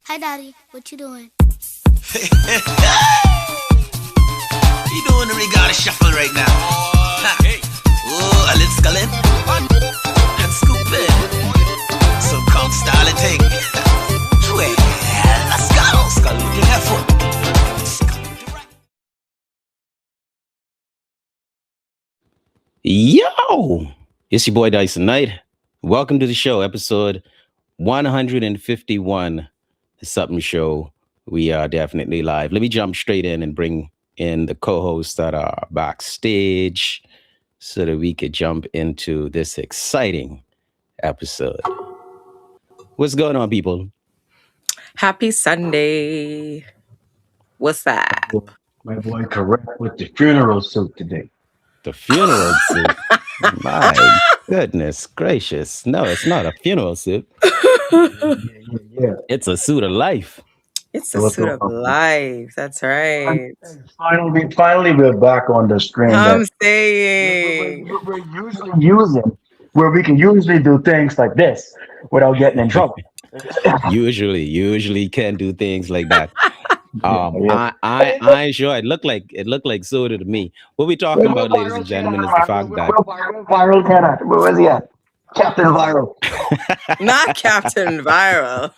Hi, Daddy. What you doing? You doing the regatta shuffle right now? Oh, a little scullin' and scoopin'. Some count style and thing. Well, let's go. Skull with your left foot. Yo, it's your boy Dyson Knight. Welcome to the show, episode 151, the Sup'M Show. We are definitely live. Let me jump straight in and bring in the co-hosts that are backstage so that we could jump into this exciting episode. What's going on, people? Happy Sunday. What's that? My boy correct with the funeral suit today. The funeral suit. My goodness gracious. No, it's not a funeral suit. Yeah. It's a suit of life. It's a suit of life. That's right. Finally, we're back on the screen. I'm saying. We're usually using where we can usually do things like this without getting in trouble. usually can do things like that. I ain't sure it looked like soda to me. What we talking about, ladies and gentlemen, is the fact that Viral cannot. Where was he at? Captain Viral. Not Captain Viral.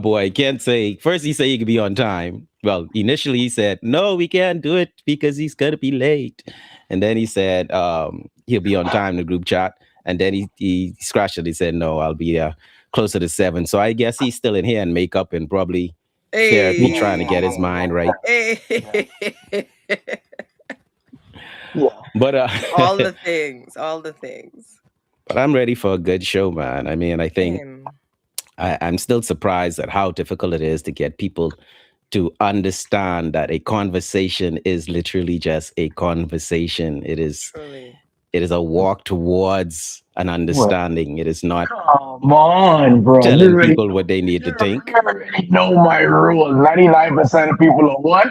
Boy, can't say. First he said he could be on time. Well, initially he said, no, we can't do it because he's gonna be late. And then he said he'll be on time in the group chat. And then he scratched it. He said, no, I'll be closer to 7. So I guess he's still in here in makeup and probably therapy trying to get his mind right. But all the things. But I'm ready for a good show, man. I mean, I think I'm still surprised at how difficult it is to get people to understand that a conversation is literally just a conversation. It is a walk towards an understanding. It is not come on, bro. telling people what they need to think. You already know my rule. 99% of people are what?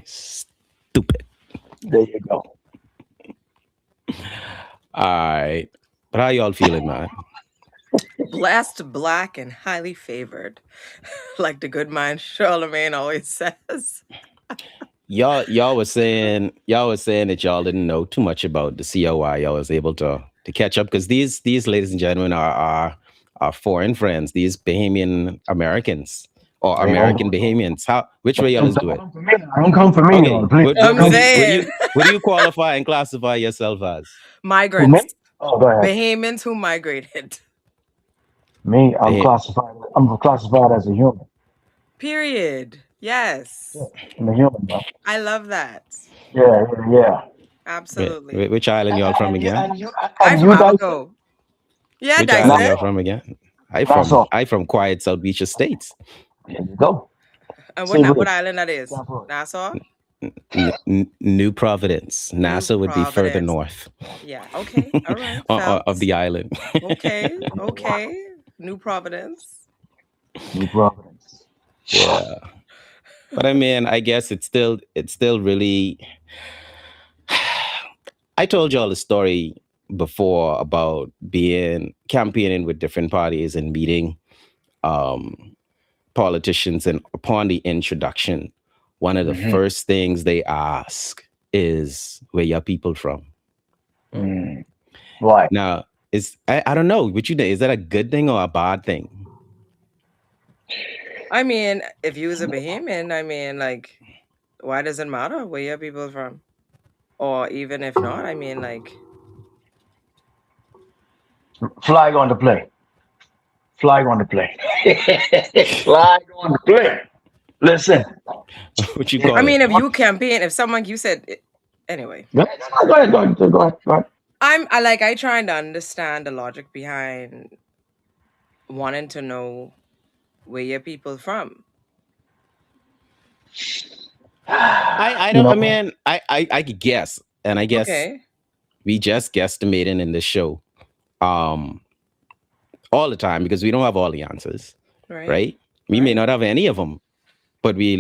Stupid. There you go. All right. But how y'all feeling, man? Blessed, black, and highly favored. Like the good man Charlemagne always says. Y'all was saying that y'all didn't know too much about the COI. Y'all was able to catch up because these ladies and gentlemen are foreign friends, these Bahamian Americans or American Bahamians. Which way y'all is do it? Don't come for me. Okay. What do you qualify and classify yourself as? Migrants. Oh, go ahead. Bahamians who migrated. Me, I'm classified as a human. Period. Yes. Yeah, I'm a human, bro. I love that. Yeah. Absolutely. Which island y'all from again? I'm from Abaco. Yeah, Which island y'all from again? I from quiet South Beach Estates. There you go. And what island that is? Nassau? New Providence. Nassau would be further north. Yeah. Okay. All right. of the island. Okay. New Providence. Yeah. But I mean, I guess it's still really. I told y'all a story before about campaigning with different parties and meeting politicians, and upon the introduction, one of the first things they ask is, where your people from? Why? Now, I don't know. What you think? Is that a good thing or a bad thing? I mean, if you was a Bahamian, I mean, like, why does it matter where your people from? Or even if not, I mean, like, flag on the play. Flag on the play. Listen. What you call I mean, if you campaign, if someone, you said, anyway. Go ahead. I trying to understand the logic behind wanting to know where your people from. I don't. I mean, I could guess, and I guess we just guesstimating in this show, all the time because we don't have all the answers, right? We may not have any of them, but we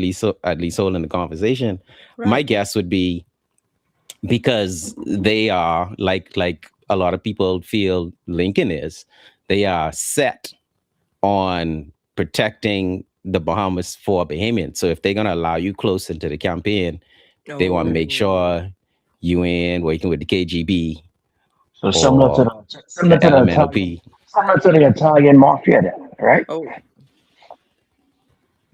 at least holding the conversation. Right. My guess would be because they are like a lot of people feel Lincoln is. they are set on protecting the Bahamas for Bahamians. So if they're gonna allow you close into the campaign, they want to make Oh, sure you in working with the KGB So or similar to the Italian, LMNOP. similar to the Italian mafia, then, right? oh,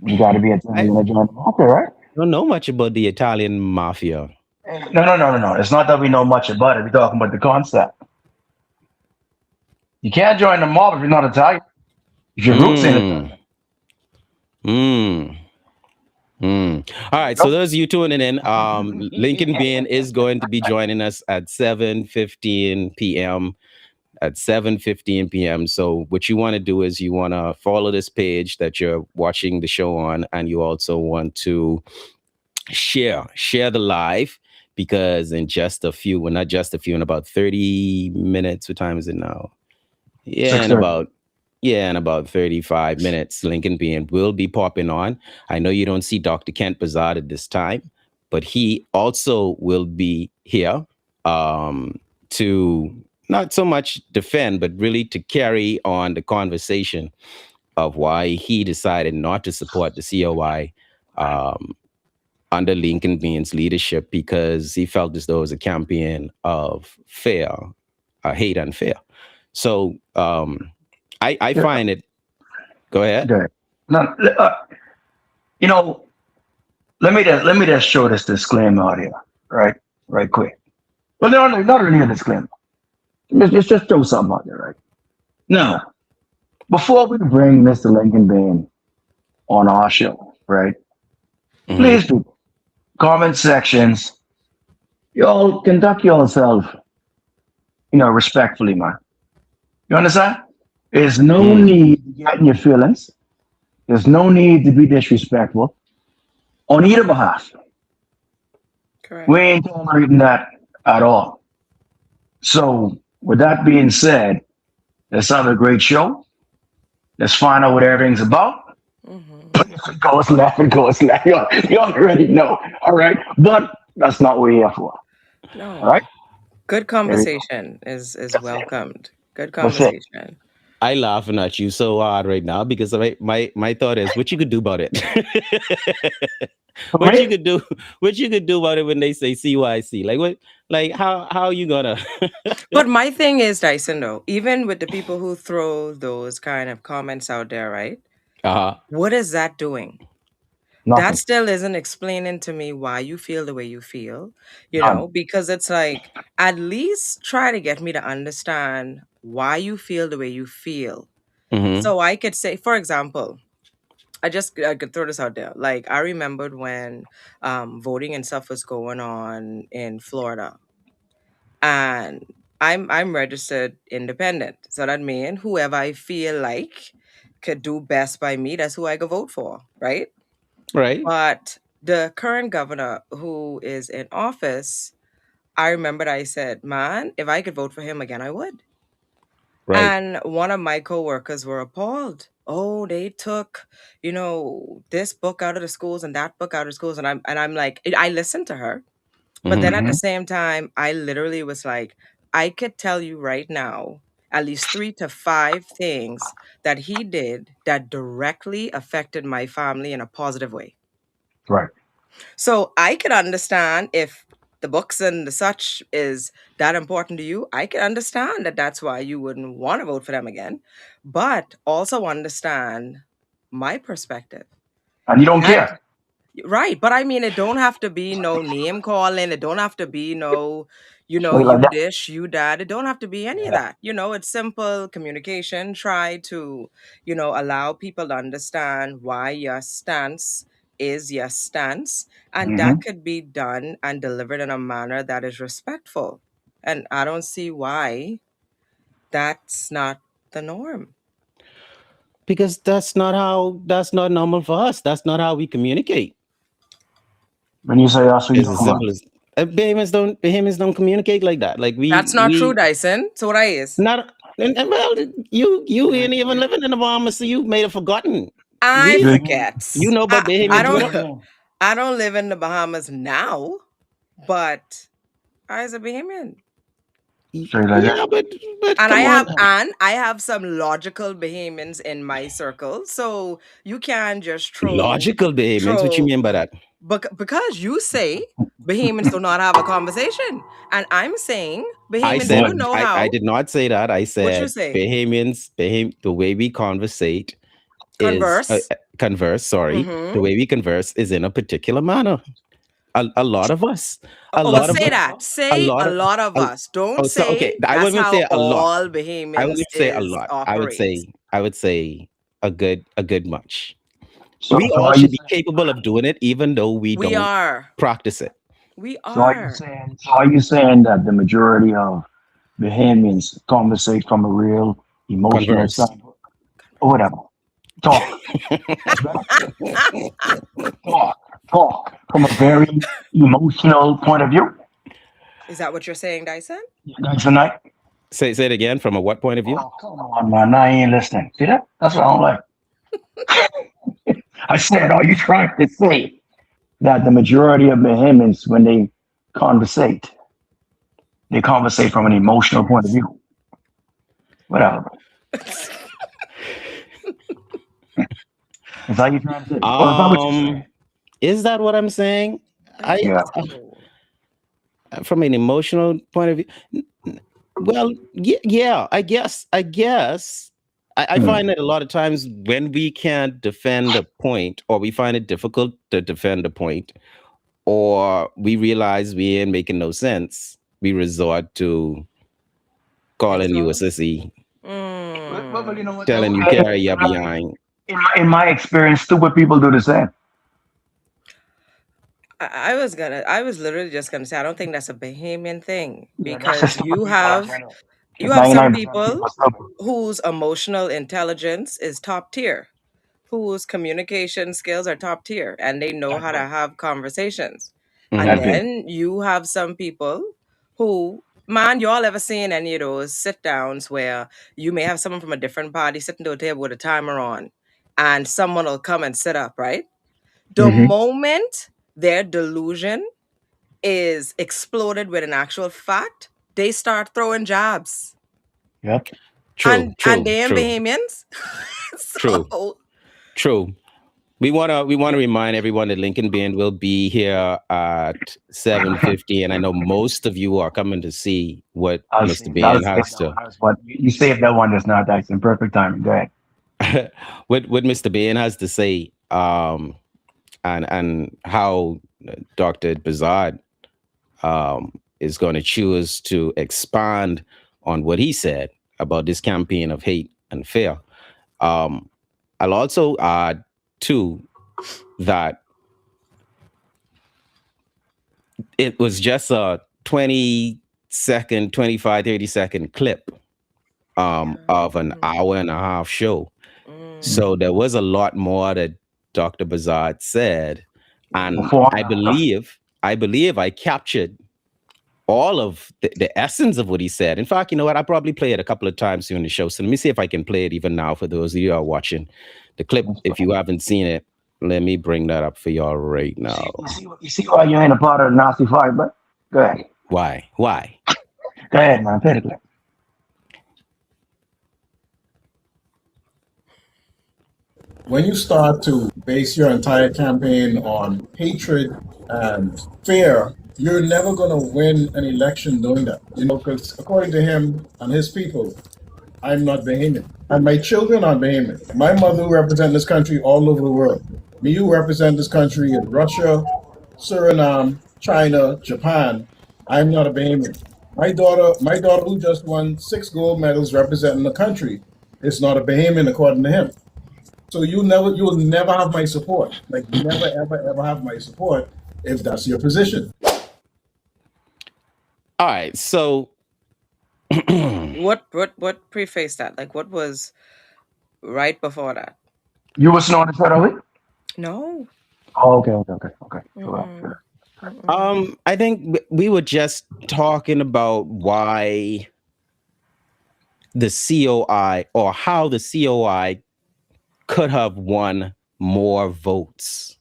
You got to be I Italian to join the mafia, right? don't know much about the Italian mafia. No. It's not that we know much about it. We're talking about the concept. You can't join the mob if you're not Italian. If your roots ain't Mm, Italian. mm, mm. All There you right. So go. those of you tuning in, Lincoln Bain is going to be joining us at 7:15 p.m. At 7:15 p.m. So what you want to do is you want to follow this page that you're watching the show on, and you also want to share the live, because in just a few, well, not just a few, in about 30 minutes, what time is it now? Yeah, 6:30. in about 35 minutes, Lincoln Bean will be popping on. I know you don't see Dr. Kent Bazard at this time, but he also will be here, to not so much defend, but really to carry on the conversation of why he decided not to support the COI, um, under Lincoln Bean's leadership, because he felt as though it was a campaign of hate and fear. So I Yeah, find it. Go ahead. okay. No, you know, let me just show this disclaimer out here, right? Right quick. Well, no, not really a disclaimer. Just throw something out there, right? Now, before we bring Mr. Lincoln Bain on our show, right? Hmm. Please do comment sections. Y'all conduct yourself, respectfully, man. You understand? There's no Mm. need to get in your feelings. There's no need to be disrespectful on either behalf. correct. We ain't tolerating that at all. So, with that being said, let's have a great show. Let's find out what everything's about. Mm-hmm. Goes left and goes left. You already know. All right. But that's not what we're here for. All No, right. good There we go. conversation is That's it. welcomed. Good That's it. conversation. I laughing at you so hard right now because my thought is what you could do about it. For what you me, could do what you could do about it when they say CYC. Like what, like how you gonna But my thing is, Dyson, though, even with the people who throw those kind of comments out there, right? uh-huh. What is that doing? That nothing. still isn't explaining to me why you feel the way you feel, None. because it's like, at least try to get me to understand why you feel the way you feel. Hmm. So I could say, for example, I could throw this out there. Like I remembered when voting and stuff was going on in Florida, and I'm registered independent. So that means whoever I feel like could do best by me, that's who I could vote for, right? Right. But the current governor who is in office, I remembered I said, man, if I could vote for him again, I would. Right. And one of my coworkers were appalled. Oh, they took, this book out of the schools and that book out of the schools. And I'm like, I listened to her. But then Hmm. at the Hmm. same time, I literally was like, I could tell you right now at least 3 to 5 things that he did that directly affected my family in a positive way. Right. So I could understand if the books and the such is that important to you. I can understand that that's why you wouldn't want to vote for them again, but also understand my perspective. And you don't And care. right, but I mean, it don't have to be no name calling. It don't have to be no, Like you that. dish, you dad. It don't have to be any of Yeah. that. It's simple communication. Try to, allow people to understand why your stance is your stance, and that Hmm. could be done and delivered in a manner that is respectful. And I don't see why that's not the norm. Because that's not normal for us. That's not how we communicate. When you say us, what you It's as talking about? simple as Bahamians don't communicate like that. Like That's not true, Dyson. So what I is. not and well, you ain't even living in the Bahamas, so you may have forgotten. I We You, forget. You know about I Bahamians, you what don't up? live in. I don't live in the Bahamas now, but I was a Bahamian. Straight like Yeah, that. but And come on. I have some logical Bahamians in my circle. So you can just Logical behaviors. What you throw mean by that? because you say Bahamians do not have a conversation. And I'm saying I Bahamians said do What? know I how. did not say that. I What you said say? Bahamians, the way we conversate is Converse. converse. Sorry, the Mm-hmm. way we converse is in a particular manner. A lot of us, a Oh, lot of say us, that. a Say lot a of. lot of A, us. Don't oh, so okay. say I that's wouldn't even how say a lot. all I wouldn't Bahamians even say a is lot. operates. I would say a good much. So We so all are you should be saying? capable of doing it, even though we We don't are. practice it. We So are you are. saying? So are you saying that the majority of Bahamians conversate from a real emotional Converse. side, or whatever? Talk. That's better. Talk. Talk from a very emotional point of view. Is that what you're saying, Dyson? You guys tonight. Say it again. From a what point of view? Oh, come on, man. I ain't listening. See that? That's what I don't like. I said, are you trying to say that the majority of Bahamians, when conversate, they conversate from an emotional point of view? Whatever. Is that you trying to say? Or is that what you're Um, saying? is that what I'm saying? I I think Yeah. so. from an emotional point of view. Well, yeah, I Hmm. find that a lot of times when we can't defend a point, or we find it difficult to defend a point, or we realize we ain't making no sense, we resort to calling you a Insult. sissy, Well, you Mm. know what, telling though? you carry your behind. In my experience, stupid people do the same. I was literally just gonna say I don't think that's a Bahamian thing Yeah, that's just because stupid people in general. you Because have some 99% of people people are stupid. whose emotional intelligence is top tier, whose communication skills are top tier, and they know how to Agree. have conversations. And Hmm. Agree. then you have some people who, man, y'all ever seen any of those sit downs where you may have someone from a different party sitting to a table with a timer on, and someone will come and sit up, right? The Mm-hmm. moment their delusion is exploded with an actual fact, they start throwing jabs. Yep. And they ain't True, Bahamians. true, So true. We wanna remind everyone that Lincoln Bain will be here at 7:50, and I know most of you are coming to see what Mr. I'll Bain save has that to one. That's what you saved that one just now. That's in perfect timing. Go ahead. what Mr. Bain has to say, and how Dr. Bazard is going to choose to expand on what he said about this campaign of hate and fear. Um, I'll also add too that it was just a 20-second, 25, 30-second clip yeah. of an Mhm. hour and a half show. Mm, So there was a lot more that Dr. Bazard said. yeah. And Before I and after. believe I captured all of the essence of what he said. In fact, you know what? I probably play it a couple of times during the show. So let me see if I can play it even now for those of you who are watching the clip. That's If fine. you haven't seen it, let me bring that up for y'all right now. You see why you ain't a part of the Nazi fight, but go ahead. Why? Why? Go ahead, man. Play the clip. When you start to base your entire campaign on hatred and fear, you're never going to win an election doing that. Because according to him and his people, I'm not Bahamian. And my children are Bahamian. My mother represents this country all over the world. Me, you represent this country in Russia, Suriname, China, Japan. I'm not a Bahamian. My daughter who just won 6 gold medals representing the country, is not a Bahamian according to him. So you'll never have my support. Like never, ever, ever have my support if that's your position. All right. So What prefaced that? Like what was right before that? You was on the set of it? No. Oh, okay. Sure, Mm-mm. sure. Mm-mm. I think we were just talking about why the COI, or how the COI could have won more votes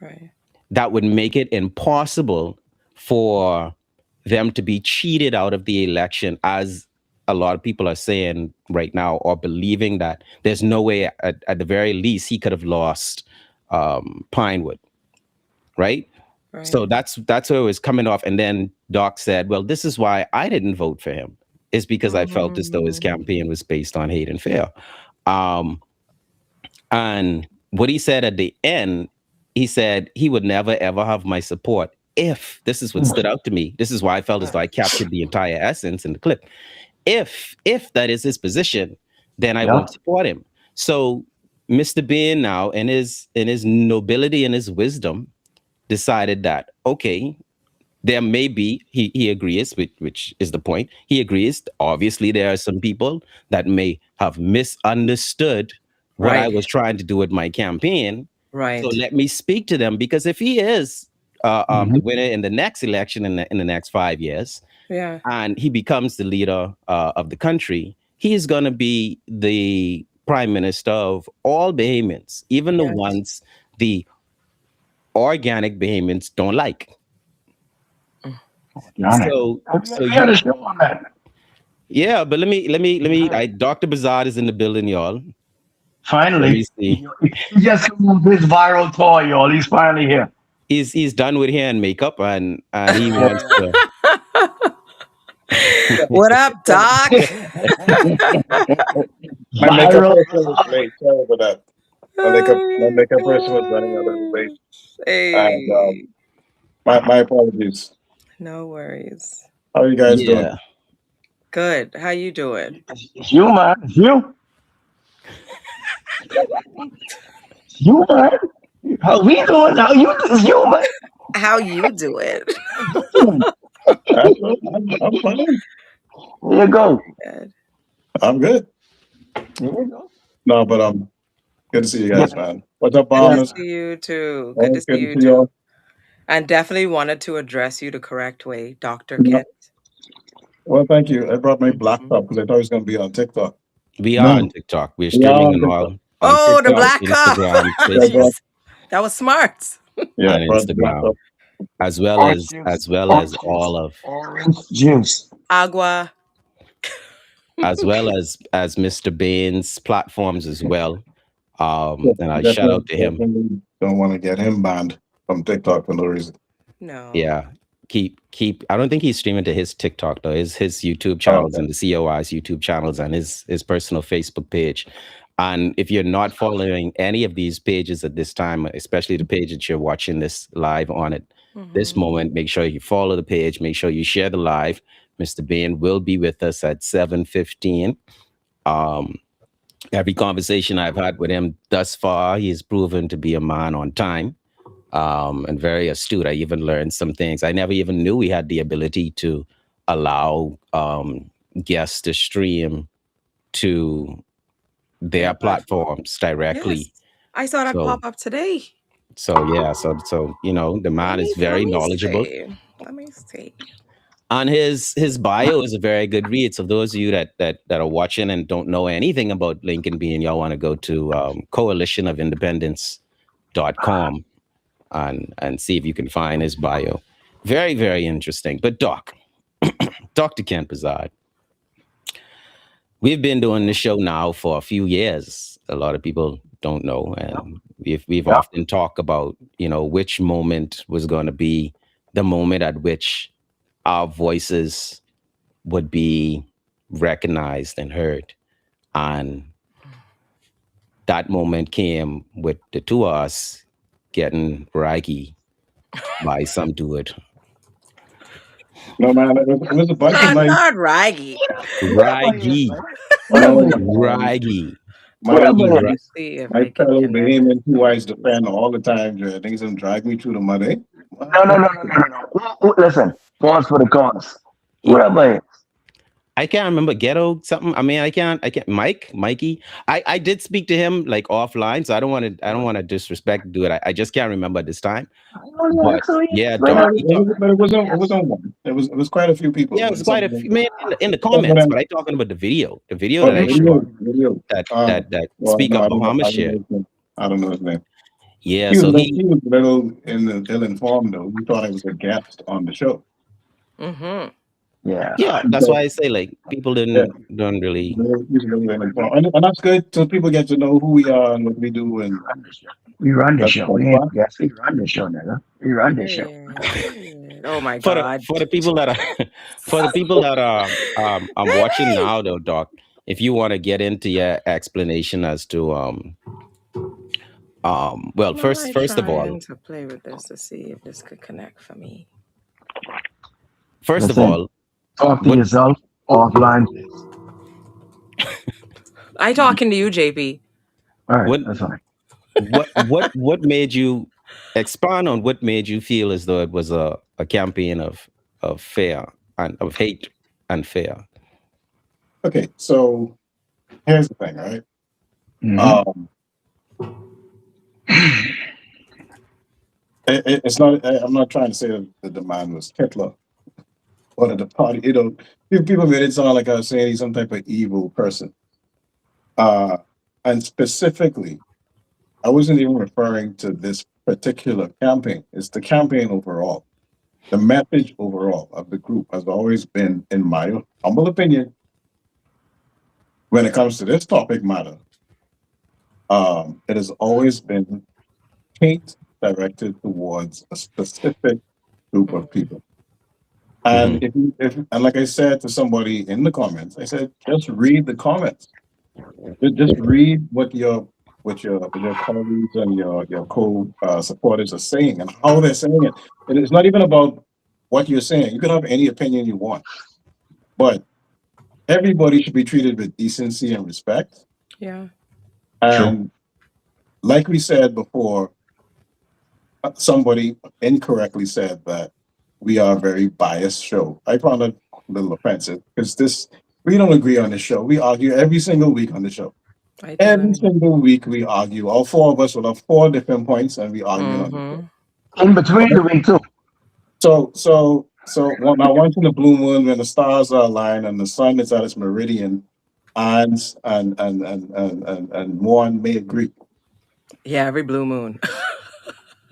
Right. that would make it impossible for them to be cheated out of the election, as a lot of people are saying right now, or believing that there's no way, at the very least, he could have lost Pinewood, right? Right. So that's where it was coming off. And then Doc said, well, this is why I didn't vote for him. It's because I felt as though his campaign was based on hate and fear. And what he said at the end, he said he would never, ever have my support if, this is what stood out to me. This is why I felt as though I captured the entire essence in the clip. If that is his position, then I won't support him. So Mr. Bain now, in his nobility and his wisdom, decided that, okay, there may be, he agrees, which is the point. He agrees. Obviously, there are some people that may have misunderstood what I was trying to do with my campaign. Right. So let me speak to them, because if he is the winner in the next election in the next 5 years, Yeah. and he becomes the leader of the country, he is going to be the prime minister of all Bahamians, even the ones the organic Bahamians don't like. So yeah, but let me. Dr. Bazard is in the building, y'all. Finally, Let me see. he just moved his viral tour, y'all. He's finally here. He's done with hair and makeup, and he wants to. What up, Doc? My makeup person was late. Sorry about that. My makeup person was running a little late. Hey. And, my apologies. No worries. How are you guys doing? Good. How you doing? It's you, man. It's you. You, man. How we doing? How you? It's you, man. How you doing? I'm fine. There you go. Good. I'm good. There you go. No, but good to see you guys, man. What's up, Good Bombers? to see you too. Good to see you you too. all. And definitely wanted to address you the correct way, Dr. Kent. Well, thank you. I brought my black top because I thought it was going to be on TikTok. We are on TikTok. We're We are on streaming TikTok. on The TikTok, black cup. Instagram, Facebook, That was smart. Yeah, and brought the black Instagram, top. as well as all of, Orange juice. Agua. as well as Mr. Bain's platforms as well. And I shout out to him. Definitely don't want to get him banned from TikTok for no reason. No. Yeah. Keep I don't think he's streaming to his TikTok though. His YouTube channels and the COI's YouTube channels and his personal Facebook page. And if you're not following any of these pages at this time, especially the page that you're watching this live on at this moment, make sure you follow the page, make sure you share the live. Mr. Bain will be with us at 7:15. Every conversation I've had with him thus far, he's proven to be a man on time. And very astute. I even learned some things. I never even knew we had the ability to allow guests to stream to their platforms directly. Yes. I saw that pop up today. So yeah, so the man is very knowledgeable. Let me see. And his bio is a very good read. So those of you that are watching and don't know anything about Lincoln Bean, y'all want to go to coalitionofindependence.com. and see if you can find his bio. Very, very interesting. But Doc, Dr. Kent Bazard, we've been doing this show now for a few years. A lot of people don't know. And we've often talked about, which moment was going to be the moment at which our voices would be recognized and heard. And that moment came with the two of us getting raggy by some dude. No, man, it was a bunch of nice. Not raggy. Raggy. My fellow Bahamian who I defend all the time, things and drag me through the mud, eh? No. Listen, pause for the cause. What up, man? I can't remember ghetto something. I mean, I can't. Mikey. I did speak to him like offline, so I don't want to disrespect. Do it. I just can't remember this time. But yeah, but it wasn't one. It was quite a few people. Yeah, it was quite a few man in the comments. But I'm talking about the video. The video that I showed. That speak up Muhammad share. I don't know his name. Yeah, he was a little ill-informed though. He thought I was a guest on the show. Mm-hmm. Yeah. Yeah, that's why I say like people Yeah, don't really. and that's good. So people get to know who we are and what we do, and We run the that's show. We that's ain't fun. no guests. We run the show, nigga. We run the show. Period. Period. Oh my For God. the people that are for the people that are I'm watching now though, Doc, if you want to get into your explanation as to well, I'm first of all, trying to play with this to see if this could connect for me. first of Listen, all, talk to what yourself offline, please. I talking to you, JP. All right, what that's fine. what made you expand on what made you feel as though it was a campaign of fear and of hate and fear? Okay, so here's the thing, right? Mm-hmm. Um, it's not. I'm not trying to say that the demand was Hitler or that the party. People made it sound like I was saying he's some type of evil person. Uh, and specifically, I wasn't even referring to this particular campaign. It's the campaign overall. The message overall of the group has always been, in my humble opinion, when it comes to this topic matter, it has always been hate directed towards a specific group of Mm-hmm. people. And Hmm. and like I said to somebody in the comments, I said, just read the comments. Just read what your colleagues and your co supporters are saying and how they're saying it. And it's not even about what you're saying. You can have any opinion you want, but everybody should be treated with decency and respect. Yeah. True. And like we said before, somebody incorrectly said that we are a very biased show. I found it a little offensive because this we don't agree on the show. We argue every single week on the show. I Every telling you. single week we argue. All four of us will have four different points and we arguing on the show. Mm-hmm. In between Right? the week too. Now once in the blue moon when the stars are aligned and the sun is at its meridian, and one may agree. Yeah, every blue moon.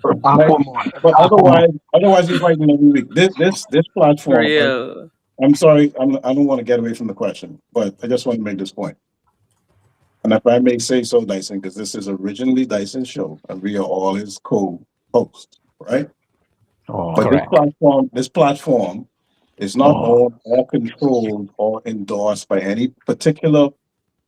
Right? Aquaman. But Aquaman. otherwise we fighting every week. This For platform, real. I'm sorry, I don't want to get away from the question, but I just want to make this point. And if I may say so, Dyson, because this is originally Dyson's show, and we are all his co-hosts, right? Oh But Correct. Lord. this platform is not Oh. owned or controlled or endorsed by any particular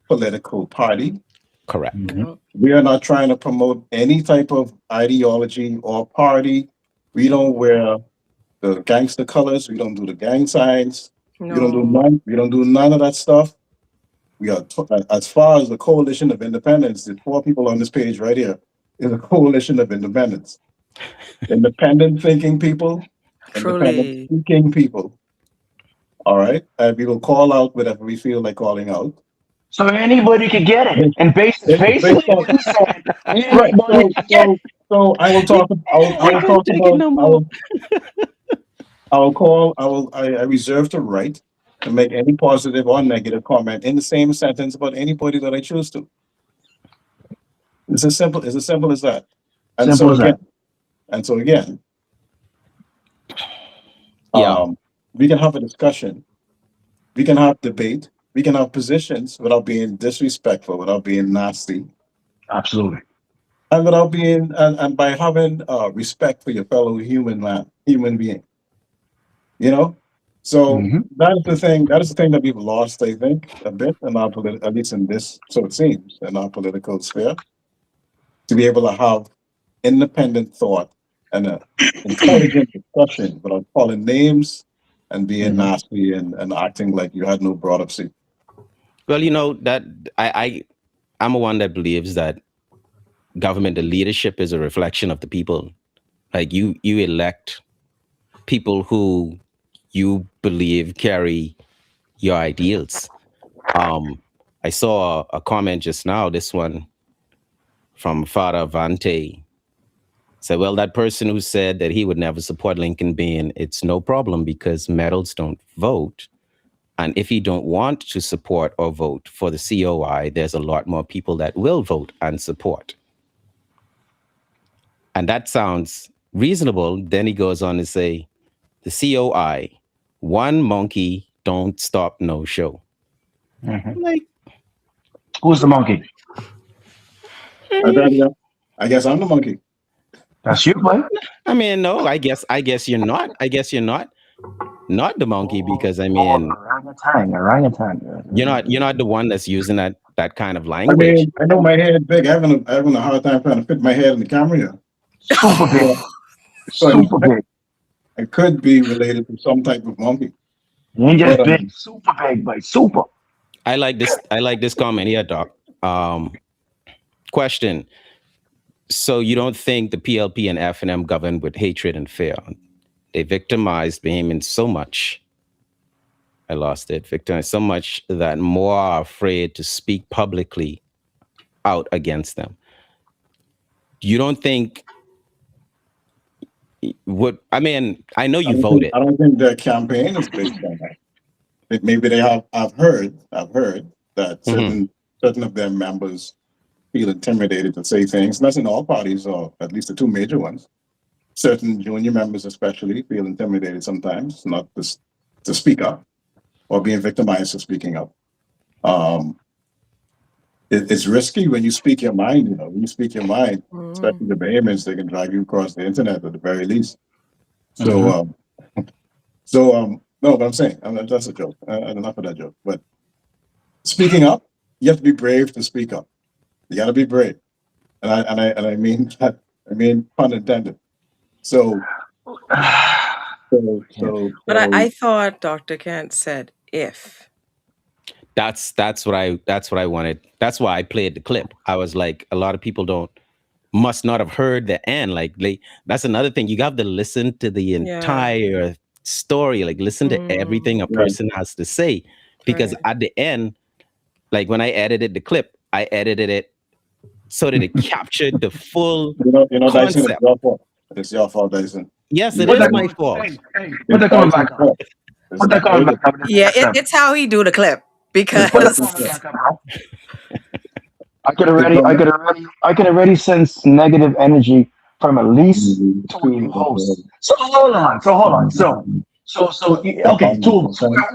political party. Correct. Mm-hmm. Yeah. We are not trying to promote any type of ideology or party. We don't wear the gangster colors. We don't do the gang signs. No. We don't do none of that stuff. As far as the coalition of independence, the four people on this page right here is a coalition of independents, independent thinking people, independent Truly. speaking people. All right, and we will call out whatever we feel like calling out. So anybody could get it. Based, And based basically on what you said, right. anybody could get it. So I will talk. I I will couldn't talk take it about. no more. I will call. I reserve the right to make any positive or negative comment in the same sentence about anybody that I choose to. It's as simple. It's as simple as that. And Simple so as that. again, and so again, Yeah. um, we can have a discussion. We can have debate. We can have positions without being disrespectful, without being nasty, Absolutely. and without being and by having respect for your fellow human being. You know, so Mm-hmm. that is the thing. That is the thing that we've lost, I think, a bit in our at least in this, so it seems, in our political sphere, to be able to have independent thought and a intelligent discussion without calling names and being Mm-hmm. nasty and acting like you had no brought up seat. Well, you know that I'm a one that believes that government, the leadership is a reflection of the people. Like you elect people who you believe carry your ideals. Um, I saw a comment just now, this one from Father Vante. Said, well, that person who said that he would never support Lincoln Bain, it's no problem because medals don't vote. And if you don't want to support or vote for the COI, there's a lot more people that will vote and support. And that sounds reasonable. Then he goes on to say, the COI one monkey don't stop no show. Mhm. Like, Who's the monkey? I, I guess I'm the monkey. That's you, boy. I mean, no, I guess you're not. I guess you're not the monkey because I Oh, mean, orangutan, orangutan. you're not the one that's using that kind of I language. mean, I know my head big. Having a hard time trying to fit my head in the camera here. Super big, So, so super big. I could be related to some type of monkey. You ain't But just big, super big, but super. I like this comment here, Doc. Question. So you don't think the PLP and FNM govern with hatred and fear? They victimized Bahamians so much. I lost it. Victimized so much that more are afraid to speak publicly out against them. You don't think what I mean, I know you voted. I don't think their campaign is based on that. Maybe they have. I've heard that Hmm. certain of their members feel intimidated to say things. That's in all parties, or at least the two major ones. Certain junior members, especially, feel intimidated sometimes, not to speak up or being victimized for speaking up. Um, it's risky when you speak your mind. When you speak your mind, Mm. especially the Bahamians, they can drag you across the internet at the very least. So, Mhm. no, but I'm saying that's a joke. Enough of that joke. But speaking up, you have to be brave to speak up. You got to be brave, and I mean that. I mean pun intended. So, so, Yeah. so, But I, so I thought Dr. Kent said if. That's what I wanted. That's why I played the clip. I was like, a lot of people don't must not have heard the end. Like that's another thing. You have to listen to the Yeah. entire story. Like listen to everything Mm. a right. person has to say. Because Right. at the end, like when I edited the clip, I edited it so that it captured the full Dyson, it's concept. your fault. It's your fault, Dyson. Yes, it You, Put is that you, my coming. fault. Hey, put it's that coming back Dyson's up. fault. It's Put that not coming back David. up. Yeah, it's how he do the clip It's Put that Dyson's coming fault. because back up, bro. It's not I could already sense negative energy from at least two of you two of hosts. Okay,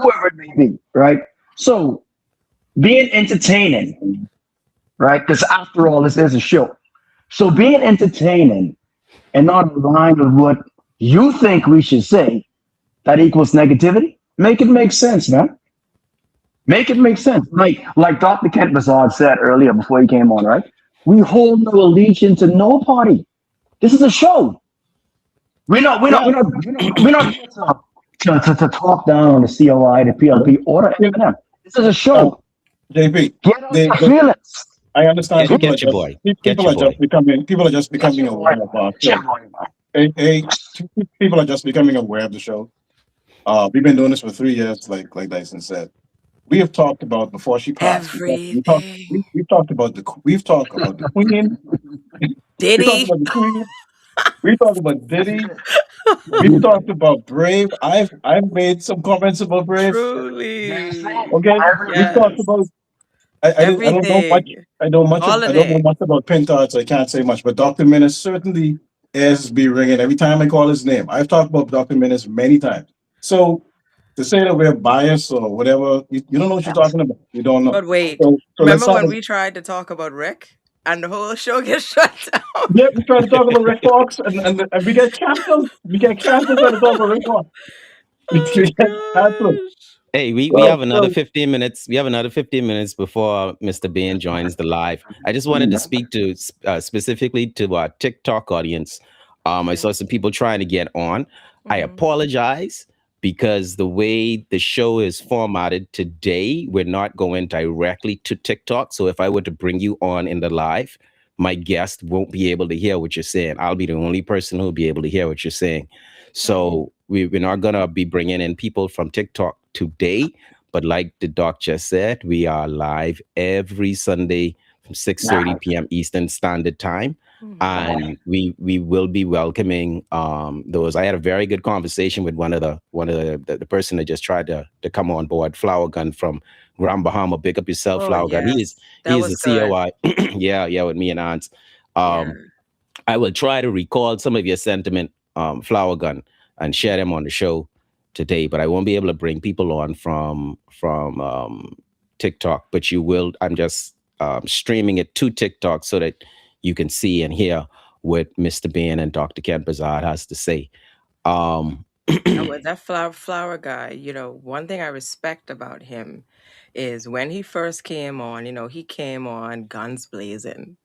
whoever it may be, right? So being entertaining, right? Because after all, this is a show. So being entertaining and not aligned with what you think we should say, that equals negativity. Make it make sense, man. Make it make sense. Like Dr. Kent Bazard said earlier before he came on, right? We hold no allegiance to no party. This is a show. yeah. We're not here to talk down on the COI, the PLP, or the Yeah, FNM. This is a uh, show. JP, Get out your they feelings. I understand Get get your boy. Get people your are just boy. Get becoming your boy, aware of man. our Get your show. boy, man. Hey, people are just becoming aware of the show. We've been doing this for 3 years, like Dyson said. We have talked about before she passed. everything. We've talked about the Queen. We talked Diddy. about the Queen. We talked about Diddy. We've You- talked about Brave. I've made some comments about Brave. That's Truly. it. Okay, we've talked Yes. about. I don't know much. Everything. I don't know Holiday. much about Pintard, so I can't say much. But Dr. Menace certainly is be ringing every time I call his name. I've talked about Dr. Menace many times. So to say that we're biased or whatever, you don't know what you're talking about. You don't know. But wait, So let's remember start. when we tried to talk about Rick and the whole show gets shut down? Yeah, we try to talk about Red Fox, and we get canceled. We get canceled trying to talk about Red Fox. We Oh get canceled. gosh. Hey, we Well, have another 15 minutes. We have another 15 minutes before Mr. Bain joins the live. I just wanted to speak to specifically to our TikTok audience. I Okay. saw some people trying to get on. I Hmm. apologize because the way the show is formatted today, we're not going directly to TikTok. So if I were to bring you on in the live, my guest won't be able to hear what you're saying. I'll be the only person who'll be able to hear what you're saying. Hmm. So we're not gonna be bringing in people from TikTok today, but like the doc just said, we are live every Sunday from 6:30 p.m. Eastern Standard Time. Hmm. And we will be welcoming those. I had a very good conversation with one of the person that just tried to come on board, Flower Gun from Grand Bahama. Big up yourself, Oh Flower Gun. He is yes. he That is was a good. COI. Yeah, with me and Ants. Yeah. Um, I will try to recall some of your sentiment, Flower Gun, and share them on the show. today, but I won't be able to bring people on from TikTok. But you will. I'm just streaming it to TikTok so that you can see and hear what Mr. Bain and Dr. Ken Brazard has to say. Um, And with that flower guy, one thing I respect about him is when he first came on, he came on guns blazing.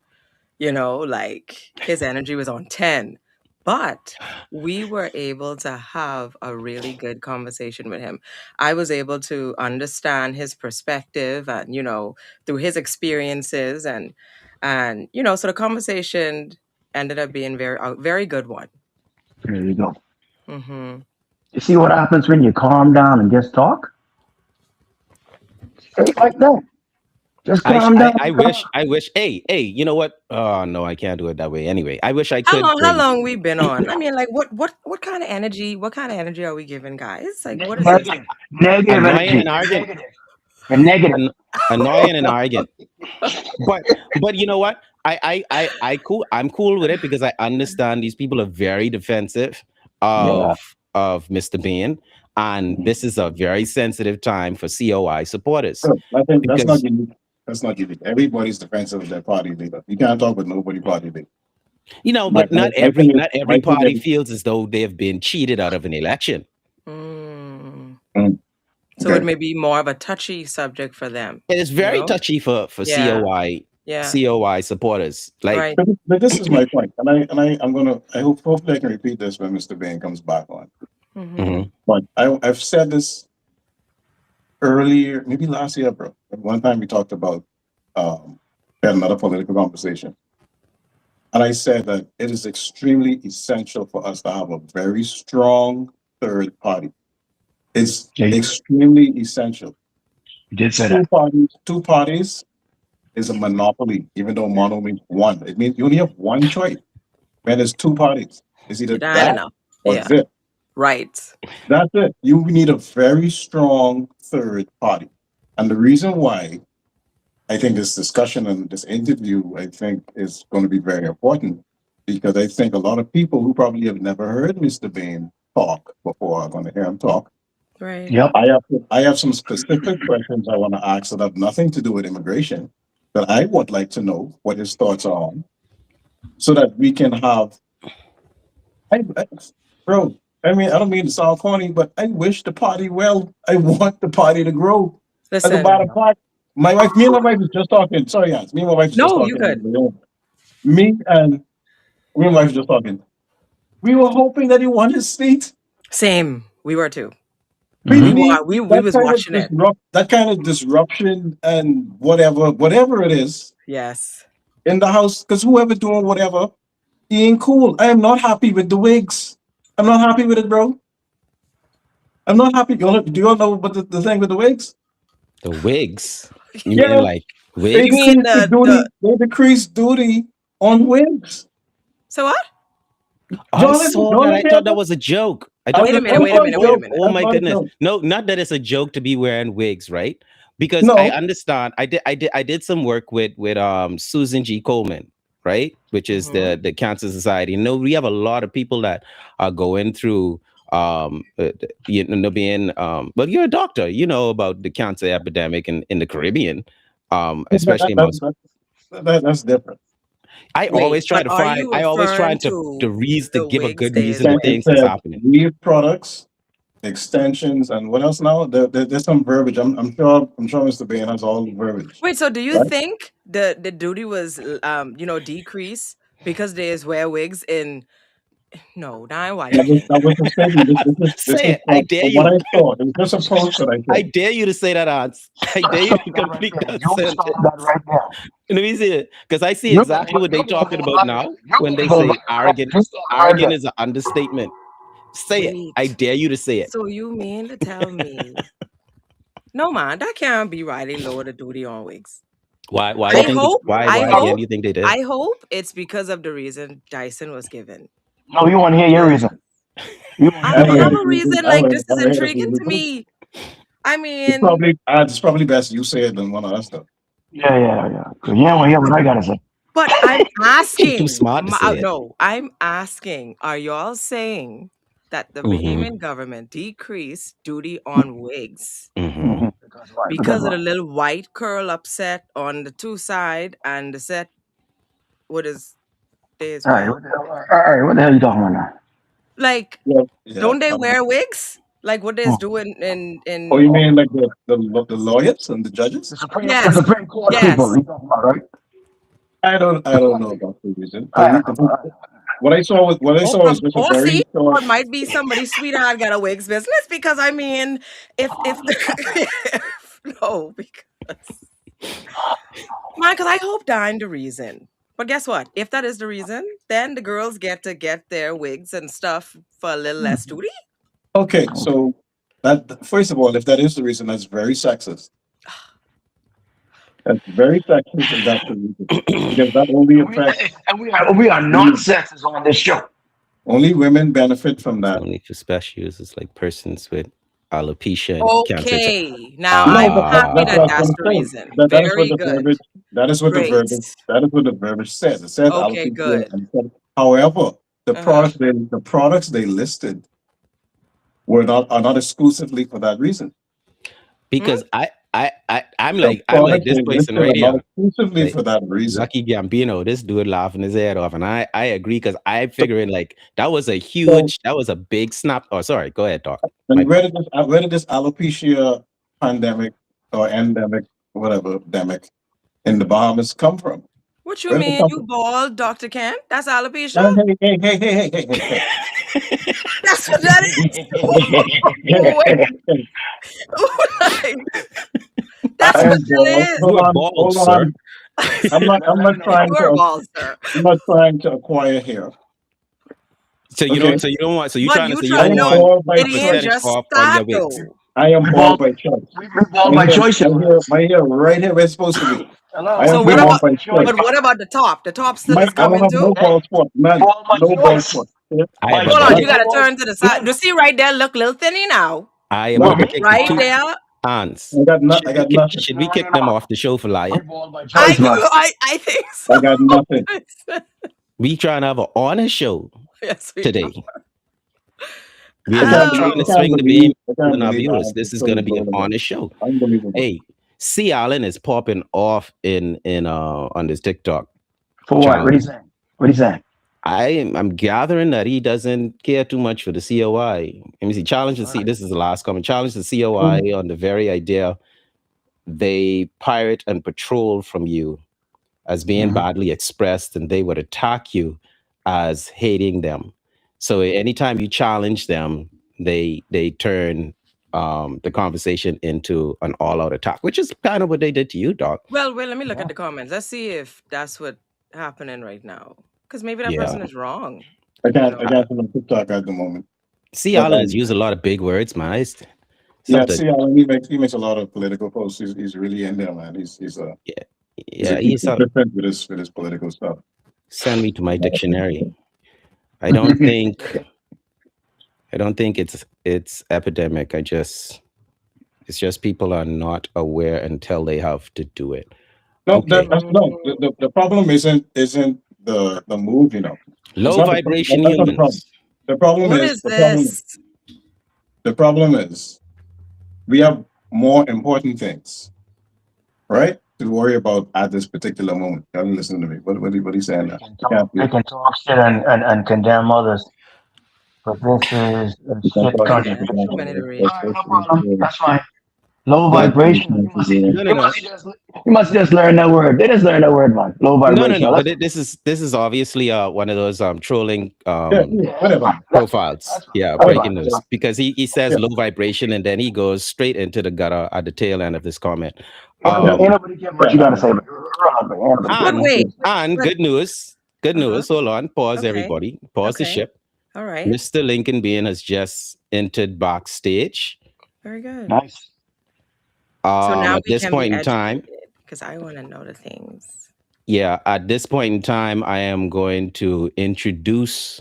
Like his energy was on 10. But we were able to have a really good conversation with him. I was able to understand his perspective and, through his experiences and so the conversation ended up being a very good one. There you go. Mm-hmm. You see what happens when you calm down and just talk? Straight like that. Just calm down. I wish. Hey, you know what? Oh no, I can't do it that way. Anyway, I wish I How could long? How bring. long we been on? I mean, like, what kind of energy? What kind of energy are we giving, guys? Like, what is this? Negative. Negative Annoying and energy. arrogant, Negative. And negative. annoying and arrogant. But you know what? I'm cool with it because I understand these people are very defensive Yeah. of Mr. Bain, and this is a very sensitive time for COI supporters So I think that's not because unique. That's not unique. Everybody's defensive of their party leader. You can't talk with nobody party leader. but not every My not every thing party is, feels as though they have been cheated out of an election. Mm. mm, So it okay. may be more of a touchy subject for them. It is very touchy for Yeah. Yeah. COI supporters. Like, Right. But this is my point, I'm gonna. Hopefully I can repeat this when Mr. Bain comes back on. Mm-hmm. mhm, But I've said this earlier, maybe last year, bro. At one time we talked about we had another political conversation, and I said that it is extremely essential for us to have a very strong third party. It's Yeah, extremely essential. you did say that. Two parties is a monopoly, even though mono means one. It means you only have one choice. Man, there's two parties. It's either Not that enough. or Yeah. this. Right. That's it. You need a very strong third party. And the reason why I think this discussion and this interview, I think, is going to be very important because I think a lot of people who probably have never heard Mr. Bain talk before are going to hear him talk. Right. Yep. I have some specific questions I want to ask that have nothing to do with immigration that I would like to know what his thoughts are on, so that we can have. I bro, I mean, I don't mean to sound corny, but I wish the party well. I want the party to grow. At the Listen. bottom part, me and my wife was just talking. Sorry, Hans. Me and my wife was just No, you talking. good. Me and me and my wife was just talking. We were hoping that he won his seat. Same. We were too. We Mhm. need We that was kind of watching it. that kind of disruption and whatever it is Yes. in the house. Because whoever doing whatever, he ain't cool. I am not happy with the wigs. I'm not happy with it, bro. I'm not happy. Do you all know what the thing with the wigs? the wigs. You mean Yeah, like they You wigs? mean decreased the duty. They decreased duty on wigs. so what? I saw Y'all that. I listen thought that to was a joke. I I thought Wait a that. minute, that's wait a not a minute, wait a joke. minute. Oh That's my not a goodness! joke. No, not that it's a joke to be wearing wigs, right? Because I No, understand. I did some work with Susan G. Coleman, right? Which is Mm-hmm. the Cancer Society. No, we have a lot of people that are going through being well, you're a doctor, you know about the cancer epidemic in the Caribbean, especially amongst. that's different. Wait, but are you I always referring trying to to the give a wigs good days reason to It wigs? things that's said happening. weave products, extensions, and what else now? There's some verbiage. I'm sure Mr. Bain has all the verbiage, Wait, so do you right? think the duty was decreased because they wear wigs in no, now I watch again. That was the statement. This Say is it. I dare from what you. I saw. It was just a post that I I saw. dare you to say that, Ants. I dare you Stop to that right complete there. that You stop sentence. that right there. Let me see it. Because I see You're gonna exactly go. what they You're gonna talking go about viral. now You're when gonna they go say viral. arrogant. Just stop right Arrogant there. is an understatement. Say it. I Wait. dare you to say it. So you mean to tell me no man, that can't be right. They lower the duty on wigs. Why you I think hope I why again hope do you think they did? I hope it's because of the reason Dyson was given. No, you want to hear your Because reason. You want to I hear I your would have reason. a reason, I like would this is I would intriguing to agree. me. I It's mean, probably best you say it than one of us though. Yeah. Cause you don't want to hear what I gotta say. but I'm She too asking. smart to say it. No, I'm asking. Are y'all saying that the Mm-hmm. Bahamian government decreased duty on wigs Mm-hmm. Because why? Because because of why? the little white curl upset on the two side and the set what is days All right, well. what the hell? All right, what the hell are you talking about now? Like, Yeah, yeah. don't they wear wigs? Like what they's Hmm. doing Oh, in you mean like the lawyers and the judges? The yes, Supreme Court people. yes. You talking about right? I don't know about the reason. All right, What I Or, saw was just a or very see, short. or it might be somebody's sweetheart got a wigs business because I mean, if no, because man, because I hope that ain't the reason. But guess what? If that is the reason, then the girls get to get their wigs and stuff for a little less duty. Okay, so that first of all, if that is the reason, that's very sexist. That's very sexist if that's the reason. Because that only and we affects and we are not women. sexist on this show. Only women benefit from It's that. only for special users like persons with alopecia and cancer. Okay, now No, I'm but that, happy that's Ah, that what I was that's going the to say. reason. That is what Very the good. verbiage. Great. That is what the verbiage says. It says Okay, alopecia good. and said, however, Uh-huh. the products they listed are not exclusively for that reason. Hmm? because The I'm like products this they person listed right are not here. exclusively Like for that reason. Lucky Gambino, this dude laughing his head off, and I agree because I So, figuring like so that was a big snap. Oh, sorry, go ahead, talk. My and bad. where did this alopecia pandemic or endemic, whatever, demic in the Bahamas come from? What you Where did it mean, come you from? bald, Dr. Kent? That's alopecia? Hey. That's what that is? Hey, Wait, hey. like, I that's what am bald. that is. You are bald, Hold sir. on. I'm not You're bald, sir. trying to acquire hair. So you Okay, don't. So you don't want. So you But trying to you say you I try, don't am no, want bald by a it ain't choice. percentage just off on that your wigs. though. I am we bald bald, by choice. we bald by choice, My you hair, guys. my hair, right here where it's supposed to be. I Hello, So am we what bald about, bald by by choice. choice. but what about the top? The top still is I don't coming have too? no Hey, bald spot, man. bald by No bald choice. spot. Yeah? I am By Hold on, choice, you But no gotta bald. turn to the side. No, You see right there, look little thinny now. am no, about to look, kick the Right two there. hands. I got nothing. Should we no, kick them no. off the show for We lying? bald by I choice, do man. I think so. I got nothing. We trying to have an honest show Yes, we are. today. We are not trying to swing the beam I can't on our believe I viewers. have to This is show going you to be an both of them. honest show. Unbelievable. Hey, C. Allen is popping off in on this TikTok For what? What are channel. you saying? What are you saying? I'm gathering that he doesn't care too much for the COI. Let me see. Challenge to All see. right. This is the last comment. Challenge the COI on the very idea they pirate and patrol from you as being Mhm. badly expressed, and they would attack you as hating them. So anytime you challenge them, they turn the conversation into an all-out attack, which is kind of what they did to you, Doc. Well, let me look at Yeah. the comments. Let's see if that's what happening right now. Because maybe that Yeah. person is wrong. I Uh, can't on TikTok at the moment. C. But Allen has used a lot of big words, man. It's yeah, something. see, he makes a lot of political posts. He's really in there, man. Yeah, He's yeah. he's consistent with his political stuff. Send me to my dictionary. I don't think it's epidemic. It's just people are not aware until they have to do it. No, Okay. no. The problem isn't the move. You know, it's Low not the problem. vibration That's not the problem. humans. What is this? The problem is we have more important things, right, to worry about at this particular moment. Can you listen to me? What he's saying They now? can I can't talk. hear. They can talk shit and condemn others. But this is a You can't shit talk Okay, about country. the too example. many to All read. right, no problem. That's fine. Low That's vibrational. No, no, no. You must just learn that word. They just learn that word, man. Low No. vibrational. But That's this is obviously one of those trolling yeah, that's whatever. fine. That's fine. profiles. That's fine. Yeah, That's breaking fine. That's news fine. because he says Yeah, low vibration and then he goes straight into the gutter at the tail end of this comment. yeah. Ain't nobody care what you got to say, but ain't nobody care. But And wait, and but good news. Good uh-huh. news. Hold on. Pause, Okay. everybody. Pause the Okay. ship. All right. Mr. Lincoln Bean has just entered backstage. Very good. Nice. So now At we this can be point in time, educated because I want to know the things. yeah, at this point in time, I am going to introduce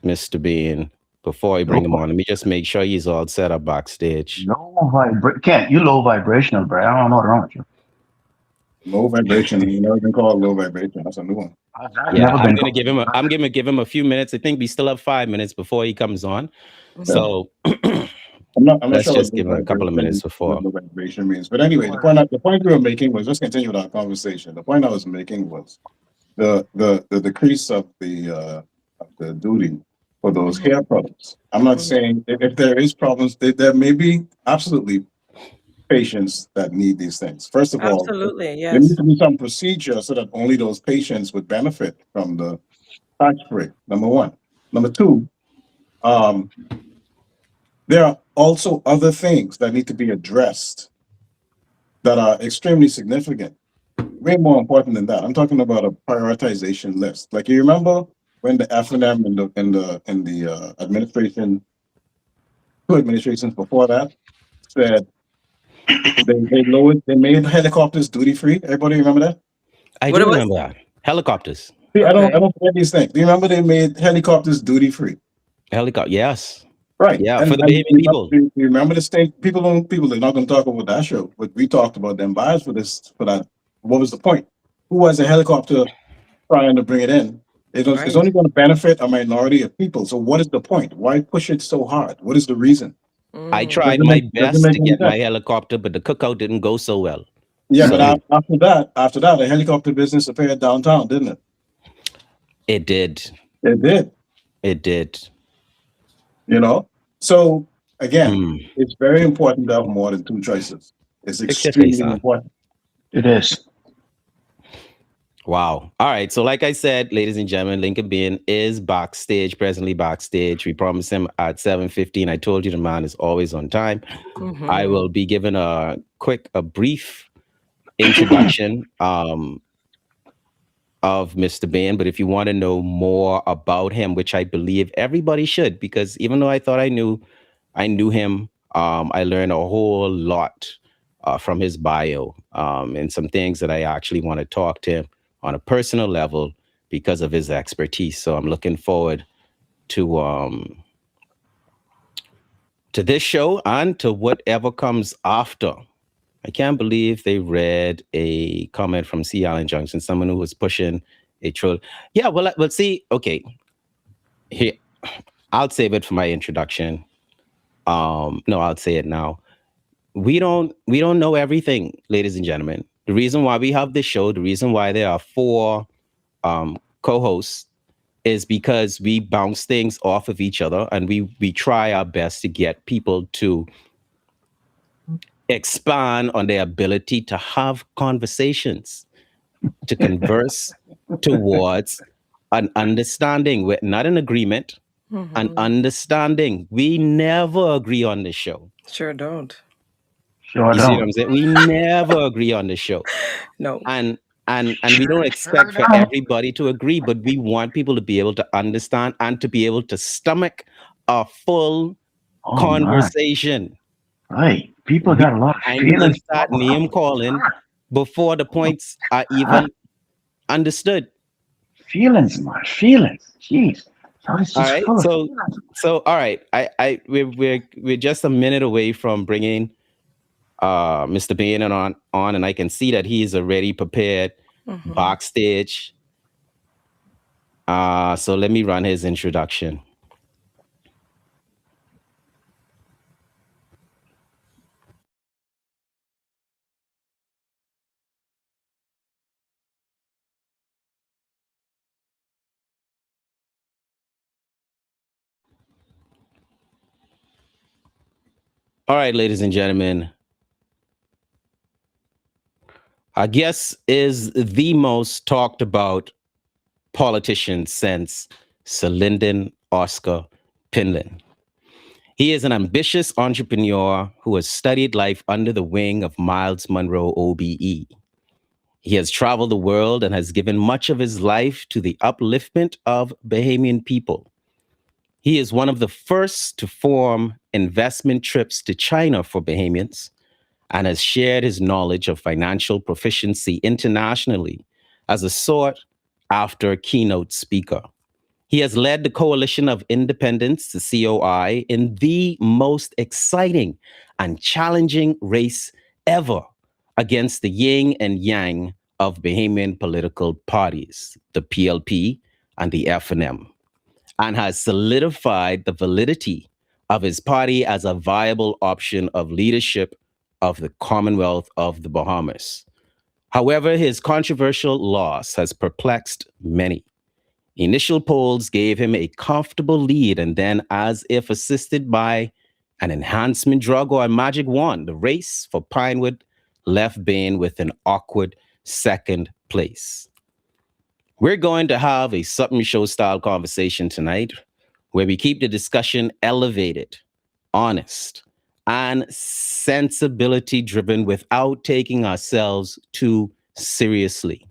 Mr. Bean before I bring him on. Let me just make sure he's all set up backstage. Low vibration. Can't you low vibrational, bro? I don't know what's wrong with you. Low vibration. You know, it's been called low vibration. That's a new one. I've Yeah, never I'm been gonna called give a him a I'm liar. gonna give him a few minutes. I think we still have 5 minutes before he comes on. Yeah. Mm-hmm. So I'm not let's sure what just low give him a couple of minutes vibration, before. means. But anyway, the point we were making was just continue that conversation. The point I was making was the decrease of the duty for those Mm-hmm. hair products. I'm not Mm-hmm. saying if there is problems, there may be absolutely patients that need these things. First of all, Absolutely, there needs yes. to be some procedure so that only those patients would benefit from the tax break. Number one. Number two, um, there are also other things that need to be addressed that are extremely significant, way more important than that. I'm talking about a prioritization list. Like you remember when the F&M in the administration, two administrations before that, said they made helicopters duty free. Everybody remember that? I What do it was? remember that. Helicopters. See, I Okay. don't forget these things. Do you remember they made helicopters duty free? Helicopter. Yes. Right. Yeah, for And the Bahamian people. do you remember this thing? People are not going to talk about that show, but we talked about them bias for that. What was the point? Who was a helicopter trying to bring it in? It's Right. only going to benefit a minority of people. So what is the point? Why push it so hard? What is the reason? I Mm. tried my Does it best make to any get my sense? helicopter, but the cookout didn't go so well. Yeah, but So after that, the helicopter business appeared downtown, didn't it? it did. It did. It did. You know. So again, Hmm. it's very important to have more than two choices. It's Fix your face, extremely huh? important. It is. Wow. All right. So, like I said, ladies and gentlemen, Lincoln Bain is backstage, presently backstage. We promised him at 7:15. I told you the man is always on time. I Mm-hmm. will be giving a brief introduction of Mr. Bain. But if you want to know more about him, which I believe everybody should, because even though I thought I knew him, I learned a whole lot from his bio and some things that I actually want to talk to him on a personal level because of his expertise. So I'm looking forward to this show and to whatever comes after. I can't believe they read a comment from C. Allen Junction, someone who was pushing a troll. Yeah, well, see, okay, here, I'll save it for my introduction. No, I'll say it now. We don't know everything, ladies and gentlemen. The reason why we have this show, the reason why there are four co-hosts, is because we bounce things off of each other and we try our best to get people to expand on their ability to have conversations, to converse towards an understanding. We're not an agreement, an Mm-hmm. understanding. We never agree on this show. Sure don't. Sure You see what don't. I'm saying? We never agree on this show. No. And and we Sure, don't sure expect for don't. everybody to agree, but we want people to be able to understand and to be able to stomach a full Oh my. conversation. Right. People We got a lot of I'm gonna feelings. start name calling before the points are Huh? even understood. Feelings, man. Feelings. Jeez. So it's All just right. full of So feelings. all right. We're just a minute away from bringing Mr. Bain on, and I can see that he is already prepared Mm-hmm. backstage. So let me run his introduction. All right, ladies and gentlemen, our guest is the most talked about politician since Sir Lyndon Oscar Pinland. He is an ambitious entrepreneur who has studied life under the wing of Miles Monroe OBE. He has traveled the world and has given much of his life to the upliftment of Bahamian people. He is one of the first to form investment trips to China for Bahamians and has shared his knowledge of financial proficiency internationally as a sought after keynote speaker. He has led the Coalition of Independence, the COI, in the most exciting and challenging race ever against the yin and yang of Bahamian political parties, the PLP and the FNM, and has solidified the validity of his party as a viable option of leadership of the Commonwealth of the Bahamas. However, his controversial loss has perplexed many. Initial polls gave him a comfortable lead, and then, as if assisted by an enhancement drug or a magic wand, the race for Pinewood left Bain with an awkward second place. We're going to have a Sup'M Show style conversation tonight where we keep the discussion elevated, honest, and sensibility driven without taking ourselves too seriously.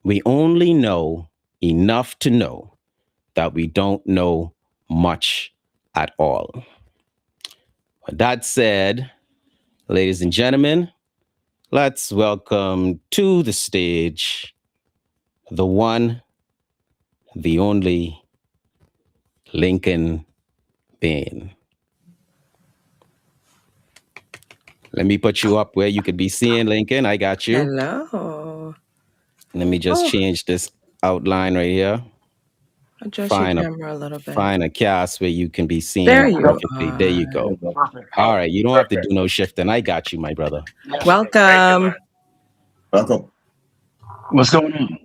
We only know enough to know that we don't know much at all. With that said, ladies and gentlemen, let's welcome to the stage the one, the only Lincoln Bain. Let me put you up where you could be seeing Lincoln. I got you. Hello. Let me just change this outline right here. Adjust your camera a little bit. Find a cast where you can be seeing there you perfectly. are. There you go. All right, you don't have to do no shifting. I got you, my brother. Welcome. Welcome. What's going on?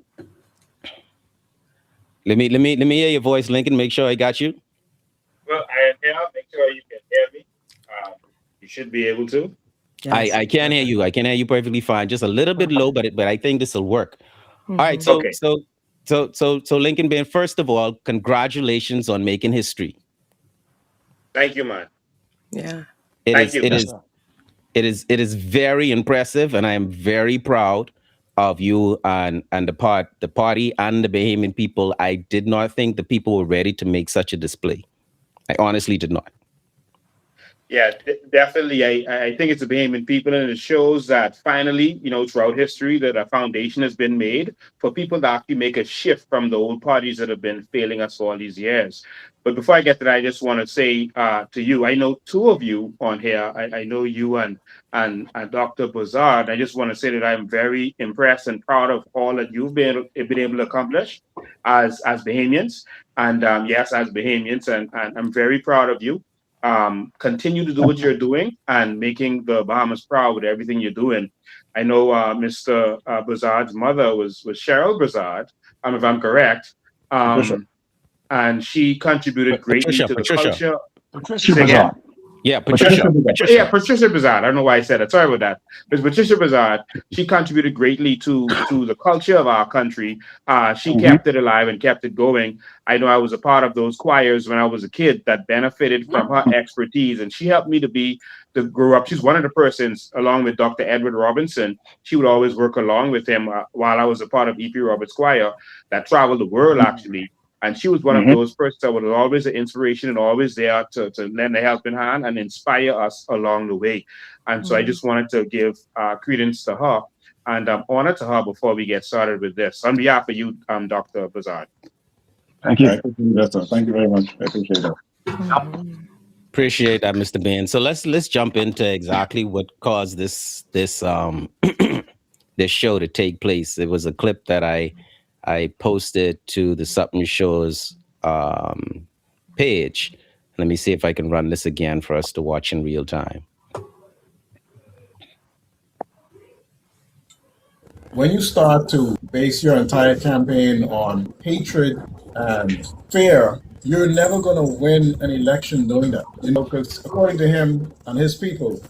Let me hear your voice, Lincoln. Make sure I got you. Well, I am here. Make sure you can hear me. You should be able to. Yes. I can hear you. I can hear you perfectly fine. Just a little bit low, but I think this will work. All right. So Lincoln Bain, first of all, congratulations on making history. Thank you, man. Yeah. It is very impressive, and I am very proud of you and the party and the Bahamian people. I did not think the people were ready to make such a display. I honestly did not. Yeah, definitely. I think it's the Bahamian people, and it shows that finally, throughout history, that a foundation has been made for people to actually make a shift from the old parties that have been failing us for all these years. But before I get to that, I just want to say to you, I know two of you on here. I know you and Dr. Bazard. I just want to say that I'm very impressed and proud of all that you've been able to accomplish as Bahamians, and yes, as Bahamians, and I'm very proud of you. Continue to do what you're doing and making the Bahamas proud with everything you're doing. I know Mr. Bazard's mother was Cheryl Bazard, if I'm correct, and she contributed greatly to the culture. Patricia Bazard. Yeah, Patricia. Yeah, Patricia Bazard. I don't know why I said that. Sorry about that. But Patricia Bazard, she contributed greatly to the culture of our country. She kept it alive and kept it going. I know I was a part of those choirs when I was a kid that benefited from her expertise, and she helped me to grow up. She's one of the persons, along with Dr. Edward Robinson. She would always work along with him while I was a part of E.P. Roberts Choir that traveled the world, actually. And she was one of those persons that was always an inspiration and always there to lend a helping hand and inspire us along the way. And so I just wanted to give credence to her and honor to her before we get started with this. On behalf of you, Dr. Bazard. Thank you. Thank you very much. I appreciate that. Appreciate that, Mr. Bain. So let's jump into exactly what caused this this show to take place. It was a clip that I posted to the Sup'M Show's page. Let me see if I can run this again for us to watch in real time. When you start to base your entire campaign on hatred and fear, you're never going to win an election doing that. Because according to him and his people,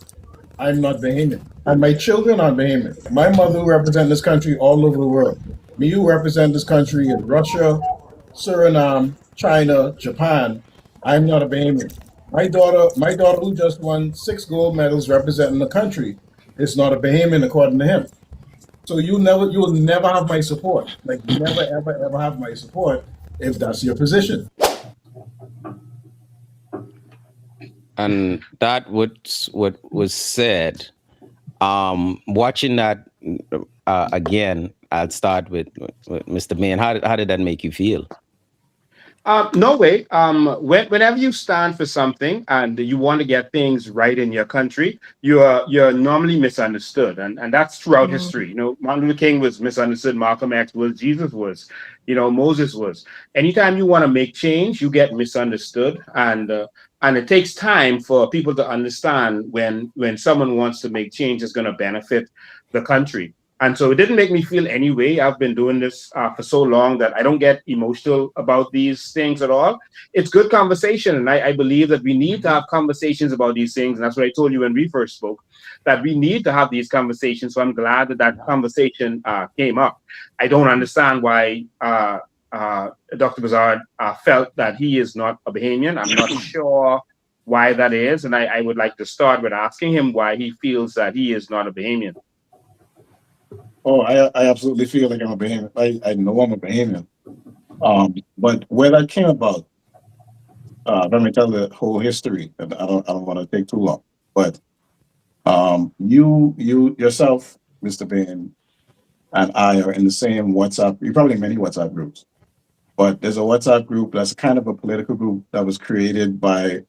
I'm not Bahamian. And my children are Bahamian. My mother represents this country all over the world. Me, who represent this country in Russia, Suriname, China, Japan. I'm not a Bahamian. My daughter who just won 6 gold medals representing the country, is not a Bahamian according to him. So you will never have my support. Like, never, ever, ever have my support if that's your position. And that what was said. Watching that again, I'll start with Mr. Bain. How did that make you feel? No way. Whenever you stand for something and you want to get things right in your country, you're normally misunderstood, and that's throughout history. You know, Martin Luther King was misunderstood, Malcolm X was, Jesus was, you know, Moses was. Anytime you want to make change, you get misunderstood, and it takes time for people to understand when someone wants to make change is going to benefit the country. And so it didn't make me feel any way. I've been doing this for so long that I don't get emotional about these things at all. It's good conversation. And I believe that we need to have conversations about these things. And that's what I told you when we first spoke, that we need to have these conversations. So I'm glad that that conversation came up. I don't understand why Dr. Bazard felt that he is not a Bahamian. I'm not sure why that is. And I would like to start with asking him why he feels that he is not a Bahamian. Oh, I absolutely feel like I'm a Bahamian. I know I'm a Bahamian. But where that came about, let me tell the whole history. And I don't want to take too long. But you yourself, Mr. Bain, and I are in the same WhatsApp. You're probably in many WhatsApp groups, but there's a WhatsApp group that's kind of a political group that was created by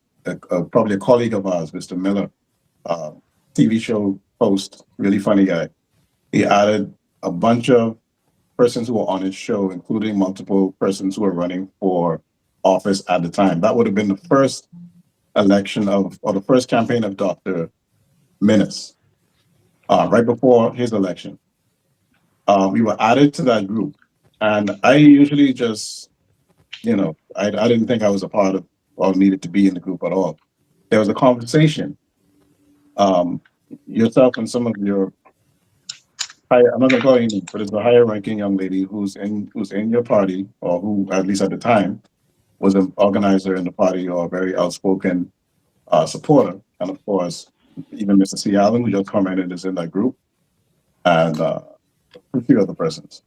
probably a colleague of ours, Mr. Miller, uh, TV show host, really funny guy. He added a bunch of persons who were on his show, including multiple persons who were running for office at the time. That would have been the first election or the first campaign of Dr. Minnis, right before his election. We were added to that group. And I usually just, I didn't think I was a part of or needed to be in the group at all. There was a conversation. Um, Yourself and some of your I'm not gonna call you name, but it's a higher ranking young lady who's in your party, or who at least at the time was an organizer in the party or a very outspoken supporter. And of course, even Mr. C. Allen, who just commented, is in that group, and a few other persons.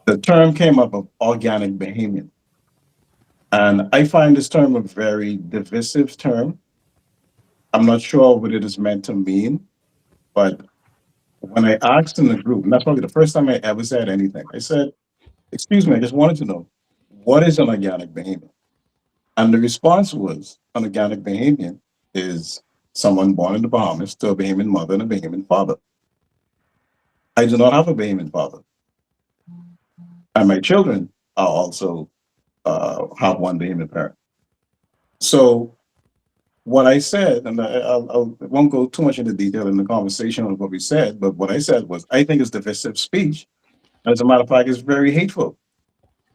The term came up of organic Bahamian. And I find this term a very divisive term. I'm not sure what it is meant to mean, but when I asked in the group, and that's probably the first time I ever said anything, I said, "Excuse me, I just wanted to know, what is an organic Bahamian?" And the response was, an organic Bahamian is someone born in the Bahamas to a Bahamian mother and a Bahamian father. I do not have a Bahamian father. And my children are also have one Bahamian parent. So what I said, and I won't go too much into detail in the conversation of what we said, but what I said was, I think it's divisive speech. As a matter of fact, it's very hateful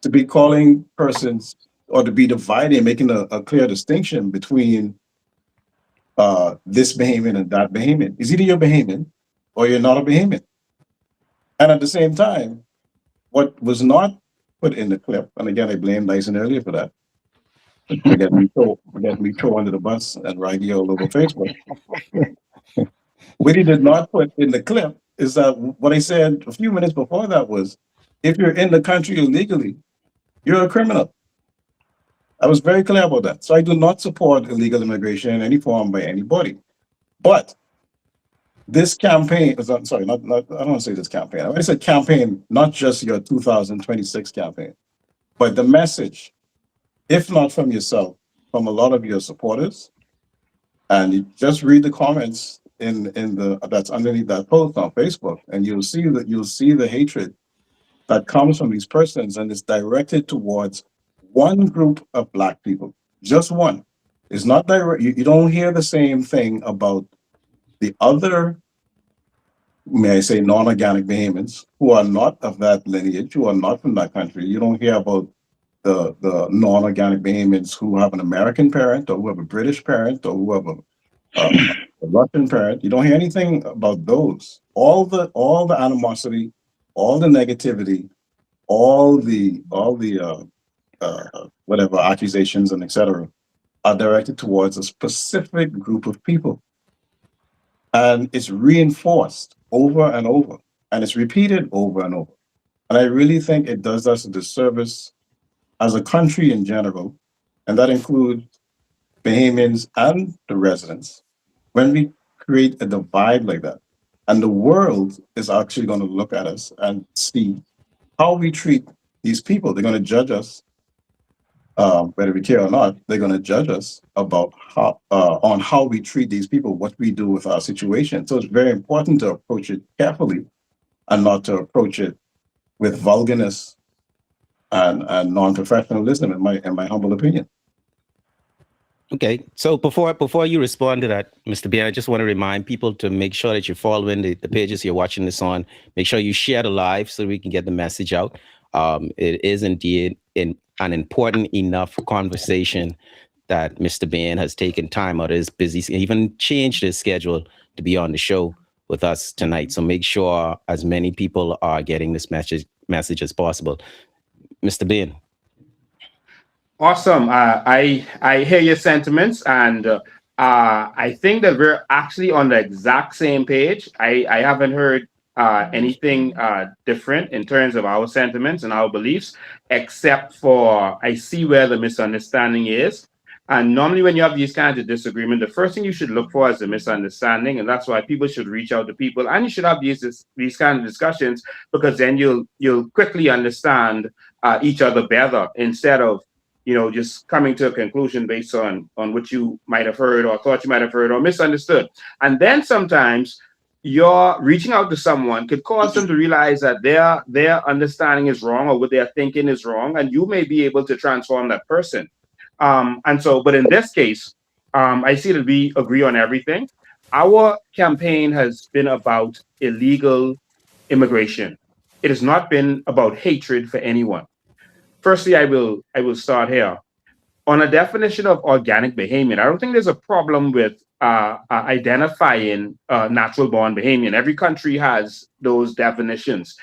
to be calling persons, or to be dividing, making a clear distinction between this Bahamian and that Bahamian. It's either you're Bahamian or you're not a Bahamian. And at the same time, what was not put in the clip, and again, I blame Dyson earlier for that, we get me throw under the bus and raggy all over Facebook. What he did not put in the clip is that what I said a few minutes before that was, if you're in the country illegally, you're a criminal. I was very clear about that. So I do not support illegal immigration in any form by anybody. But this campaign is sorry, not I don't want to say this campaign. I want to say campaign, not just your 2026 campaign, but the message, if not from yourself, from a lot of your supporters. And you just read the comments in the that's underneath that post on Facebook, and you'll see the hatred that comes from these persons, and it's directed towards one group of Black people, just one. It's not direct. You don't hear the same thing about the other, may I say, non-organic Bahamians who are not of that lineage, who are not from that country. You don't hear about the non-organic Bahamians who have an American parent, or who have a British parent, or who have a Russian parent. You don't hear anything about those. All the animosity, all the negativity, all the whatever accusations and etc. are directed towards a specific group of people, and it's reinforced over and over, and it's repeated over and over. And I really think it does us a disservice as a country in general, and that includes Bahamians and the residents, when we create a divide like that. And the world is actually going to look at us and see how we treat these people. They're going to judge us whether we care or not, they're going to judge us about how on how we treat these people, what we do with our situation. So it's very important to approach it carefully and not to approach it with vulgarness and non-professionalism, in my humble opinion. Okay, so before you respond to that, Mr. Bain, I just want to remind people to make sure that you're following the pages you're watching this on. Make sure you share the live so we can get the message out. It is indeed an important enough conversation that Mr. Bain has taken time out of his busy, even changed his schedule to be on the show with us tonight. So make sure as many people are getting this message as possible. Mr. Bain. Awesome. I hear your sentiments, and I think that we're actually on the exact same page. I haven't heard anything different in terms of our sentiments and our beliefs, except for I see where the misunderstanding is. And normally, when you have these kinds of disagreement, the first thing you should look for is a misunderstanding, and that's why people should reach out to people, and you should have these kind of discussions, because then you'll quickly understand each other better, instead of just coming to a conclusion based on what you might have heard or thought you might have heard or misunderstood. And then sometimes your reaching out to someone could cause them to realize that their understanding is wrong, or what they're thinking is wrong, and you may be able to transform that person. But in this case, I see that we agree on everything. Our campaign has been about illegal immigration. It has not been about hatred for anyone. Firstly, I will start here. On a definition of organic Bahamian, I don't think there's a problem with identifying natural born Bahamian. Every country has those definitions,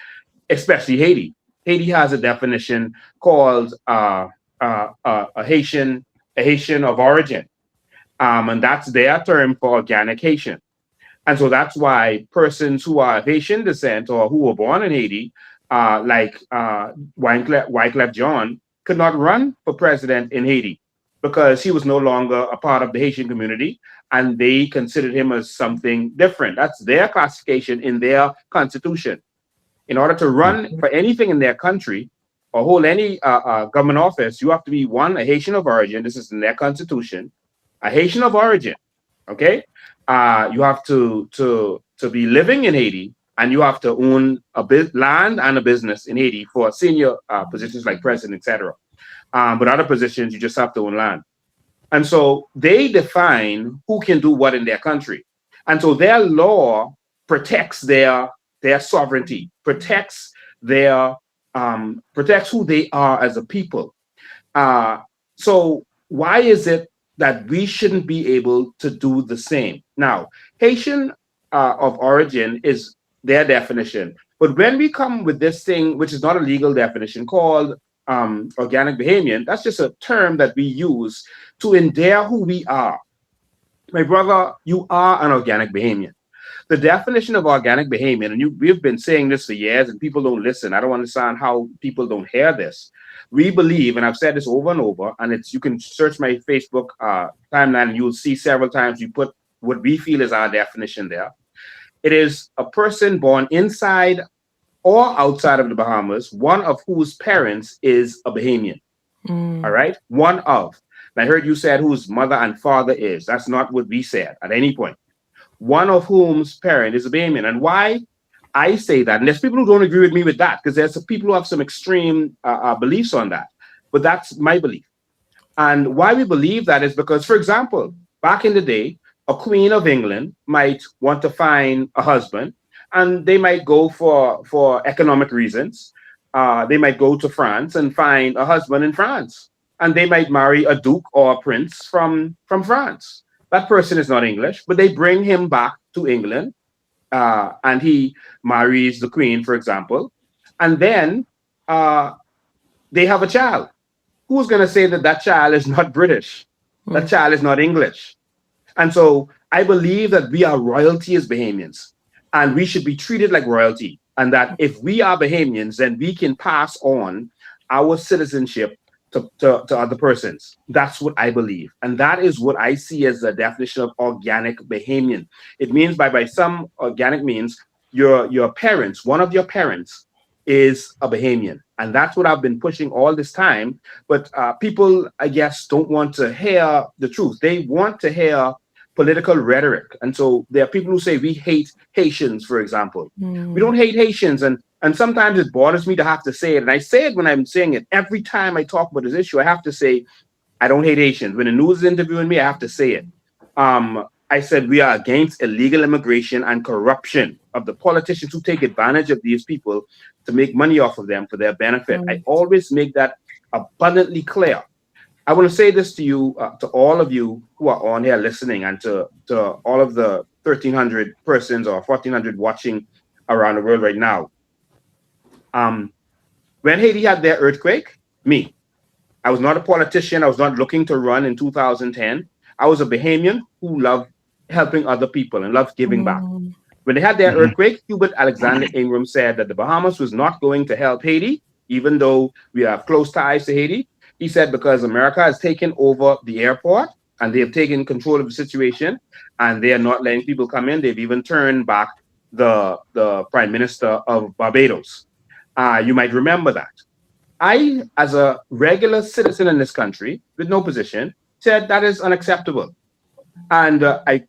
especially Haiti. Haiti has a definition called a Haitian of origin, and that's their term for organic Haitian. And so that's why persons who are of Haitian descent or who were born in Haiti, like Wyclef John, could not run for president in Haiti because he was no longer a part of the Haitian community, and they considered him as something different. That's their classification in their constitution. In order to run for anything in their country or hold any government office, you have to be one, a Haitian of origin. This is in their constitution, a Haitian of origin. Okay, you have to be living in Haiti, and you have to own land and a business in Haiti for senior positions like president, etc. But other positions, you just have to own land. And so they define who can do what in their country. And so their law protects their sovereignty, protects who they are as a people. So why is it that we shouldn't be able to do the same? Now, Haitian of origin is their definition. But when we come with this thing, which is not a legal definition, called organic Bahamian, that's just a term that we use to endear who we are. My brother, you are an organic Bahamian. The definition of organic Bahamian, and we've been saying this for years, and people don't listen. I don't understand how people don't hear this. We believe, and I've said this over and over, and you can search my Facebook timeline, and you'll see several times we put what we feel is our definition there. It is a person born inside or outside of the Bahamas, one of whose parents is a Bahamian. All right? One of. And I heard you said whose mother and father is. That's not what we said at any point. One of whom's parent is a Bahamian. And why I say that, and there's people who don't agree with me with that, because there's some people who have some extreme beliefs on that. But that's my belief. And why we believe that is because, for example, back in the day, a queen of England might want to find a husband, and they might go for economic reasons. They might go to France and find a husband in France, and they might marry a duke or a prince from France. That person is not English, but they bring him back to England, and he marries the queen, for example, and then they have a child. Who's going to say that child is not British? That child is not English. And so I believe that we are royalty as Bahamians, and we should be treated like royalty. And that if we are Bahamians, then we can pass on our citizenship to other persons. That's what I believe. And that is what I see as the definition of organic Bahamian. It means by some organic means your parents, one of your parents is a Bahamian. And that's what I've been pushing all this time. But people, I guess, don't want to hear the truth. They want to hear political rhetoric. And so there are people who say we hate Haitians, for example. We don't hate Haitians. And sometimes it bothers me to have to say it. And I say it when I'm saying it. Every time I talk about this issue, I have to say, I don't hate Haitians. When the news is interviewing me, I have to say it. I said we are against illegal immigration and corruption of the politicians who take advantage of these people to make money off of them for their benefit. I always make that abundantly clear. I want to say this to you, to all of you who are on here listening, and to all of the 1,300 persons or 1,400 watching around the world right now. When Haiti had their earthquake, I was not a politician. I was not looking to run in 2010. I was a Bahamian who loved helping other people and loved giving back. When they had their earthquake, Hubert Alexander Ingram said that the Bahamas was not going to help Haiti, even though we have close ties to Haiti. He said because America has taken over the airport and they have taken control of the situation and they are not letting people come in. They've even turned back the Prime Minister of Barbados. You might remember that. I, as a regular citizen in this country with no position, said that is unacceptable. And I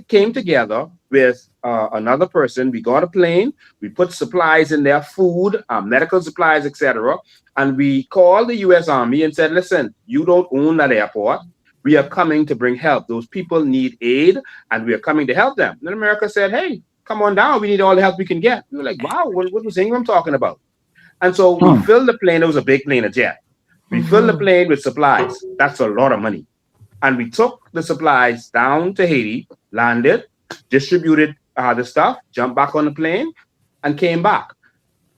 came together with another person. We got a plane. We put supplies in there, food, medical supplies, etc. And we called the U.S. Army and said, listen, you don't own that airport. We are coming to bring help. Those people need aid, and we are coming to help them. And then America said, hey, come on down. We need all the help we can get. We were like, wow, what was Ingram talking about? And so we filled the plane. It was a big plane, a jet. We filled the plane with supplies. That's a lot of money. And we took the supplies down to Haiti, landed, distributed the stuff, jumped back on the plane, and came back.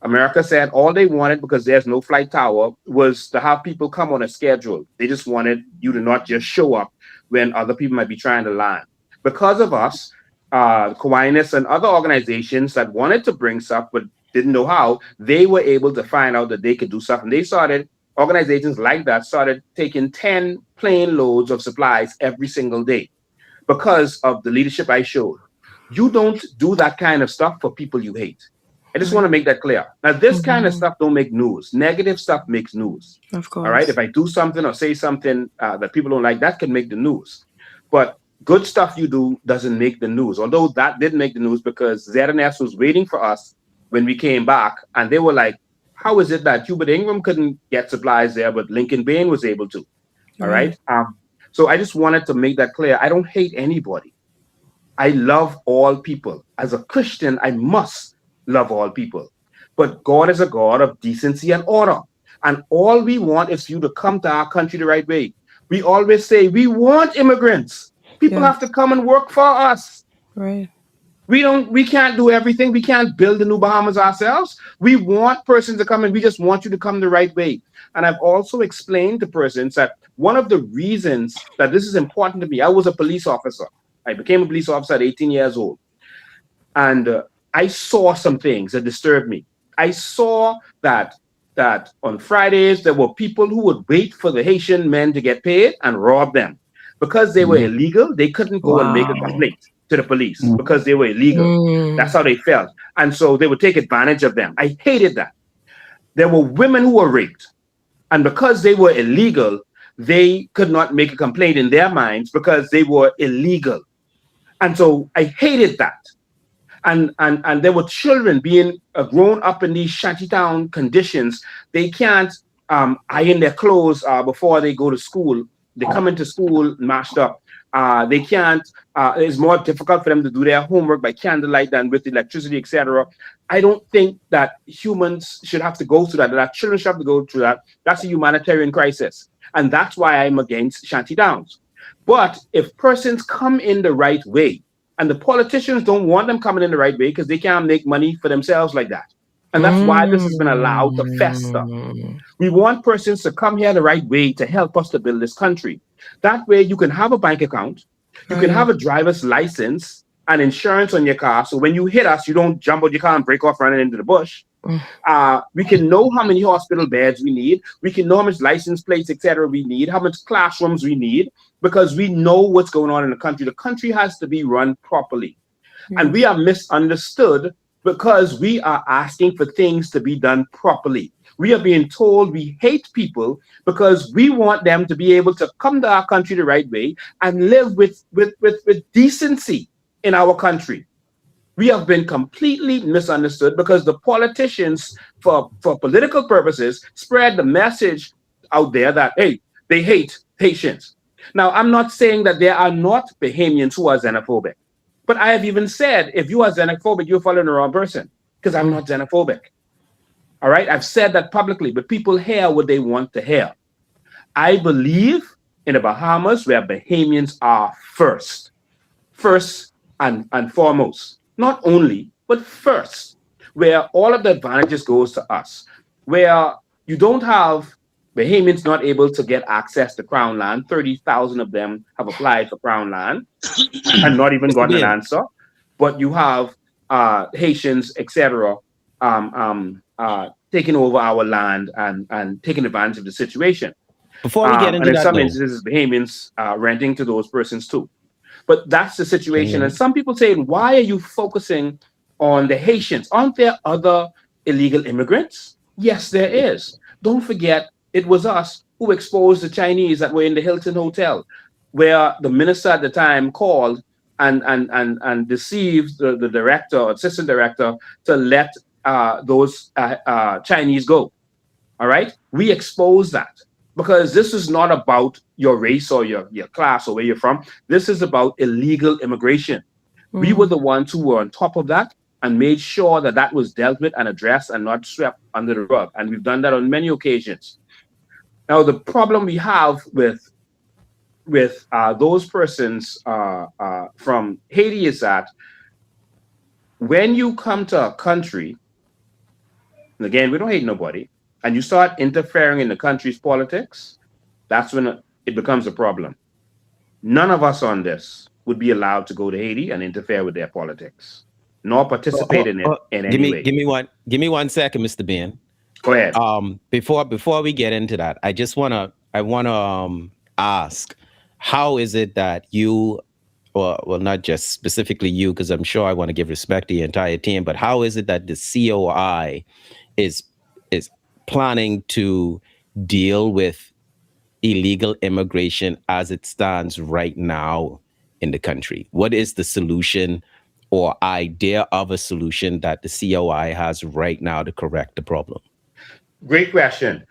America said all they wanted, because there's no flight tower, was to have people come on a schedule. They just wanted you to not just show up when other people might be trying to land. Because of us, Kiwanis and other organizations that wanted to bring stuff but didn't know how, they were able to find out that they could do stuff. And they started, organizations like that started taking 10 plane loads of supplies every single day because of the leadership I showed. You don't do that kind of stuff for people you hate. I just want to make that clear. Now, this kind of stuff don't make news. Negative stuff makes news. Of course. All right. If I do something or say something that people don't like, that can make the news. But good stuff you do doesn't make the news. Although that did make the news because ZNS was waiting for us when we came back, and they were like, how is it that Hubert Ingram couldn't get supplies there, but Lincoln Bain was able to? All right. So I just wanted to make that clear. I don't hate anybody. I love all people. As a Christian, I must love all people. But God is a God of decency and order. And all we want is for you to come to our country the right way. We always say we want immigrants. People have to come and work for us. Right. We can't do everything. We can't build the new Bahamas ourselves. We want persons to come in. We just want you to come the right way. And I've also explained to persons that one of the reasons that this is important to me, I was a police officer. I became a police officer at 18 years old. And I saw some things that disturbed me. I saw that on Fridays, there were people who would wait for the Haitian men to get paid and rob them. Because they were illegal, they couldn't go and make a complaint to the police because they were illegal. That's how they felt. And so they would take advantage of them. I hated that. There were women who were raped. And because they were illegal, they could not make a complaint in their minds because they were illegal. And so I hated that. And there were children being grown up in these shantytown conditions. They can't iron their clothes before they go to school. They come into school mashed up. They can't. It's more difficult for them to do their homework by candlelight than with electricity, etc. I don't think that humans should have to go through that. That children should have to go through that. That's a humanitarian crisis, and that's why I'm against shantytowns. But if persons come in the right way, and the politicians don't want them coming in the right way because they can't make money for themselves like that. And that's why this has been allowed to fester. We want persons to come here the right way to help us to build this country. That way you can have a bank account, you can have a driver's license and insurance on your car. So when you hit us, you don't jump out your car and break off running into the bush. We can know how many hospital beds we need. We can know how much license plates, etc. we need, how much classrooms we need, because we know what's going on in the country. The country has to be run properly. And we are misunderstood because we are asking for things to be done properly. We are being told we hate people because we want them to be able to come to our country the right way and live with decency in our country. We have been completely misunderstood because the politicians, for political purposes, spread the message out there that, hey, they hate Haitians. Now, I'm not saying that there are not Bahamians who are xenophobic, but I have even said, if you are xenophobic, you're following the wrong person because I'm not xenophobic. All right. I've said that publicly, but people hear what they want to hear. I believe in the Bahamas where Bahamians are first and foremost, not only, but first, where all of the advantages goes to us, where you don't have Bahamians not able to get access to Crown land. 30,000 of them have applied for Crown land and not even Mr. gotten an Bain, answer. But you have Haitians, etc., taking over our land and taking advantage of the situation. before we get And into in that some though, instances, Bahamians renting to those persons too. But that's the can you hear situation. And me? some people say, why are you focusing on the Haitians? Aren't there other illegal immigrants? Yes, there is. Don't forget, it was us who exposed the Chinese that were in the Hilton Hotel, where the minister at the time called and deceived the director or assistant director to let those Chinese go. All right. We expose that because this is not about your race or your class or where you're from. This is about illegal immigration. We were the ones who were on top of that and made sure that that was dealt with and addressed and not swept under the rug. And we've done that on many occasions. Now, the problem we have with those persons from Haiti is that when you come to a country, and again, we don't hate nobody, and you start interfering in the country's politics, that's when it becomes a problem. None of us on this would be allowed to go to Haiti and interfere with their politics, nor participate in it in any way. Give me 1 second, Mr. Bain. Go ahead. Before we get into that, I wanna ask, how is it that you, well, not just specifically you, because I'm sure I want to give respect to the entire team, but how is it that the COI is is planning to deal with illegal immigration as it stands right now in the country? What is the solution or idea of a solution that the COI has right now to correct the problem? Great question.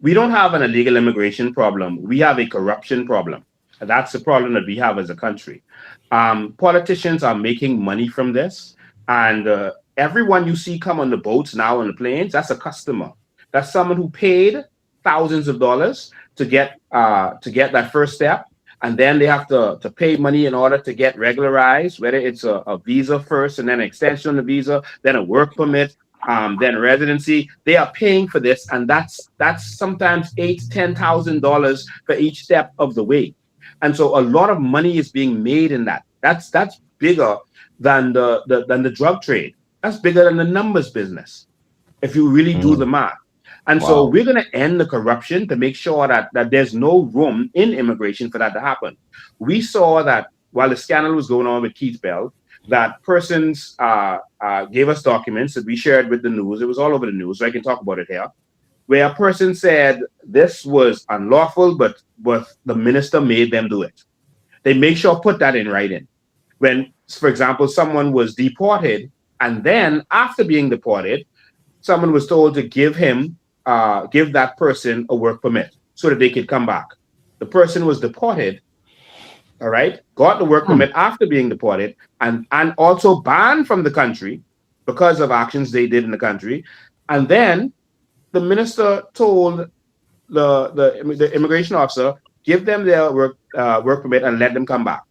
We don't have an illegal immigration problem. We have a corruption problem. And that's the problem that we have as a country. Politicians are making money from this. And everyone you see come on the boats now on the planes, that's a customer. That's someone who paid thousands of dollars to get that first step. And then they have to pay money in order to get regularized, whether it's a visa first and then an extension on the visa, then a work permit, then residency. They are paying for this, and that's sometimes $8,000 to $10,000 for each step of the way. And so a lot of money is being made in that. That's bigger than the drug trade. That's bigger than the numbers business, if you really do the math. And so we're going to end the corruption to make sure that there's no room in immigration for that to happen. We saw that while the scandal was going on with Keith Bell, that persons gave us documents that we shared with the news. It was all over the news, so I can talk about it here, where a person said this was unlawful, but the minister made them do it. They make sure put that in writing. When, for example, someone was deported, and then after being deported, someone was told to give that person a work permit so that they could come back. The person was deported, all right, got the work permit after being deported and also banned from the country because of actions they did in the country. And then the minister told the immigration officer, give them their work permit and let them come back.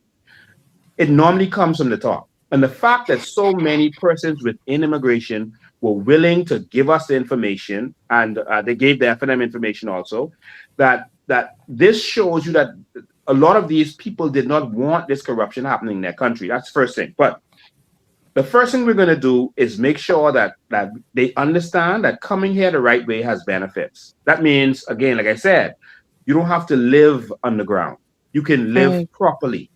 It normally comes from the top. And the fact that so many persons within immigration were willing to give us the information, and they gave the F&M information also, that this shows you that a lot of these people did not want this corruption happening in their country. That's the first thing. But the first thing we're going to do is make sure that they understand that coming here the right way has benefits. That means, again, like I said, you don't have to live underground. You can live properly,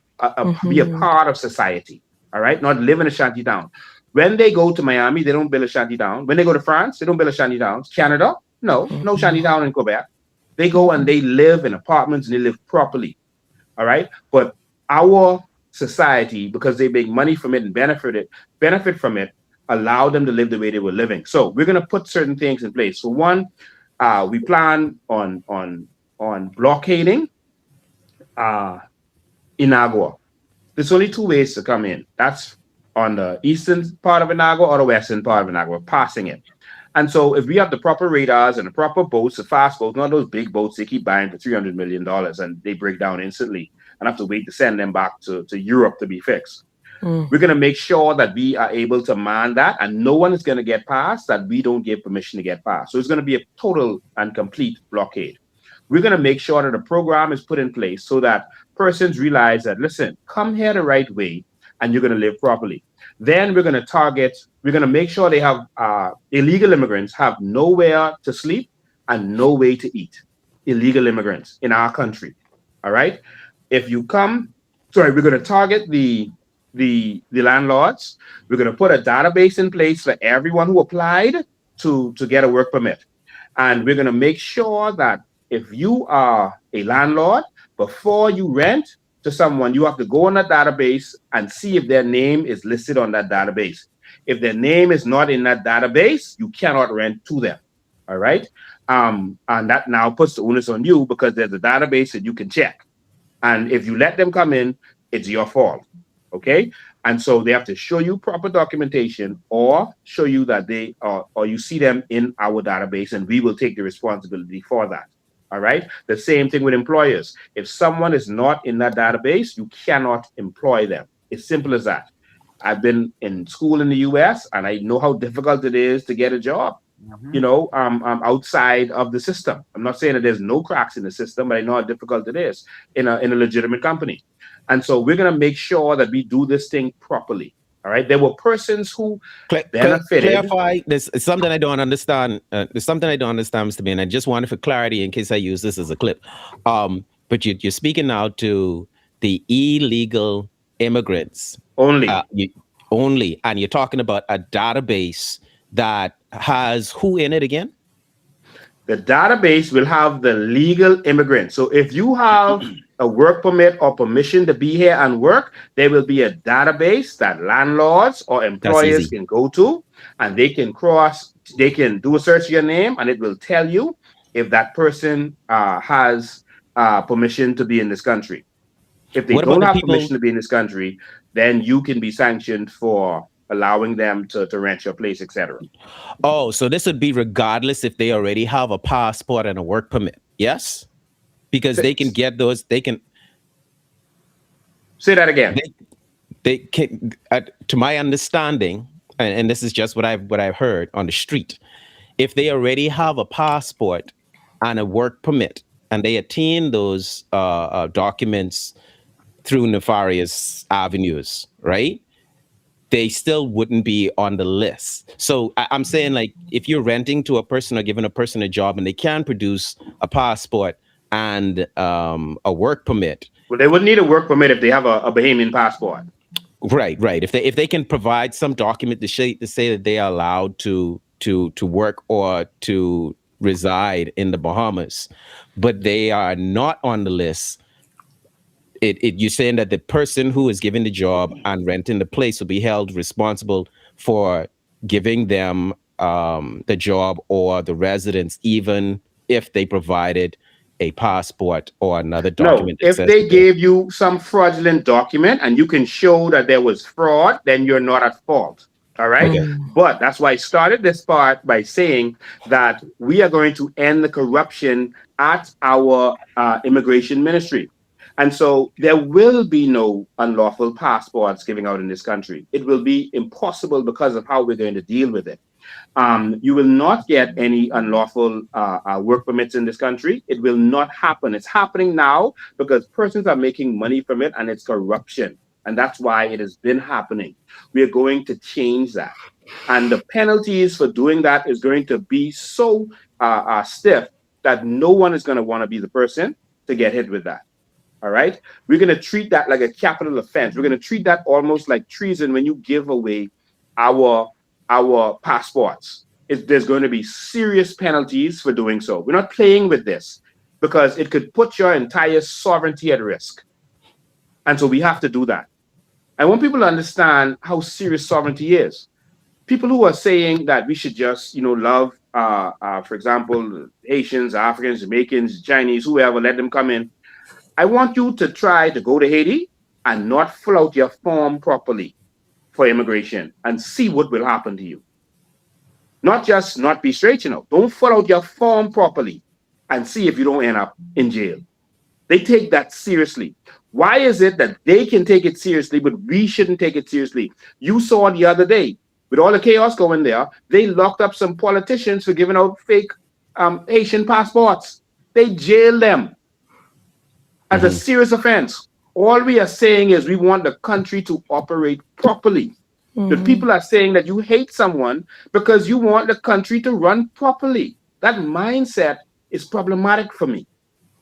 be a part of society. All right, not live in a shanty town. When they go to Miami, they don't build a shanty town. When they go to France, they don't build a shanty town. Canada, No, no shantytown in Quebec. They go and they live in apartments and they live properly. All right. But our society, because they make money from it and benefit from it, allow them to live the way they were living. So we're gonna put certain things in place. So one, we plan on blockading uh Inagua. There's only two ways to come in. That's on the eastern part of Inagua or the western part of Inagua, passing it. And so if we have the proper radars and the proper boats, the fast boats, not those big boats they keep buying for $300 million and they break down instantly and have to wait to send them back to Europe to be fixed. We're going to make sure that we are able to man that and no one is going to get past that we don't give permission to get past. So it's going to be a total and complete blockade. We're going to make sure that a program is put in place so that persons realize that, listen, come here the right way and you're going to live properly. Then we're going to make sure they have illegal immigrants have nowhere to sleep and no way to eat. Illegal immigrants in our country. All right. If you come, sorry, we're going to target the landlords. We're going to put a database in place for everyone who applied to get a work permit. And we're going to make sure that if you are a landlord, before you rent to someone, you have to go on that database and see if their name is listed on that database. If their name is not in that database, you cannot rent to them. All right. And that now puts the onus on you because there's a database that you can check. And if you let them come in, it's your fault. Okay. And so they have to show you proper documentation or show you that they are, or you see them in our database and we will take the responsibility for that. All right. The same thing with employers. If someone is not in that database, you cannot employ them. It's simple as that. I've been in school in the US and I know how difficult it is to get a job, outside of the system. I'm not saying that there's no cracks in the system, but I know how difficult it is in a legitimate company. And so we're going to make sure that we do this thing properly. All right. There were persons who benefited. Clarify. There's something I don't understand. There's something I don't understand, Mr. Bain. I just wanted for clarity in case I use this as a clip. But you're speaking now to the illegal immigrants Only. Only, and you're talking about a database that has who in it again? The database will have the legal immigrants. So if you have a work permit or permission to be here and work, there will be a database that landlords or employers can go to, and they can do a search of your name, and it will tell you if that person has permission to be in this country. If they don't have permission to be in this country, then you can be sanctioned for allowing them to rent your place, etc. Oh, so this would be regardless if they already have a passport and a work permit. Yes? Because they can get those, they can say that again. They can, to my understanding, and this is just what I've heard on the street. If they already have a passport and a work permit and they attain those documents through nefarious avenues, right? They still wouldn't be on the list. So I'm saying, like, if you're renting to a person or giving a person a job and they can produce a passport and a work permit. Well, they wouldn't need a work permit if they have a Bahamian passport. Right. If they can provide some document to say that they are allowed to work or to reside in the Bahamas, but they are not on the list. You're saying that the person who is given the job and renting the place will be held responsible for giving them the job or the residence, even if they provided a passport or another document. No, if they gave you some fraudulent document and you can show that there was fraud, then you're not at fault. All right. Okay. But that's why I started this part by saying that we are going to end the corruption at our immigration ministry. And so there will be no unlawful passports giving out in this country. It will be impossible because of how we're going to deal with it. You will not get any unlawful work permits in this country. It will not happen. It's happening now because persons are making money from it and it's corruption. And that's why it has been happening. We are going to change that. And the penalties for doing that is going to be so stiff that no one is going to want to be the person to get hit with that. All right. We're going to treat that like a capital offense. We're going to treat that almost like treason when you give away our passports. there's going to be serious penalties for doing so. We're not playing with this because it could put your entire sovereignty at risk. And so we have to do that. I want people to understand how serious sovereignty is. People who are saying that we should just, love, for example, Haitians, Africans, Jamaicans, Chinese, whoever, let them come in. I want you to try to go to Haiti and not fill out your form properly for immigration and see what will happen to you. Not just not be straight, Don't fill out your form properly and see if you don't end up in jail. They take that seriously. Why is it that they can take it seriously, but we shouldn't take it seriously? You saw the other day, with all the chaos going there, they locked up some politicians for giving out fake Haitian passports. They jailed them as a serious offense. All we are saying is we want the country to operate properly. The people are saying that you hate someone because you want the country to run properly. That mindset is problematic for me.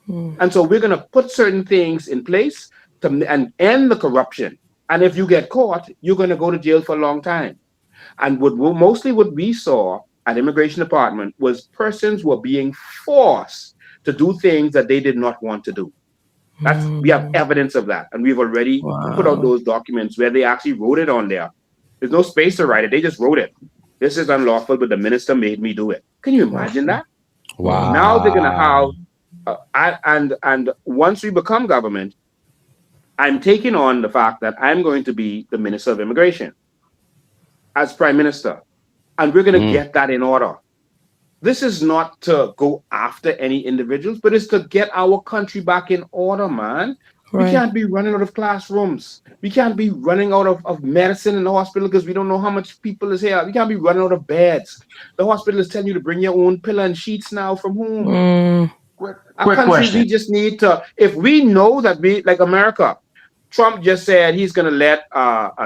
And so we're going to put certain things in place and end the corruption. And if you get caught, you're going to go to jail for a long time. And mostly what we saw at Immigration Department was persons were being forced to do things that they did not want to do. We have evidence of that. And we've already put out those documents where they actually wrote it on there. There's no space to write it. They just wrote it. This is unlawful, but the minister made me do it. Can you imagine that? Wow. Now they're going to have, and once we become government, I'm taking on the fact that I'm going to be the Minister of Immigration as Prime Minister. And we're going to get that in order. This is not to go after any individuals, but it's to get our country back in order, man. Right. We can't be running out of classrooms. We can't be running out of medicine in the hospital because we don't know how much people is here. We can't be running out of beds. The hospital is telling you to bring your own pillow and sheets now from home. Quick country, question. We just need to, if we know that like America, Trump just said he's going to let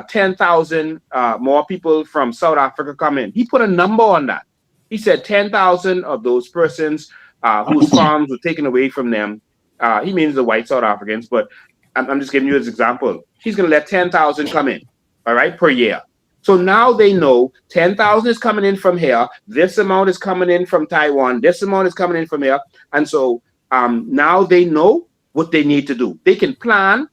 10,000 more people from South Africa come in. He put a number on that. He said 10,000 of those persons whose farms were taken away from them. He means the white South Africans, but I'm just giving you as an example. He's going to let 10,000 come in, all right, per year. So now they know 10,000 is coming in from here. This amount is coming in from Taiwan. This amount is coming in from here. And so now they know what they need to do. They can plan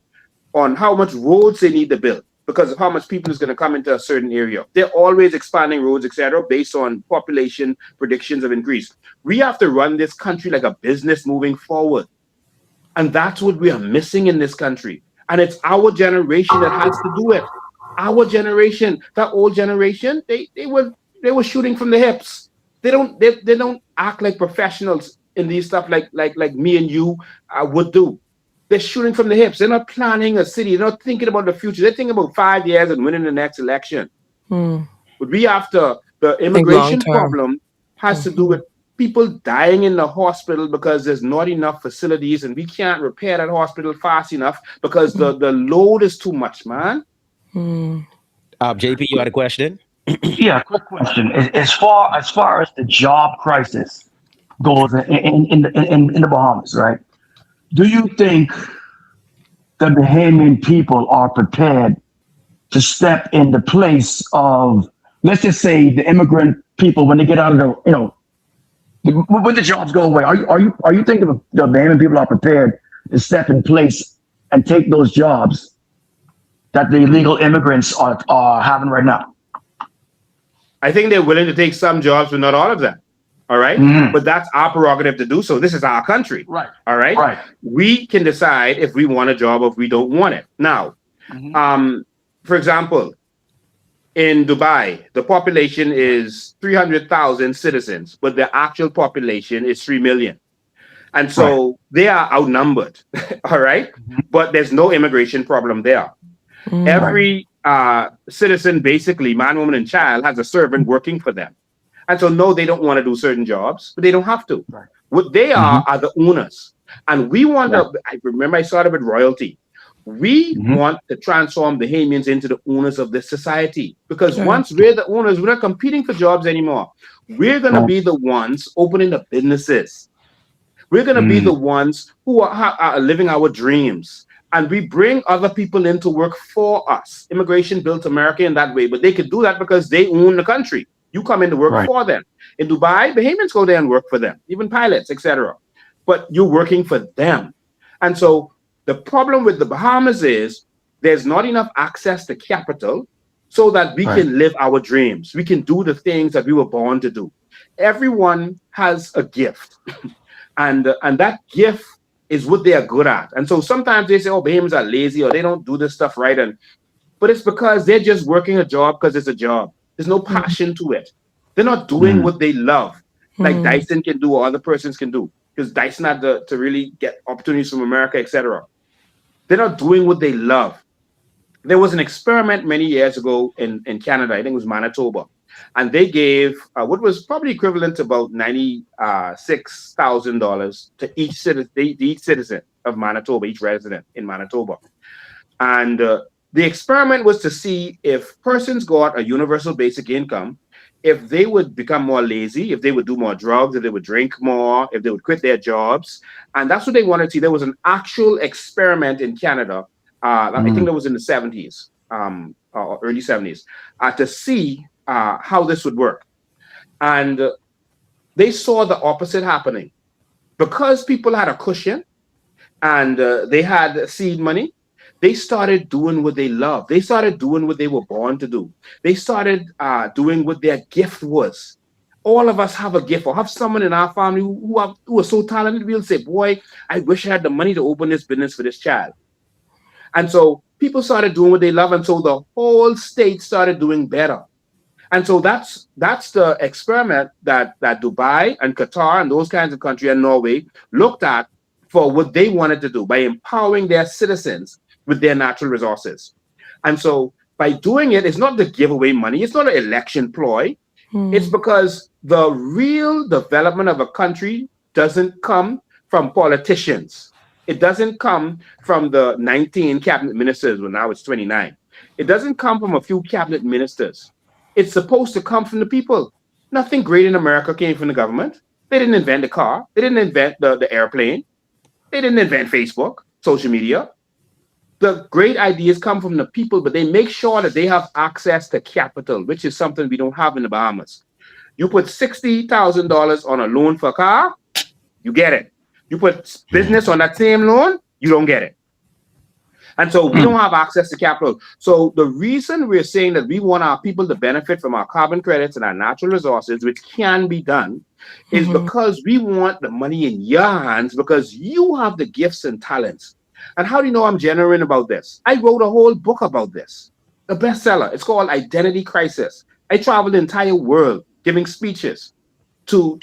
on how much roads they need to build because of how much people is going to come into a certain area. They're always expanding roads, etc., based on population predictions of increase. We have to run this country like a business moving forward. And that's what we are missing in this country. And it's our generation that has to do it. Our generation, that old generation, they were shooting from the hips. They don't act like professionals in these stuff like me and you would do. They're shooting from the hips. They're not planning a city. They're not thinking about the future. They're thinking about 5 years and winning the next election. But we have to, the immigration problem has to do with people dying in the hospital because there's not enough facilities and we can't repair that hospital fast enough because the load is too much, man. JP, you had a question? Yeah, quick question. As far as the job crisis goes in the Bahamas, right? Do you think the Bahamian people are prepared to step in the place of, let's just say, the immigrant people when they get out of the, when the jobs go away? Are you thinking the Bahamian people are prepared to step in place and take those jobs that the illegal immigrants are having right now? I think they're willing to take some jobs, but not all of them. All right. But that's our prerogative to do so. This is our country. Right. All right. Right. We can decide if we want a job or if we don't want it. Now, for example, in Dubai, the population is 300,000 citizens, but the actual population is 3 million. And so they are outnumbered. All right. But there's no immigration problem there. Every citizen, basically, man, woman, and child, has a servant working for them. And so, no, they don't want to do certain jobs, but they don't have to. Right. What they are the owners. And we want to, I remember I started with royalty. We want to transform Bahamians into the owners of this society. Because once we're the owners, we're not competing for jobs anymore. We're going to be the ones opening the businesses. We're going to be the ones who are living our dreams. And we bring other people in to work for us. Immigration built America in that way, but they could do that because they own the country. You come in to work Right. for them. In Dubai, Bahamians go there and work for them, even pilots, etc. But you're working for them. And so the problem with the Bahamas is there's not enough access to capital so that we Right. can live our dreams. We can do the things that we were born to do. Everyone has a gift, and that gift is what they are good at. And so sometimes they say, "Oh, Bahamians are lazy or they don't do this stuff right," and but it's because they're just working a job because it's a job. There's no passion to it. They're not doing Mm. what they love, like Mm-hmm. Dyson can do or other persons can do. Because Dyson had to really get opportunities from America, etc. They're not doing what they love. There was an experiment many years ago in Canada, I think it was Manitoba, and they gave what was probably equivalent to about $96,000 to each citizen of Manitoba, each resident in Manitoba. And the experiment was to see if persons got a universal basic income, if they would become more lazy, if they would do more drugs, if they would drink more, if they would quit their jobs. And that's what they wanted to see. There was an actual experiment in Canada. I think Mm. that was in the 70s, or early 70s, to see how this would work. And they saw the opposite happening. Because people had a cushion, and they had seed money, they started doing what they love. They started doing what they were born to do. They started doing what their gift was. All of us have a gift or have someone in our family who are so talented. We'll say, boy, I wish I had the money to open this business for this child. And so people started doing what they love. And so the whole state started doing better. And so that's the experiment that Dubai and Qatar and those kinds of countries and Norway looked at for what they wanted to do by empowering their citizens with their natural resources. And so by doing it, it's not to give away money, it's not an election ploy. It's because the real development of a country doesn't come from politicians. It doesn't come from the 19 cabinet ministers, well, now it's 29. It doesn't come from a few cabinet ministers. It's supposed to come from the people. Nothing great in America came from the government. They didn't invent the car. They didn't invent the airplane. They didn't invent Facebook, social media. The great ideas come from the people, but they make sure that they have access to capital, which is something we don't have in the Bahamas. You put $60,000 on a loan for a car, you get it. You put Yeah. business on that same loan, you don't get it. And so we Mm. don't have access to capital. So the reason we're saying that we want our people to benefit from our carbon credits and our natural resources, which can be done, is Mm-hmm. because we want the money in your hands because you have the gifts and talents. And how do you know I'm genuine about this? I wrote a whole book about this, a bestseller. It's called Identity Crisis. I traveled the entire world giving speeches to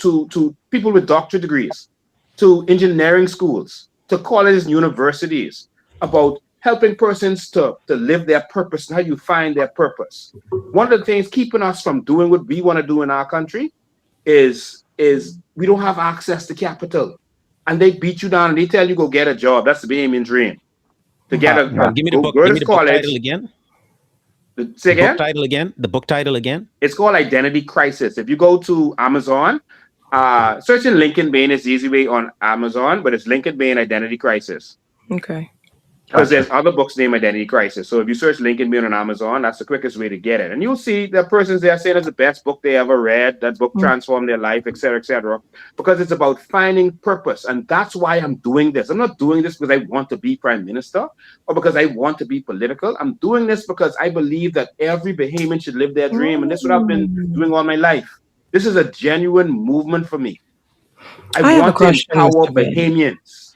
people with doctorate degrees, to engineering schools, to colleges and universities about helping persons to live their purpose and how you find their purpose. One of the things keeping us from doing what we want to do in our country is we don't have access to capital. And they beat you down and they tell you go get a job. That's the Bahamian dream. To get Yeah. Give me the book. go Give to me the book title college. again. Say The book again? title again. The book title again. It's called Identity Crisis. If you go to Amazon, searching Lincoln Bain is the easy way on Amazon, but it's Lincoln Bain Identity Crisis. Okay. Because Gotcha. there's other books named Identity Crisis. So if you search Lincoln Bain on Amazon, that's the quickest way to get it. And you'll see the persons there saying it's the best book they ever read. That book transformed their life, etc., because it's about finding purpose. And that's why I'm doing this. I'm not doing this because I want to be prime minister or because I want to be political. I'm doing this because I believe that every Bahamian should live their dream. And this is what I've been doing all my life. This is a genuine movement for me. I I have a want to question, empower Mr. Bain. Bahamians.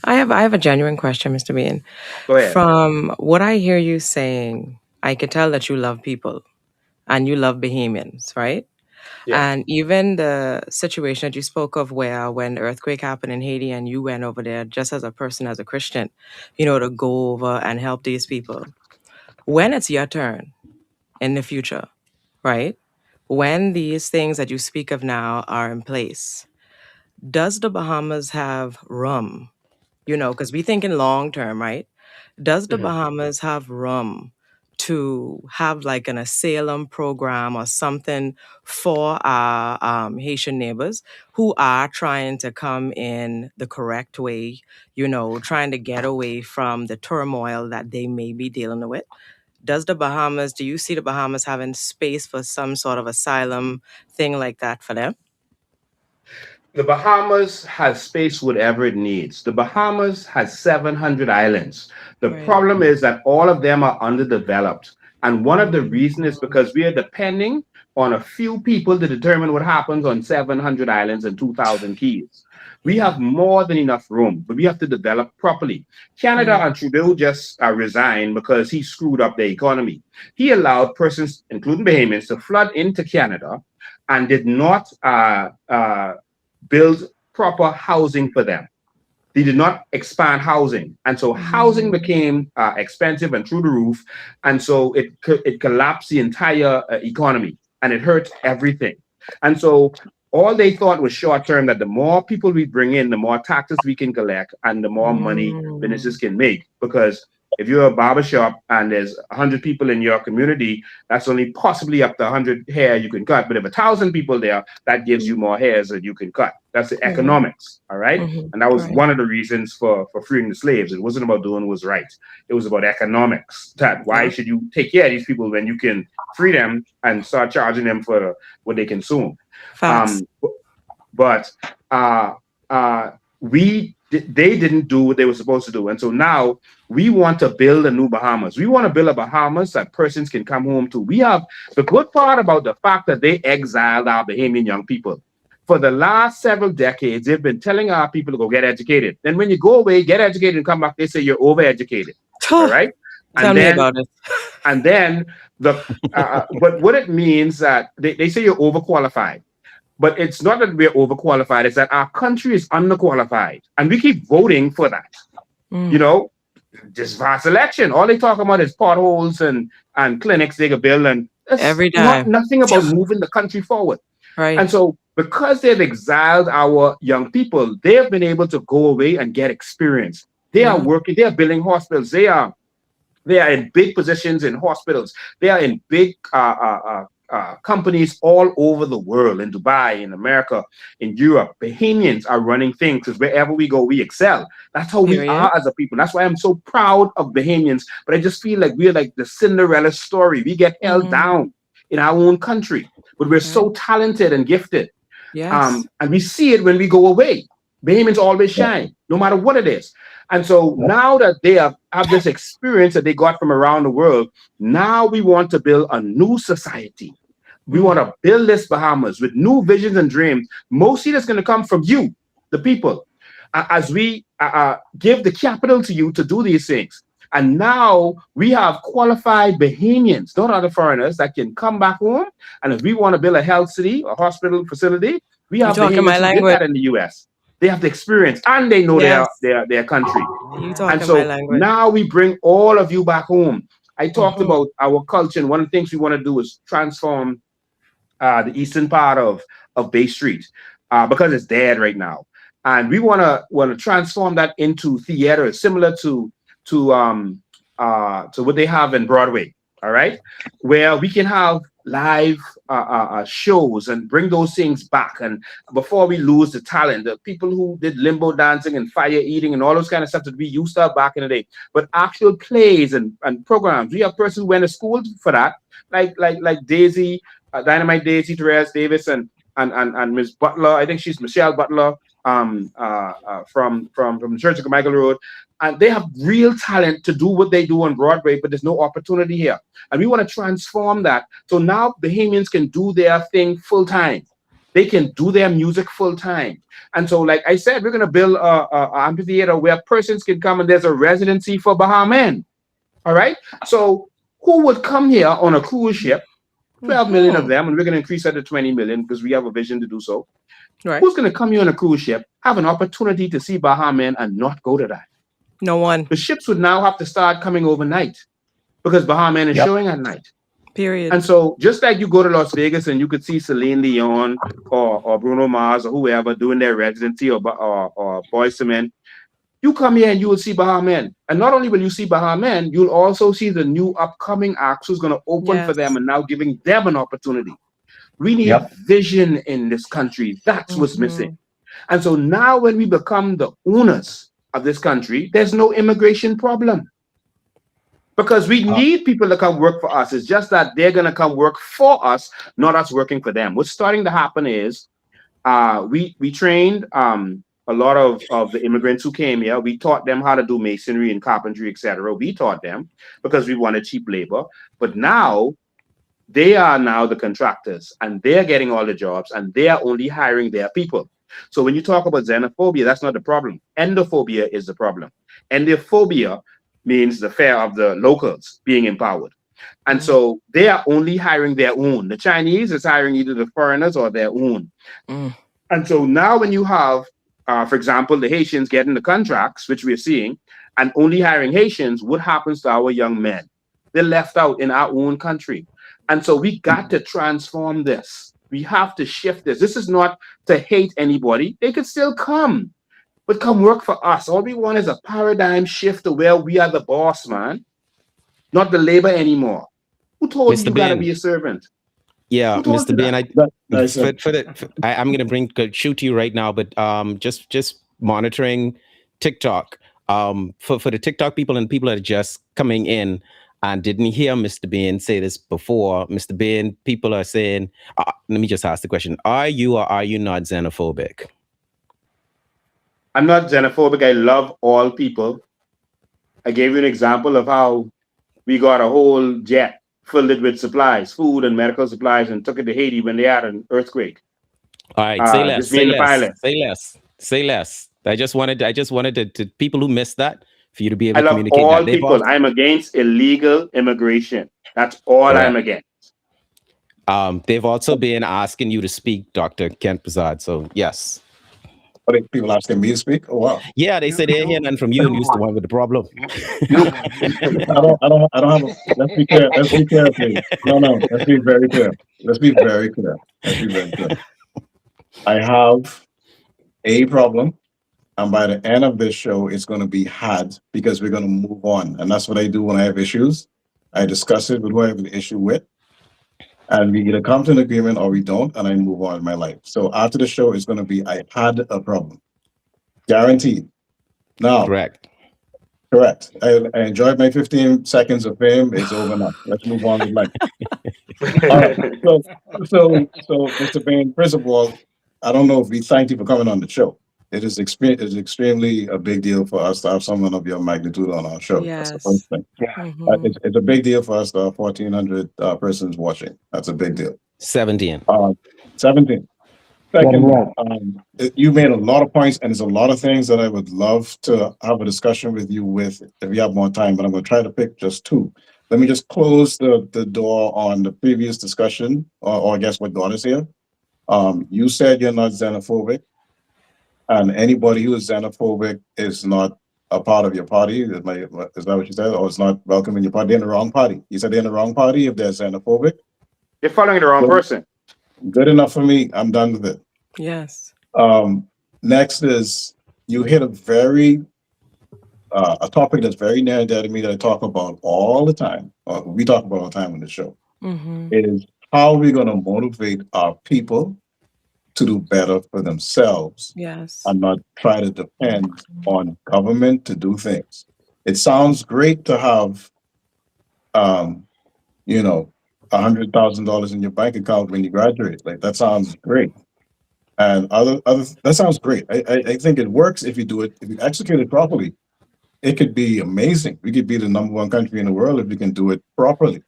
I have a genuine question, Mr. Bain. Go ahead. From what I hear you saying, I can tell that you love people and you love Bahamians, right? Yeah. And even the situation that you spoke of where when the earthquake happened in Haiti and you went over there just as a person, as a Christian, to go over and help these people. When it's your turn in the future, right? When these things that you speak of now are in place, does the Bahamas have room? Because we think in long term, right? Does the Mhm. Bahamas have room to have like an asylum program or something for our Haitian neighbors who are trying to come in the correct way, trying to get away from the turmoil that they may be dealing with? do you see the Bahamas having space for some sort of asylum thing like that for them? The Bahamas has space whatever it needs. The Bahamas has 700 islands. The Right. problem is that all of them are underdeveloped. And one of the Mm. reasons is because we are depending on a few people to determine what happens on 700 islands and 2,000 keys. We Yeah. have more than enough room, but we have to develop properly. Canada Mm. and Trudeau just resigned because he screwed up the economy. He allowed persons, including Bahamians, to flood into Canada and did not build proper housing for them. They did not expand housing, and so housing Mm. became expensive and through the roof, and so it collapsed the entire economy, and it hurt everything. And so all they thought was short term, that the more people we bring in, the more taxes we can collect, and the more money businesses Mm. can make. Because if you're a barber shop and there's 100 people in your community, that's only possibly up to 100 hair you can cut. But if 1,000 people there, that gives you more hairs that you can cut. That's the Right. economics, all right? Mm-hmm. And that was Right. one of the reasons for freeing the slaves. It wasn't about doing what was right. It was about economics. That why Yep. should you take care of these people when you can free them and start charging them for what they consume? Facts. Um, but uh, they didn't do what they were supposed to do, and so now we want to build a new Bahamas. We want to build a Bahamas that persons can come home to. We have the good part about the fact that they exiled our Bahamian young people. For the last several decades, they've been telling our people to go get educated. Then when you go away, get educated and come back, they say you're overeducated. All right. Tell And me then about it. and then but what it means that they say you're overqualified. But it's not that we're overqualified, it's that our country is underqualified. And we keep voting for that. You Mm. know, just vast election. All they talk about is potholes and clinics they could build, and it's Every not time. nothing about moving the country forward. Right. And so, because they've exiled our young people, they have been able to go away and get experience. They are Yeah. working, they are building hospitals, they are in big positions in hospitals. They are in big companies all over the world, in Dubai, in America, in Europe. Bahamians are running things because wherever we go, we excel. That's how we Period. are as a people. That's why I'm so proud of Bahamians. But I just feel like we're like the Cinderella story. We get held Mm. down in our own country, but we're Right. so talented and gifted. Yes. And we see it when we go away. Bahamians always shine, no matter what it is. And so now that they have this experience that they got from around the world, now we want to build a new society. We want Mm. to build this Bahamas with new visions and dreams. Mostly that's going to come from you, the people, as we give the capital to you to do these things. And now we have qualified Bahamians, not other foreigners, that can come back home. And if we want to build a health city, a hospital facility, we You have talking my Bahamians who did language. that in the US. They have the experience and they know Yes. their country. You And talking my so language. now we bring all of you back home. I talked Mm-hmm. about our culture, and one of the things we want to do is transform the eastern part of Bay Street because it's dead right now, and we want to transform that into theater similar to what they have in Broadway. All right, where we can have live shows and bring those things back. And before we lose the talent, the people who did limbo dancing and fire eating and all those kind of stuff that we used to have back in the day, but actual plays and programs. We have persons who went to school for that, like Daisy, Dynamite Daisy, Therese Davis, and Miss Butler. I think she's Michelle Butler, from the Church of Michael Road. And they have real talent to do what they do on Broadway, but there's no opportunity here. And we want to transform that. So now Bahamians can do their thing full time. They can do their music full time. And so, like I said, we're going to build a amphitheater where persons can come, and there's a residency for Bahamian. All right. So who would come here on a cruise ship? 12 million of Mm-hmm. them, and we're going to increase that to 20 million because we have a vision to do so. Right. Who's going to come here on a cruise ship, have an opportunity to see Bahamian and not go to that? No one. The ships would now have to start coming overnight because Bahamian is showing at night. Period. And so, just like you go to Las Vegas and you could see Celine Dion or Bruno Mars or whoever doing their residency or Boyz II Men, you come here and you will see Bahamian. And not only will you see Bahamian, you'll also see the new upcoming acts who's going to open for them Yes. and now giving them an opportunity. We need Yep. vision in this country. That's what's Mm-hmm. missing. And so now, when we become the owners of this country, there's no immigration problem. because we need people to come work for us. It's just that they're going to come work for us, not us working for them. What's starting to happen is we trained a lot of the immigrants who came here. We taught them how to do masonry and carpentry, etc. We taught them because we wanted cheap labor. But now they are now the contractors and they're getting all the jobs and they are only hiring their people. So when you talk about xenophobia, that's not the problem. Endophobia is the problem. Endophobia means the fear of the locals being empowered. And so they are only hiring their own. The Chinese is hiring either the foreigners or their own. And so now when you have, for example, the Haitians getting the contracts, which we're seeing, and only hiring Haitians, what happens to our young men? They're left out in our own country. And so we got to transform this. We have to shift this. This is not to hate anybody. They could still come, but come work for us. All we want is a paradigm shift to where we are the boss, man, not the labor anymore. Who told you Mr. you got to Bain. be a servant? Yeah, Who told Mr. you Bain, that? I'm going to bring shoot to you right now, but just monitoring TikTok. For the TikTok people and people that are just coming in and didn't hear Mr. Bain say this before, Mr. Bain, people are saying, let me just ask the question: are you or are you not xenophobic? I'm not xenophobic. I love all people. I gave you an example of how we got a whole jet filled it with supplies, food and medical supplies, and took it to Haiti when they had an earthquake. All right, say less, Just me say and the less, pilot. say less, say less. I just wanted to people who missed that, for you to be I able to love communicate that. all people. I'm against illegal immigration. That's all I'm against. They've also been asking you to speak, Dr. Kent Prasad. So yes. Are people asking me to speak? Oh wow. Yeah, they said they didn't hear nothing from you and you're the one with the problem. I don't have a, let's be clear. Let's be clear, please. No. Let's be very clear. Let's be very clear. Let's be very clear. I have a problem. And by the end of this show, it's going to be had because we're going to move on. And that's what I do when I have issues. I discuss it with who I have the issue with. And we either come to an agreement or we don't, and I move on in my life. So after the show, it's going to be I had a problem. Guaranteed. Now, correct. I enjoyed my 15 seconds of fame. It's over now. Let's move on with life. All right. So, Mr. Bain, first of all, I don't know if we thank you for coming on the show. It is extremely a big deal for us to have someone of your magnitude on our show. Yes. That's the first thing. It's a big deal for us to have 1,400 persons watching. That's a big deal. 17. 17. Second, you made a lot of points, and there's a lot of things that I would love to have a discussion with you with if we have more time, but I'm going to try to pick just two. Let me just close the door on the previous discussion, or I guess what got us here. You said you're not xenophobic, and anybody who is xenophobic is not a part of your party. Is that what you said? Or it's not welcome in your party? They're in the wrong party. You said they're in the wrong party if they're xenophobic? They're following the wrong person. Good enough for me. I'm done with it. Yes. Next is you hit a very a topic that's very near and dear to me that I talk about all the time. We talk about all the time on the show. Is how we're going to motivate our people to do better for themselves. Yes. And not try to depend on government to do things. It sounds great to have, $100,000 in your bank account when you graduate. Like that sounds great. And other that sounds great. I think it works if you do it, if you execute it properly. It could be amazing. We could be the number one country in the world if we can do it properly.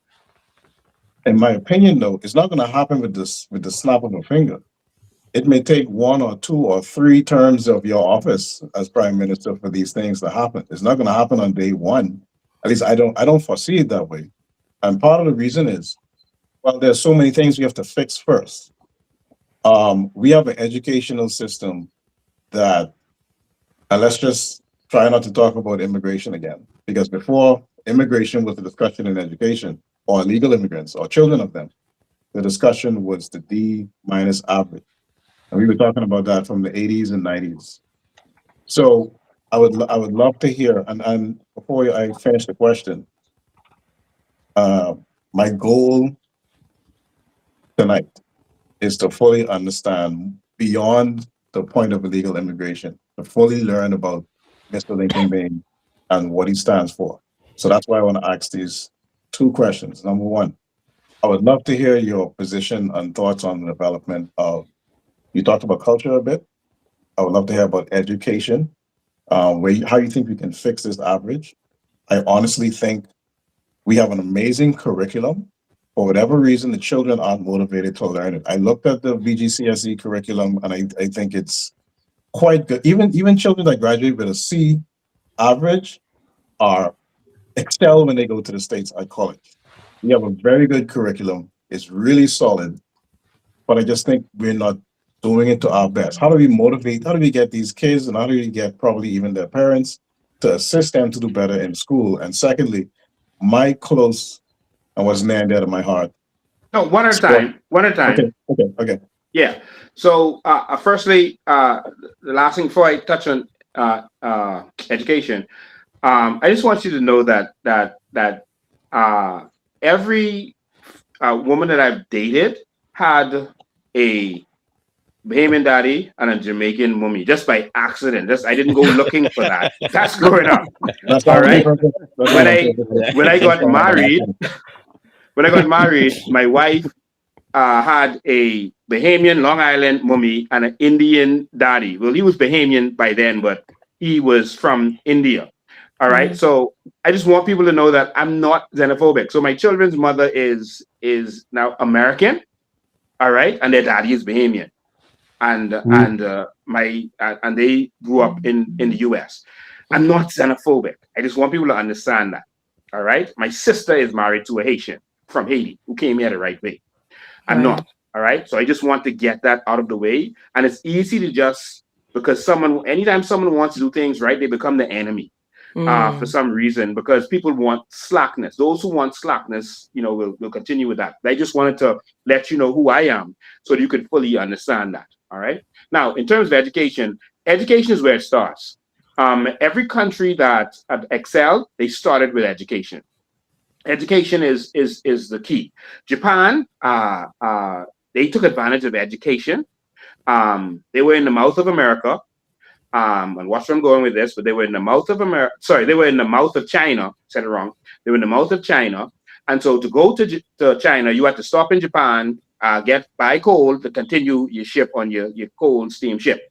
In my opinion, though, it's not going to happen with the snap of a finger. It may take 1 or 2 or 3 terms of your office as prime minister for these things to happen. It's not going to happen on day one. At least I don't foresee it that way. And part of the reason is, well, there's so many things we have to fix first. We have an educational system that, and let's just try not to talk about immigration again, because before immigration was a discussion in education or illegal immigrants or children of them, the discussion was the D minus average. And we were talking about that from the 80s and 90s. So I would love to hear, and before I finish the question, my goal tonight is to fully understand beyond the point of illegal immigration, to fully learn about Mr. Lincoln Bain and what he stands for. So that's why I want to ask these two questions. Number one, I would love to hear your position and thoughts on the development of, you talked about culture a bit. I would love to hear about education, how you think we can fix this average. I honestly think we have an amazing curriculum. For whatever reason, the children aren't motivated to learn it. I looked at the BGCSE curriculum and I think it's quite good. Even children that graduate with a C average are excel when they go to the States at college. We have a very good curriculum. It's really solid, but I just think we're not doing it to our best. How do we motivate? How do we get these kids and how do we get probably even their parents to assist them to do better in school? And secondly, my close and what's near and dear to my heart. No, one at a Sport. time. One at a time. Okay. Yeah. So, firstly, the last thing before I touch on education, I just want you to know that every woman that I've dated had a Bahamian daddy and a Jamaican mummy just by accident. Just I didn't go looking for that. That's growing up. That's All all right. right. When I got married, my wife had a Bahamian Long Island mummy and an Indian daddy. Well, he was Bahamian by then, but he was from India. All right. So I just want people to know that I'm not xenophobic. So my children's mother is now American. All right, and their daddy is Bahamian, and they grew up in the U.S. I'm not xenophobic. I just want people to understand that. All right, my sister is married to a Haitian from Haiti who came here the right way. I'm not. All right. So I just want to get that out of the way. And it's easy to just, because anytime someone wants to do things right, they become the enemy for some reason, because people want slackness. Those who want slackness, will continue with that. I just wanted to let you know who I am so that you could fully understand that. All right. Now, in terms of education is where it starts. Every country that excelled, they started with education. Education is the key. Japan, they took advantage of education. They were in the mouth of America, and watch where I'm going with this, but they were in the mouth of America. Sorry, they were in the mouth of China. Said it wrong. They were in the mouth of China, and so to go to China, you had to stop in Japan, buy coal to continue your ship on your coal steamship.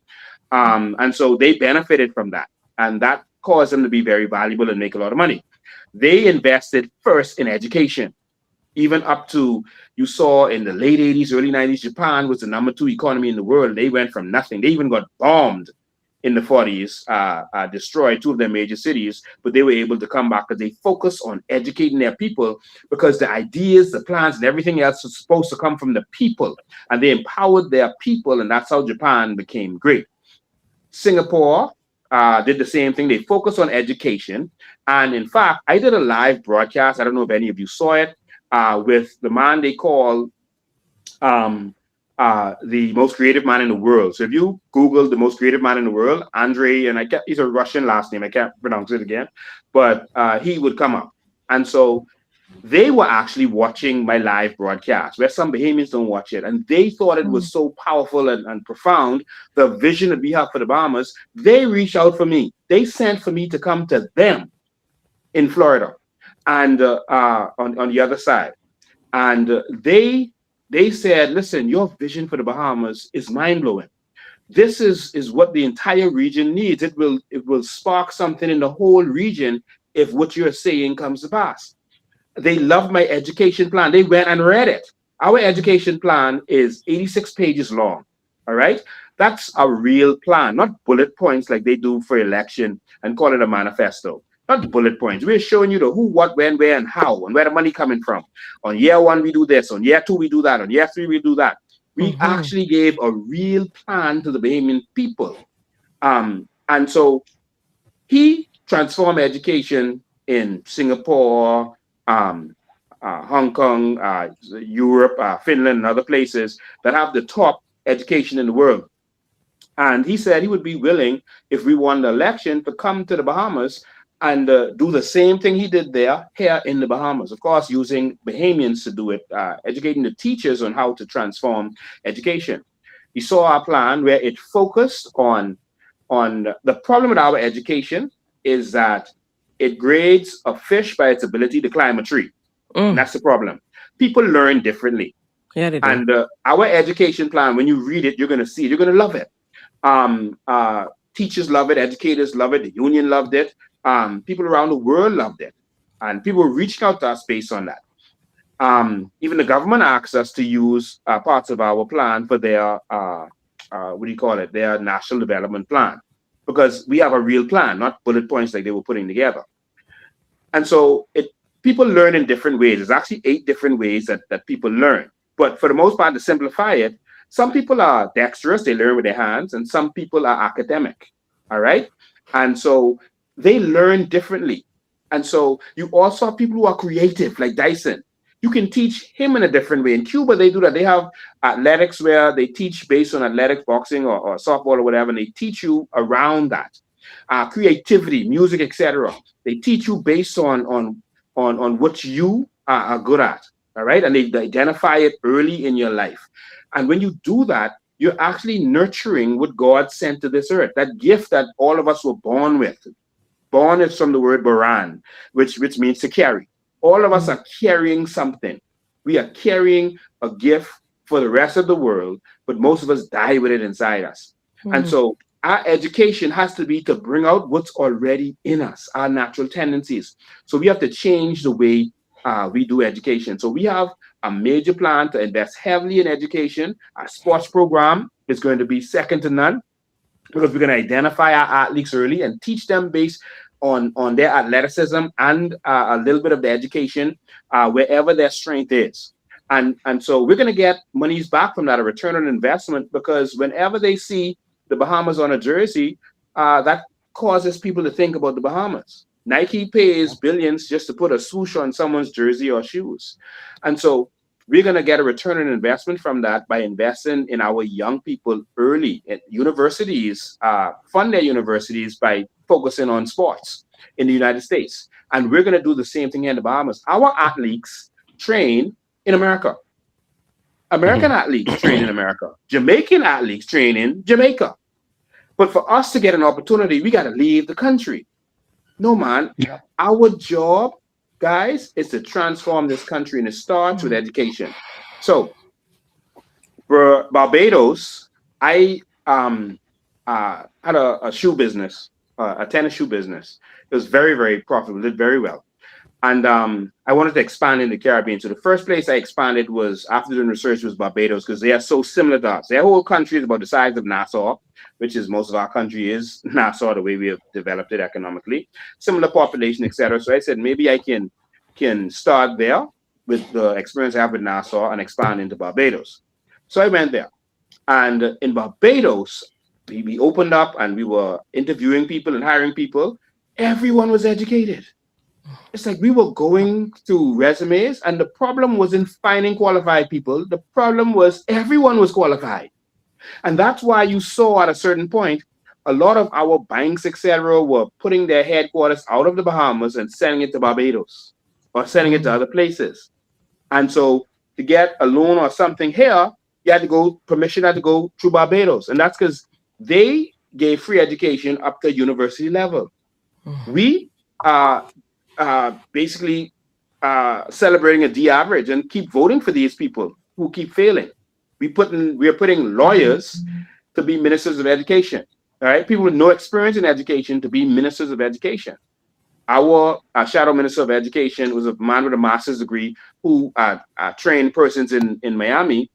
And so they benefited from that, and that caused them to be very valuable and make a lot of money. They invested first in education, even up to, you saw in the late 80s, early 90s, Japan was the number 2 economy in the world. They went from nothing. They even got bombed in the 40s, destroyed 2 of their major cities, but they were able to come back because they focused on educating their people, because the ideas, the plans, and everything else was supposed to come from the people, and they empowered their people, and that's how Japan became great. Singapore did the same thing. They focused on education. And in fact, I did a live broadcast. I don't know if any of you saw it, with the man they call the most creative man in the world. So if you Google the most creative man in the world, Andre, and he's a Russian last name. I can't pronounce it again, but he would come up. And so they were actually watching my live broadcast, where some Bahamians don't watch it. And they thought it was so powerful and profound, the vision that we have for the Bahamas. They reached out for me. They sent for me to come to them in Florida and on the other side. And they said, listen, your vision for the Bahamas is mind-blowing. This is what the entire region needs. It will spark something in the whole region if what you're saying comes to pass. They loved my education plan. They went and read it. Our education plan is 86 pages long. All right. That's a real plan, not bullet points like they do for election and call it a manifesto. Not bullet points. We're showing you the who, what, when, where, and how, and where the money coming from. On year 1, we do this. On year 2, we do that. On year 3, we do that. We actually gave a real plan to the Bahamian people. And so he transformed education in Singapore, Hong Kong, Europe, Finland, and other places that have the top education in the world. And he said he would be willing, if we won the election, to come to the Bahamas and do the same thing he did here in the Bahamas. Of course, using Bahamians to do it, educating the teachers on how to transform education. He saw our plan where it focused on the problem with our education is that It grades a fish by its ability to climb a tree. And Mm. that's the problem. People learn differently. Yeah, they do. And our education plan, when you read it, you're going to see it. You're going to love it. Um, uh, Teachers love it. Educators love it. The union loved it. People around the world loved it. And people were reaching out to us based on that. Even the government asked us to use parts of our plan for their, what do you call it, their national development plan. Because we have a real plan, not bullet points like they were putting together. And so people learn in different ways. There's actually 8 different ways that people learn. But for the most part, to simplify it, some people are dexterous, they learn with their hands, and some people are academic. All right. And so they learn differently. And so you also have people who are creative, like Dyson. You can teach him in a different way. In Cuba, they do that. They have athletics where they teach based on athletics, boxing, or softball or whatever, and they teach you around that. Creativity, music, etc. They teach you based on what you are good at. All right, and they identify it early in your life. And when you do that, you're actually nurturing what God sent to this earth, that gift that all of us were born with. Born is from the word baran, which means to carry. All of us Mm. are carrying something. We are carrying a gift for the rest of the world, but most of us die with it inside us. And Mm. so our education has to be to bring out what's already in us, our natural tendencies. So we have to change the way we do education. So we have a major plan to invest heavily in education. Our sports program is going to be second to none because we're going to identify our athletes early and teach them based on their athleticism and a little bit of the education wherever their strength is. And so we're going to get monies back from that, a return on investment, because whenever they see the Bahamas on a jersey, that causes people to think about the Bahamas. Nike pays billions just to put a swoosh on someone's jersey or shoes. And so we're going to get a return on investment from that by investing in our young people early. And universities fund their universities by focusing on sports in the United States. And we're going to do the same thing here in the Bahamas. Our athletes train in America. American athletes train in America. Jamaican athletes train in Jamaica. But for us to get an opportunity, we got to leave the country. No, man. Yeah. Our job, guys, is to transform this country, and it starts with education. So for Barbados, I had a shoe business, a tennis shoe business. It was very, very profitable, did very well. And I wanted to expand in the Caribbean. So the first place I expanded was after doing research was Barbados because they are so similar to us. Their whole country is about the size of Nassau, which is most of our country is Nassau, the way we have developed it economically. Similar population, etc. So I said maybe I can start there with the experience I have with Nassau and expand into Barbados. So I went there. And in Barbados, we opened up and we were interviewing people and hiring people. Everyone was educated. It's like we were going through resumes, and the problem wasn't finding qualified people. The problem was everyone was qualified. And that's why you saw at a certain point, a lot of our banks, etc., were putting their headquarters out of the Bahamas and sending it to Barbados or sending it to Mm. other places. And so to get a loan or something here, you had to go, permission had to go through Barbados. And that's because they gave free education up to university level. We are basically celebrating a D average and keep voting for these people who keep failing. We're putting lawyers to be ministers of education. All right, people with no experience in education to be ministers of education. Our shadow minister of education was a man with a master's degree who trained persons in Miami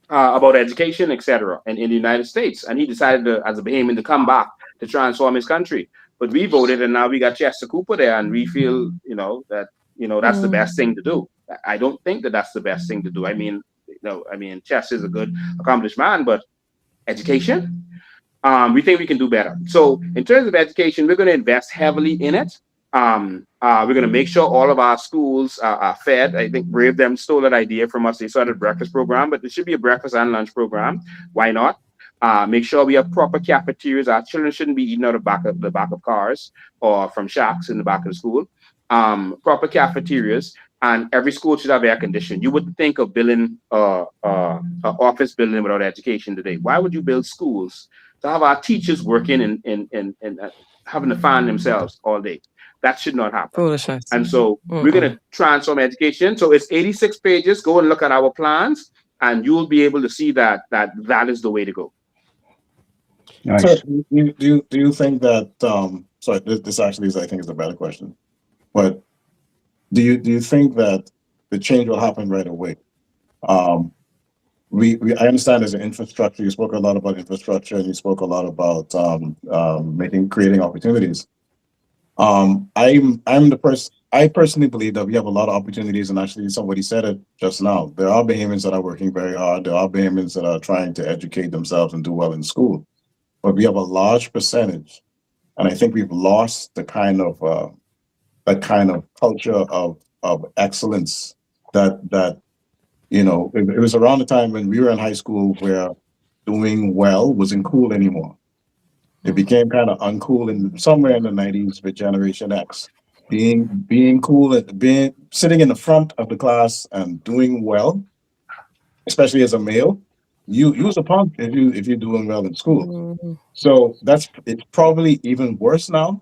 about education, etc., and in the United States. And he decided, as a Bahamian, to come back to transform his country. But we voted, and now we got Chester Cooper there, and we feel, that that's the best thing to do. I don't think that that's the best thing to do. I mean, Chester is a good, accomplished man, but education, we think we can do better. So in terms of education, we're going to invest heavily in it. We're going to make sure all of our schools are fed. I think Brave Them stole that idea from us. They started a breakfast program, but there should be a breakfast and lunch program. Why not? Make sure we have proper cafeterias. Our children shouldn't be eating out of the back of cars or from shacks in the back of the school. Proper cafeterias, and every school should have air conditioning. You wouldn't think of building an office building without education today. Why would you build schools to have our teachers working and having to fan themselves all day? That should not happen. Foolishness. And so we're going Mm-mm. to transform education. So it's 86 pages. Go and look at our plans, and you'll be able to see that is the way to go. So Nice. do you think that sorry, this actually is, I think, is a better question. But do you think that the change will happen right away? Um, we I understand there's an infrastructure. You spoke a lot about infrastructure, and you spoke a lot about making creating opportunities. I'm the person. I personally believe that we have a lot of opportunities, and actually, somebody said it just now. There are Bahamians that are working very hard. There are Bahamians that are trying to educate themselves and do well in school. But we have a large percentage, and I think we've lost the kind of that kind of culture of excellence that it was around the time when we were in high school where doing well wasn't cool anymore. It became kind of uncool in somewhere in the 90s with Generation X. Being cool and being sitting in the front of the class and doing well, especially as a male, you was a punk if you're doing well in school. Mm. So it's probably even worse now.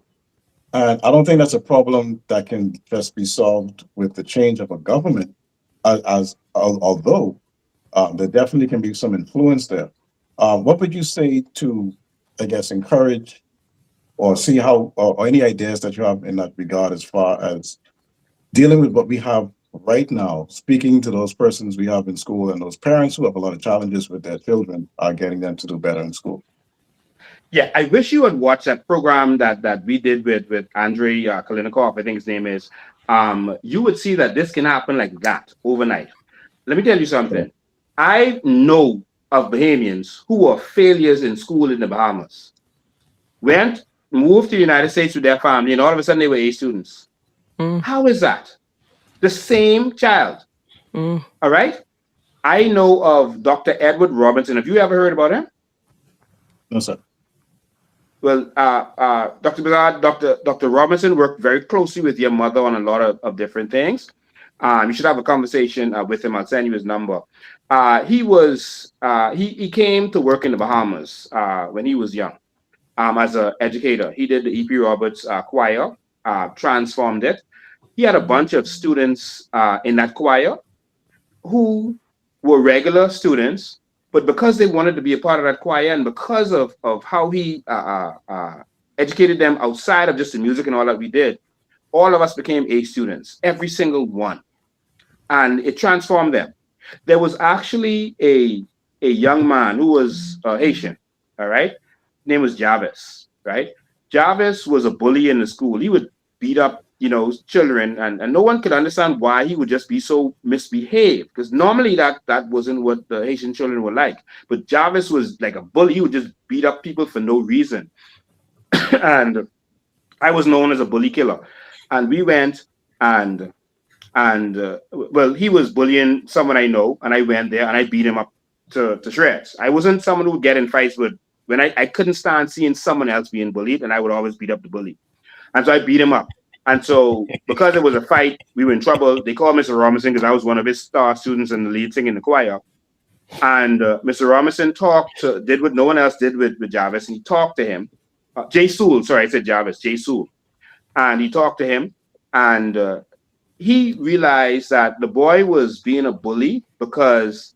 And I don't think that's a problem that can just be solved with the change of a government, although there definitely can be some influence there. What would you say to, I guess, encourage or see how, or any ideas that you have in that regard as far as dealing with what we have right now, speaking to those persons we have in school and those parents who have a lot of challenges with their children, getting them to do better in school? Yeah, I wish you had watched that program that we did with Andrei Kalinikov, I think his name is. You would see that this can happen like that overnight. Let me tell you something. I know of Bahamians who were failures in school in the Bahamas, moved to the United States with their family, and all of a sudden they were A students. Mm. How is that? The same child. Mm. All right. I know of Dr. Edward Robinson. Have you ever heard about him? No, sir. Well, Dr. Bazard, Dr. Robinson worked very closely with your mother on a lot of different things. You should have a conversation with him. I'll send you his number. He came to work in the Bahamas when he was young as an educator. He did the E.P. Roberts choir, transformed it. He had a bunch of students in that choir who were regular students, but because they wanted to be a part of that choir and because of how he educated them outside of just the music and all that we did, all of us became A students, every single one. And it transformed them. There was actually a young man who was Haitian, all right? His name was Jarvis, right? Jarvis was a bully in the school. He would beat up, children, and no one could understand why he would just be so misbehaved. Because normally that wasn't what the Haitian children were like. But Jarvis was like a bully. He would just beat up people for no reason. And I was known as a bully killer. And we went and well, he was bullying someone I know, and I went there and I beat him up to shreds. I wasn't someone who would get in fights with when I couldn't stand seeing someone else being bullied, and I would always beat up the bully. And so I beat him up. And so because it was a fight, we were in trouble. They called Mr. Robinson because I was one of his star students and the lead singer in the choir. And Mr. Robinson did what no one else did with Jarvis, and he talked to him. Jay Sewell, sorry, I said Jarvis, Jay Sewell. And he talked to him, and he realized that the boy was being a bully because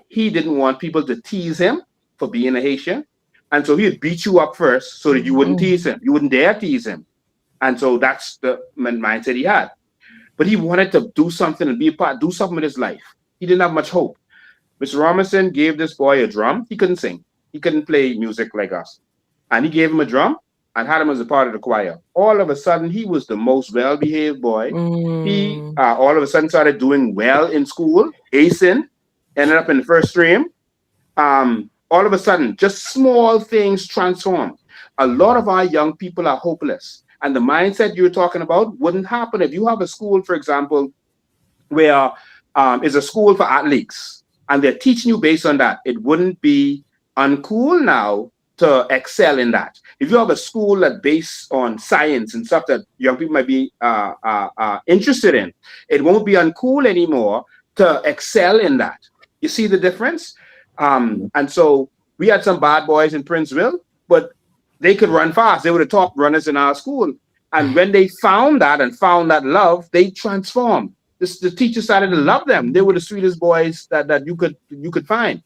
he didn't want people to tease him for being a Haitian. And so he'd beat you up first so that you wouldn't tease him. You wouldn't dare tease him. And so that's the mindset he had. But he wanted to do something and do something with his life. He didn't have much hope. Mr. Robinson gave this boy a drum. He couldn't sing. He couldn't play music like us. And he gave him a drum and had him as a part of the choir. All of a sudden, he was the most well-behaved boy. He all of a sudden started doing well in school, acing, ended up in the first stream. All of a sudden, just small things transform. A lot of our young people are hopeless. And the mindset you're talking about wouldn't happen if you have a school, for example, where is a school for athletes and they're teaching you based on that. It wouldn't be uncool now to excel in that. If you have a school that based on science and stuff that young people might be interested in, it won't be uncool anymore to excel in that. You see the difference? And so we had some bad boys in Princeville, but they could run fast. They were the top runners in our school. And when they found that and found that love, they transformed. The teacher started to love them. They were the sweetest boys that you could find.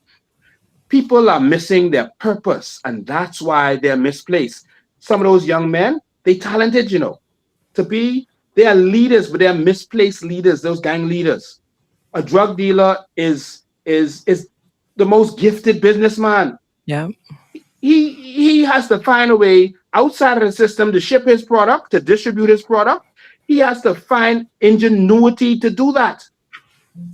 People are missing their purpose, and that's why they're misplaced. Some of those young men, they talented, to be, they are leaders, but they're misplaced leaders, those gang leaders. A drug dealer is the most gifted businessman. Yeah. He has to find a way outside of the system to ship his product, to distribute his product. He has to find ingenuity to do that.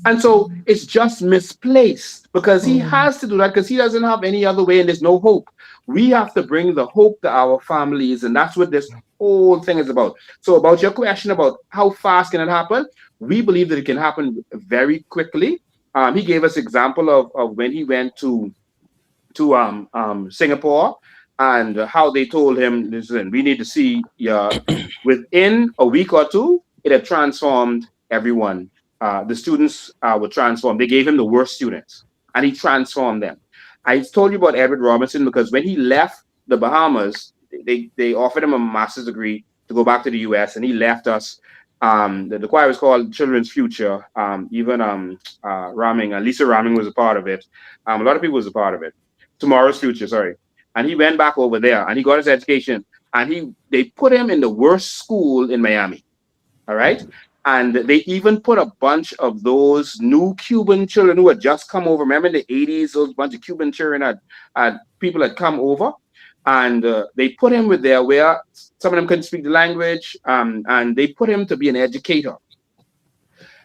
And so it's just misplaced because he has to do that because he doesn't have any other way and there's no hope. We have to bring the hope to our families, and that's what this whole thing is about. So, about your question about how fast can it happen, we believe that it can happen very quickly. He gave us example of when he went to Singapore, and how they told him, listen, we need to see within a week or two, it had transformed everyone. The students were transformed. They gave him the worst students, and he transformed them. I told you about Edward Robinson because when he left the Bahamas, they offered him a master's degree to go back to the U.S., and he left us. The choir was called Children's Future. Even Lisa Raming was a part of it. A lot of people was a part of it. Tomorrow's Future, sorry. And he went back over there and he got his education, and they put him in the worst school in Miami. All right. And they even put a bunch of those new Cuban children who had just come over. Remember in the 80s, those bunch of Cuban children had people had come over, and they put him with there where some of them couldn't speak the language, and they put him to be an educator.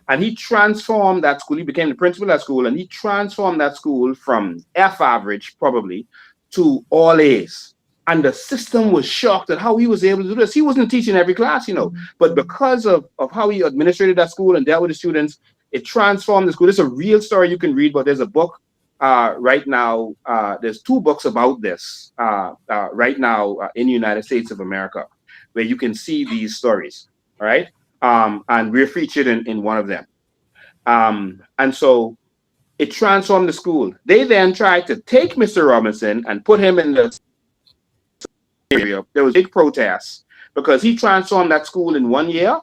And he transformed that school. He became the principal of that school, and he transformed that school from F average, probably, to all A's. And the system was shocked at how he was able to do this. He wasn't teaching every class, but because of how he administrated that school and dealt with the students, it transformed the school. There's a real story you can read, but there's a book right now. There's two books about this right now in the United States of America, where you can see these stories. All right. And we're featured in one of them. And so it transformed the school. They then tried to take Mr. Robinson and put him in the area. There was big protests because he transformed that school in 1 year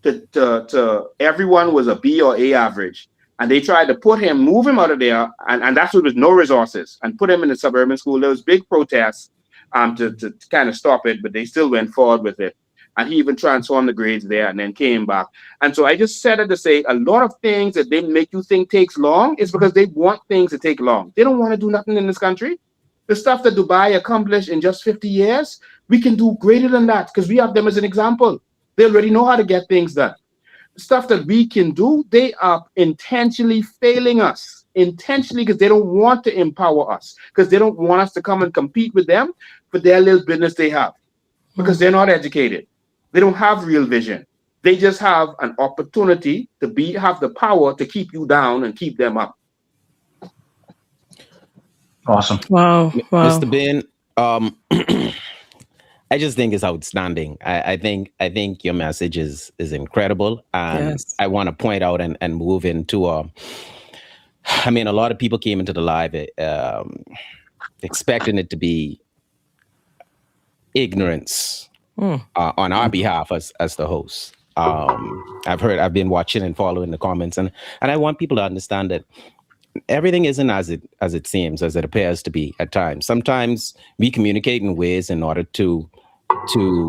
to everyone was a B or A average. And they tried to move him out of there, and that's with no resources, and put him in a suburban school. There was big protests to kind of stop it, but they still went forward with it. And he even transformed the grades there and then came back. And so I just said it to say a lot of things that they make you think takes long is because they want things to take long. They don't want to do nothing in this country. The stuff that Dubai accomplished in just 50 years, we can do greater than that because we have them as an example. They already know how to get things done. The stuff that we can do, they are intentionally failing us. Intentionally, because they don't want to empower us, because they don't want us to come and compete with them for their little business they have, because they're not educated. They don't have real vision. They just have an opportunity to have the power to keep you down and keep them up. Awesome. Wow. Mr. Bain, I just think it's outstanding. I think your message is incredible. And Yes. I want to point out and move into I mean, a lot of people came into the live expecting it to be ignorance on our behalf as the hosts. I've been watching and following the comments, and I want people to understand that everything isn't as it seems, as it appears to be at times. Sometimes we communicate in ways in order to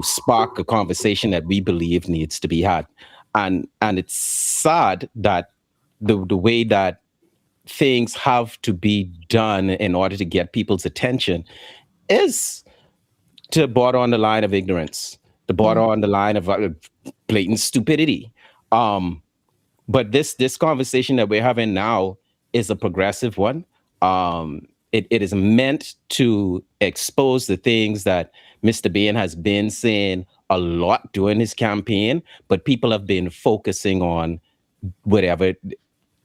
spark a conversation that we believe needs to be had, and it's sad that the way that things have to be done in order to get people's attention is to border on the line of ignorance, to border on the line of blatant stupidity. But this conversation that we're having now is a progressive one. It is meant to expose the things that Mr. Bain has been saying a lot during his campaign, but people have been focusing on whatever,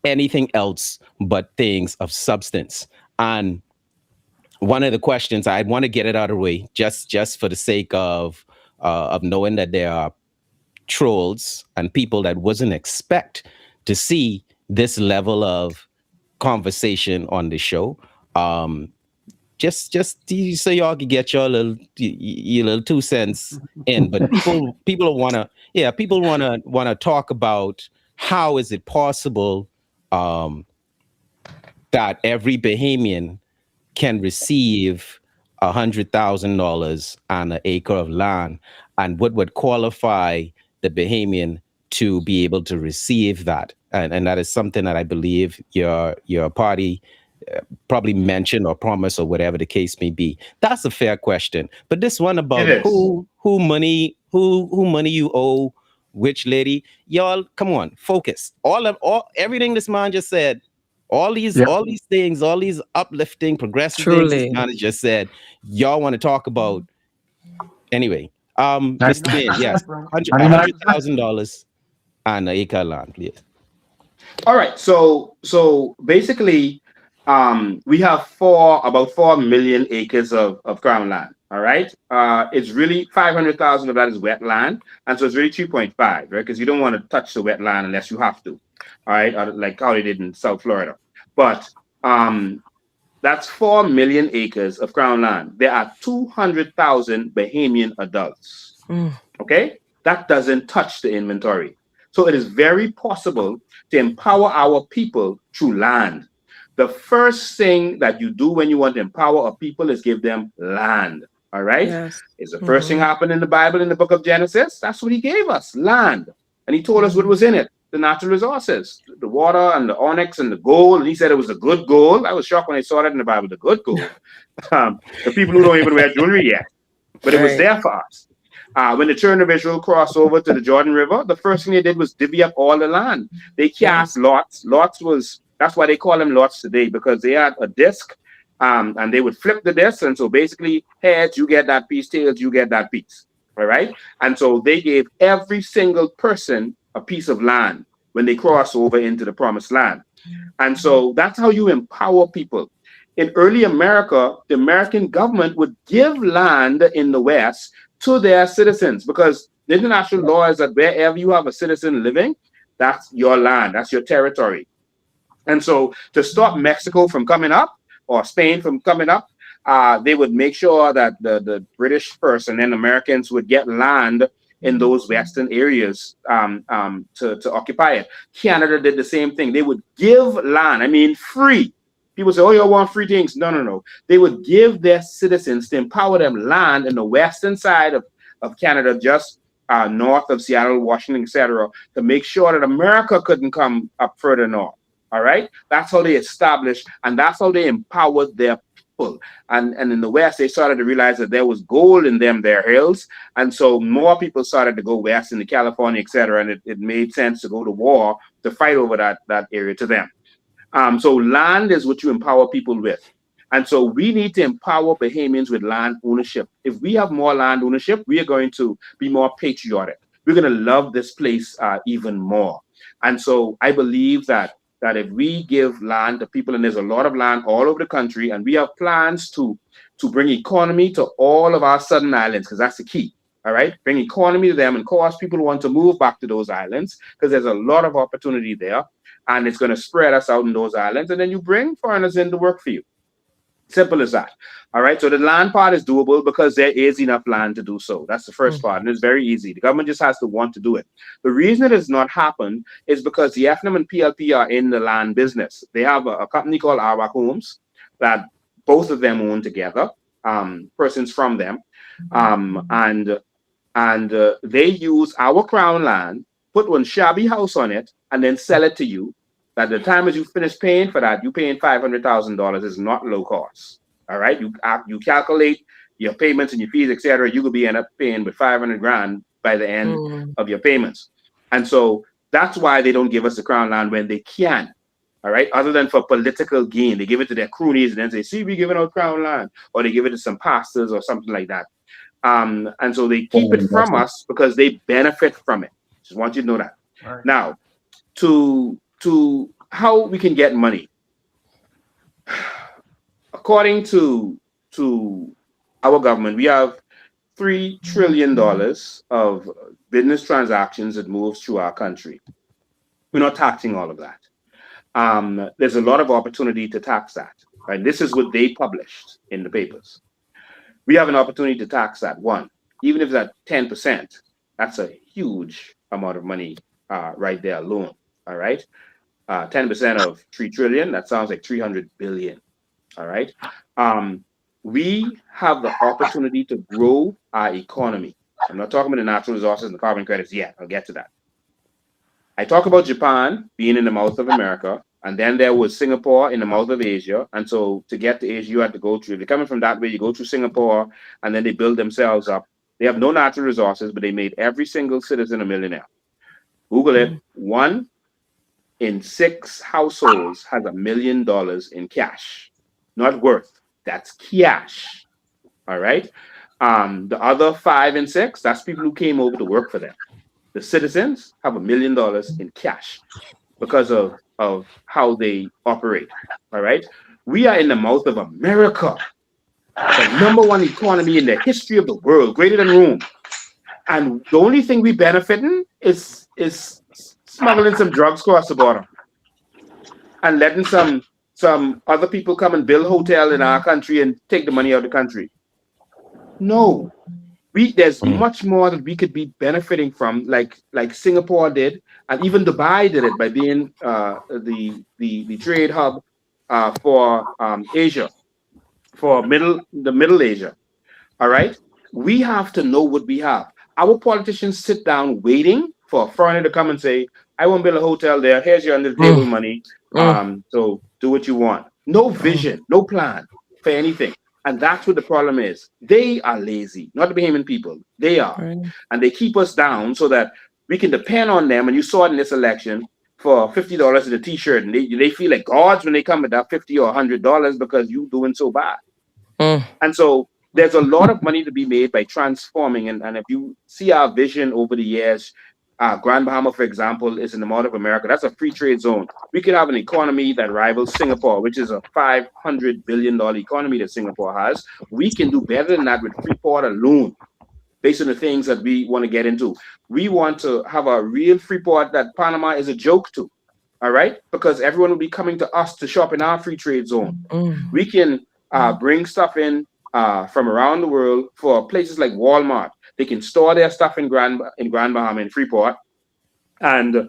anything else but things of substance. And one of the questions, I want to get it out of the way, just for the sake of knowing that there are trolls and people that wasn't expect to see this level of conversation on the show. so y'all can get your little 2 cents in. But people wanna, yeah, people wanna talk about how is it possible um, that every Bahamian can receive $100,000 on an acre of land, and what would qualify the Bahamian to be able to receive that, and that is something that I believe your party probably mentioned or promised or whatever the case may be. That's a fair question. But this one It about is. who money you owe which lady, y'all, come on, focus. All everything this man just said, Yeah. all these things, all these uplifting, progressive things this Truly. man has just said, y'all want to talk about anyway. Mr. Bain, yes, $100,000 on an acre of land, please. All right. So basically, we have about 4 million acres of crown land. All right. It's really 500,000 of that is wetland, and so it's really 3.5, right? Because you don't want to touch the wetland unless you have to. All right, like how they did in South Florida. But um, that's 4 million acres of crown land. There are 200,000 Bahamian adults. Mm. Okay? That doesn't touch the inventory. So it is very possible to empower our people through land. The first thing that you do when you want to empower a people is give them land. All right? Yes. It's the first thing Mm-hmm. happened in the Bible in the book of Genesis. That's what he gave us, land. And he told us what Mm-hmm. was in it, the natural resources, the water and the onyx and the gold. And he said it was a good gold. I was shocked when I saw that in the Bible, the good gold. The people who don't even wear jewelry yet, but it was Right. there for us. When the children of Israel crossed over to the Jordan River, the first thing they did was divvy up all the land. They cast Yes. lots. That's why they call them lots today, because they had a disc, and they would flip the disc. And so basically, heads, you get that piece, tails, you get that piece. All right. And so they gave every single person a piece of land when they crossed over into the promised land. And so that's how you empower people. In early America, the American government would give land in the West to their citizens, because the international law is that wherever you have a citizen living, that's your land, that's your territory. And so to stop Mexico from coming up or Spain from coming up, they would make sure that the British first and then Americans would get land in those western areas to occupy it. Canada did the same thing. They would give land, I mean, free. People say, oh, you want free things. No, no, no. They would give their citizens to empower them land in the western side of Canada, just north of Seattle, Washington, etc., to make sure that America couldn't come up further north. All right. That's how they established, and that's how they empowered their people. And in the West, they started to realize that there was gold in their hills. And so more people started to go west into California, etc. And it made sense to go to war to fight over that area to them. So land is what you empower people with. And so we need to empower Bahamians with land ownership. If we have more land ownership, we are going to be more patriotic. We're going to love this place even more. And so I believe that if we give land to people, and there's a lot of land all over the country, and we have plans to bring economy to all of our southern islands, because that's the key. All right, bring economy to them and cause people to want to move back to those islands, because there's a lot of opportunity there, and it's going to spread us out in those islands, and then you bring foreigners in to work for you. Simple as that. All right. So the land part is doable because there is enough land to do so. That's the first part. And it's very easy. The government just has to want to do it. The reason it has not happened is because the FNM and PLP are in the land business. They have a company called Arwak Homes that both of them own together, persons from them. And they use our crown land, put one shabby house on it, and then sell it to you. At the time as you finish paying for that, you paying $500,000 is not low cost. All right, you calculate your payments and your fees, etc. You could be end up paying with 500 grand by the end Mm. of your payments, and so that's why they don't give us the crown land when they can. All right, other than for political gain, they give it to their cronies and then say, "See, we giving out crown land," or they give it to some pastors or something like that. And so they keep it from us because they benefit from it. Just want you to know that. Right. Now, to how we can get money. According to our government, we have $3 trillion of business transactions that moves through our country. We're not taxing all of that. There's a lot of opportunity to tax that. Right? This is what they published in the papers. We have an opportunity to tax that one, even if it's at 10%. That's a huge amount of money right there alone. All right, 10% of 3 trillion. That sounds like 300 billion. All right. Um, we have the opportunity to grow our economy. I'm not talking about the natural resources and the carbon credits yet. I'll get to that. I talk about Japan being in the mouth of America, and then there was Singapore in the mouth of Asia. And so to get to Asia, you had to go through, if you're coming from that way, you go through Singapore, and then they build themselves up. They have no natural resources, but they made every single citizen a millionaire. Google it. 1 in 6 households has $1 million in cash, not worth. That's cash. All right. The other 5 in 6, that's people who came over to work for them. The citizens have $1 million in cash because of how they operate. All right. We are in the mouth of America, the number one economy in the history of the world, greater than Rome. And the only thing we benefiting is smuggling some drugs across the border and letting some other people come and build hotel in our country and take the money out of the country. No, there's much more that we could be benefiting from, like Singapore did, and even Dubai did it by being the trade hub for Asia, for Middle Asia. All right, we have to know what we have. Our politicians sit down waiting for a foreigner to come and say, "I want to build a hotel there. Here's your under the table money. So do what you want." No vision, no plan for anything. And that's what the problem is. They are lazy, not the Bahamian people. They are. Right. And they keep us down so that we can depend on them. And you saw it in this election for $50 in a t-shirt. And they feel like gods when they come with that $50 or $100 because you doing so bad. And so there's a lot of money to be made by transforming. And if you see our vision over the years, Grand Bahama, for example, is in the Mall of America. That's a free trade zone. We could have an economy that rivals Singapore, which is a $500 billion economy that Singapore has. We can do better than that with Freeport alone, based on the things that we want to get into. We want to have a real Freeport that Panama is a joke to. All right? Because everyone will be coming to us to shop in our free trade zone. We can bring stuff in from around the world for places like Walmart. They can store their stuff in Grand Bahama in Freeport, and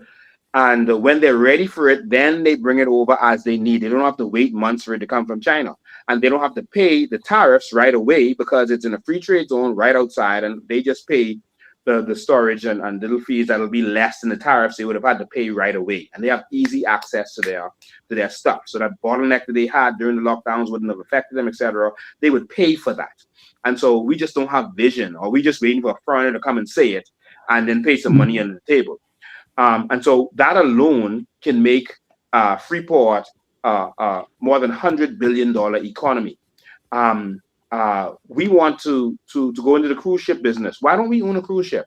when they're ready for it, then they bring it over as they need. They don't have to wait months for it to come from China, and they don't have to pay the tariffs right away because it's in a free trade zone right outside, and they just pay the storage and little fees that'll be less than the tariffs they would have had to pay right away, and they have easy access to their stuff. So that bottleneck that they had during the lockdowns wouldn't have affected them, etc. They would pay for that. And so we just don't have vision, or we just waiting for a foreigner to come and say it and then pay some money under the table. And so that alone can make Freeport more than $100 billion economy. We want to go into the cruise ship business. Why don't we own a cruise ship?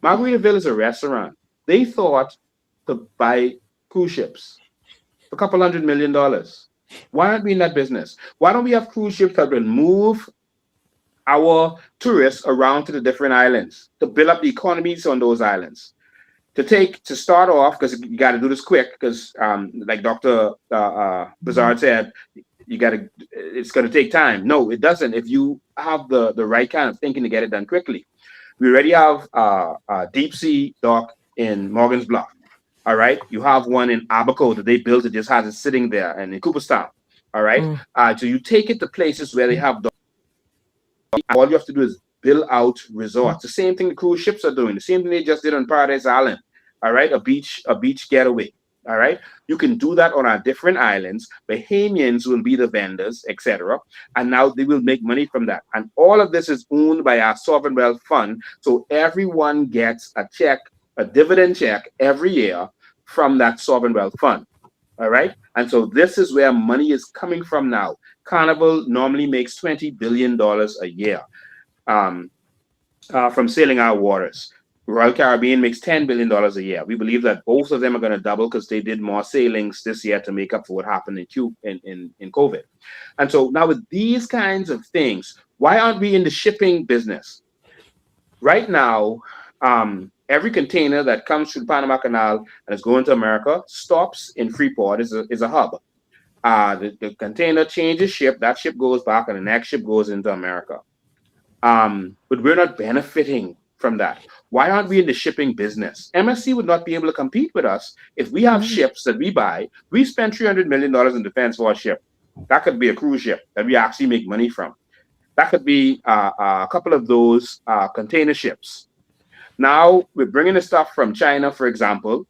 Margaritaville is a restaurant. They thought to buy cruise ships for a couple $100 million. Why aren't we in that business? Why don't we have cruise ships that will move our tourists around to the different islands to build up the economies on those islands? To start off, because you got to do this quick, because like Dr. Bazard said, it's going to take time. No, it doesn't. If you have the right kind of thinking to get it done quickly. We already have a deep sea dock in Morgan's Bluff. All right. You have one in Abaco that they built. It just has it sitting there, and in Cooperstown. All right. So you take it to places where they have docks. All you have to do is build out resorts. The same thing the cruise ships are doing. The same thing they just did on Paradise Island. All right. A beach getaway. All right. You can do that on our different islands. Bahamians will be the vendors, etc. And now they will make money from that. And all of this is owned by our sovereign wealth fund. So everyone gets a check, a dividend check every year from that sovereign wealth fund. All right. And so this is where money is coming from now. Carnival normally makes $20 billion a year from sailing our waters. Royal Caribbean makes $10 billion a year. We believe that both of them are going to double because they did more sailings this year to make up for what happened in COVID. And so now with these kinds of things, why aren't we in the shipping business? Right now, every container that comes through the Panama Canal and is going to America stops in Freeport is a hub. The container changes ship, that ship goes back, and the next ship goes into America. But we're not benefiting from that. Why aren't we in the shipping business? MSC would not be able to compete with us if we have Right. ships that we buy. We spend $300 million in defense for a ship. That could be a cruise ship that we actually make money from. That could be a couple of those container ships. Now we're bringing the stuff from China, for example,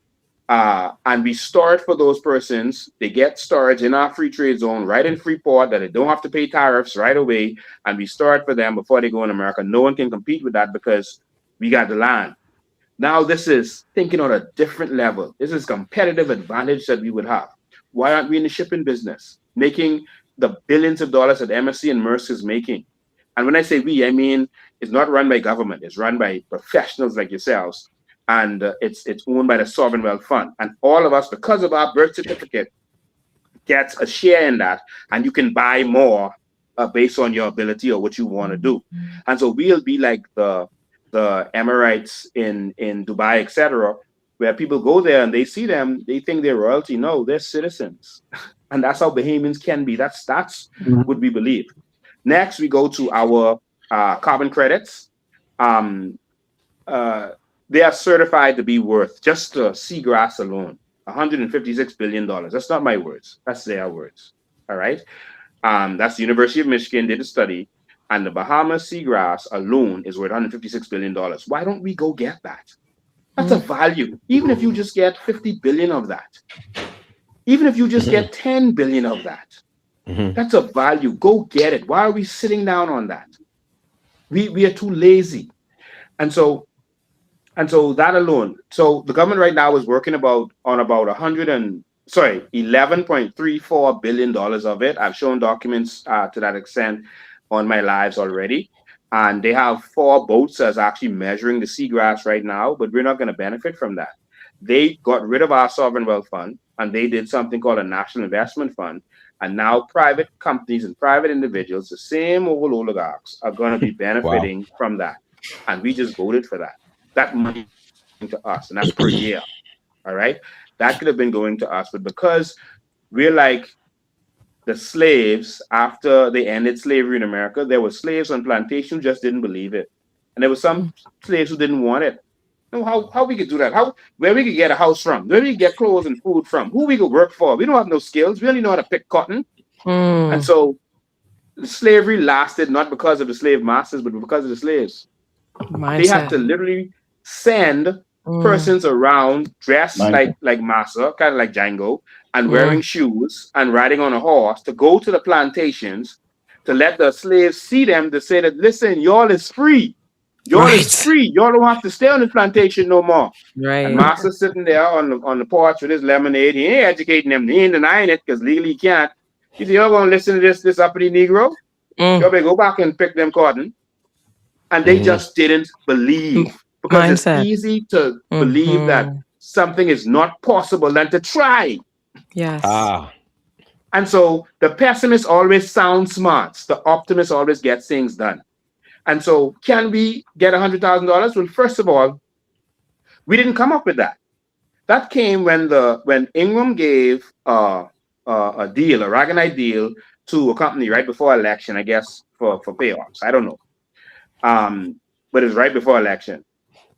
and we store it for those persons. They get storage in our free trade zone, right in Freeport, that they don't have to pay tariffs right away, and we store it for them before they go in America. No one can compete with that because we got the land. Now this is thinking on a different level. This is competitive advantage that we would have. Why aren't we in the shipping business, making the billions of dollars that MSC and Maersk is making? And when I say we, I mean it's not run by government. It's run by professionals like yourselves, and it's owned by the sovereign wealth fund. And all of us, because of our birth certificate, gets a share in that, and you can buy more based on your ability or what you want to do. And so we'll be like the Emirates in Dubai, etc., where people go there and they see them, they think they're royalty. No, they're citizens, and that's how Bahamians can be. That's what we believe. Next, we go to our carbon credits. Um, uh, they are certified to be worth just the seagrass alone, $156 billion. That's not my words. That's their words. All right. That's the University of Michigan did a study, and the Bahamas seagrass alone is worth $156 billion. Why don't we go get that? That's a value. Even if you just get 50 billion of that, even if you just get 10 billion of that, that's a value. Go get it. Why are we sitting down on that? We are too lazy. And so that alone. So the government right now is working about 11.34 billion dollars of it. I've shown documents to that extent on my lives already. And they have 4 boats that's actually measuring the seagrass right now, but we're not going to benefit from that. They got rid of our sovereign wealth fund and they did something called a national investment fund. And now private companies and private individuals, the same old oligarchs, are going to be Wow. benefiting from that. And we just voted for that. That money could have been going to us, and that's per year. All right. That could have been going to us. But because we're like the slaves after they ended slavery in America, there were slaves on plantations who just didn't believe it. And there were some slaves who didn't want it. You know, how we could do that? How where we could get a house from, where we could get clothes and food from, who we could work for. We don't have no skills. We only know how to pick cotton. And so slavery lasted not because of the slave masters, but because of the slaves. They had Mindset. to literally send persons around dressed Mindset. like massa, kind of like Django, and wearing Mm. shoes and riding on a horse to go to the plantations to let the slaves see them to say that, listen, y'all is free. Y'all is Right. free. Y'all don't have to stay on the plantation no more. And Right. Massa sitting there on the porch with his lemonade. He ain't educating them. He ain't denying it because legally he can't. He said, y'all gonna listen to this uppity Negro? Y'all Mm. better go back and pick them cotton. And they just didn't believe because it's Mindset. easy to believe that Mm-hmm. something is not possible than to try. Yes. Ah. And so the pessimist always sounds smart. The optimist always gets things done. And so can we get $100,000? Well, first of all, we didn't come up with that. That came when Ingram gave a deal, a Raganite deal to a company right before election, I guess, for payoffs. I don't know. But it was right before election.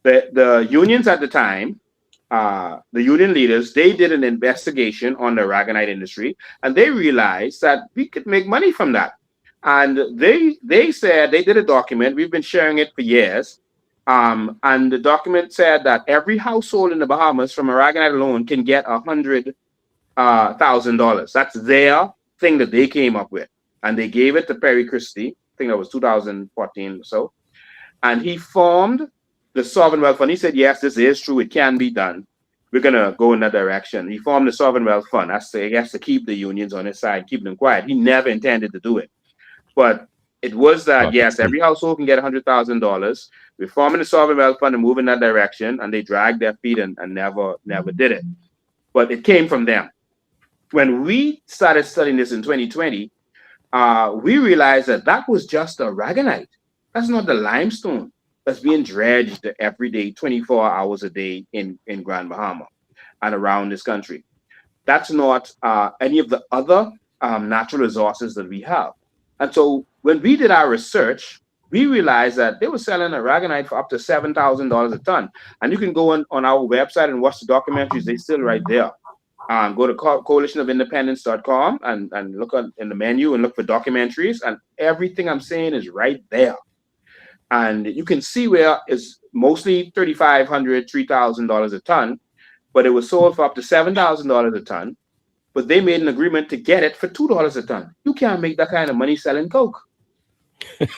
The unions at the time, the union leaders, they did an investigation on the Raganite industry, and they realized that we could make money from that. And they said they did a document. We've been sharing it for years. And the document said that every household in the Bahamas from a Raganite alone can get $100,000. That's their thing that they came up with, and they gave it to Perry Christie. I think that was 2014 or so, and he formed the Sovereign Wealth Fund. He said, yes, this is true. It can be done. We're going to go in that direction. He formed the Sovereign Wealth Fund. That's to, I guess, to keep the unions on his side, keep them quiet. He never intended to do it. But it was that, yes, every household can get $100,000. We're forming the Sovereign Wealth Fund and moving in that direction. And they dragged their feet and never did it. But it came from them. When we started studying this in 2020, we realized that that was just a Raganite. That's not the limestone that's being dredged every day, 24 hours a day in Grand Bahama and around this country. That's not any of the other natural resources that we have. And so when we did our research, we realized that they were selling aragonite for up to $7,000 a ton. And you can go on our website and watch the documentaries. They're still right there. Go to coalitionofindependence.com and look in the menu and look for documentaries. And everything I'm saying is right there. And you can see where it's mostly $3,500, $3,000 a ton, but it was sold for up to $7,000 a ton. But they made an agreement to get it for $2 a ton. You can't make that kind of money selling coke.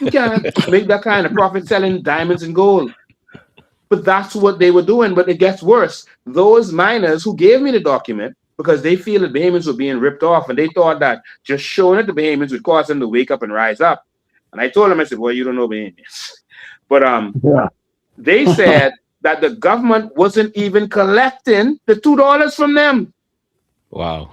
You can't make that kind of profit selling diamonds and gold. But that's what they were doing. But it gets worse. Those miners who gave me the document, because they feel that Bahamians were being ripped off, and they thought that just showing it to Bahamians would cause them to wake up and rise up. And I told them, I said, well, you don't know Bahamians. But Yeah. they said that the government wasn't even collecting the $2 from them. Wow.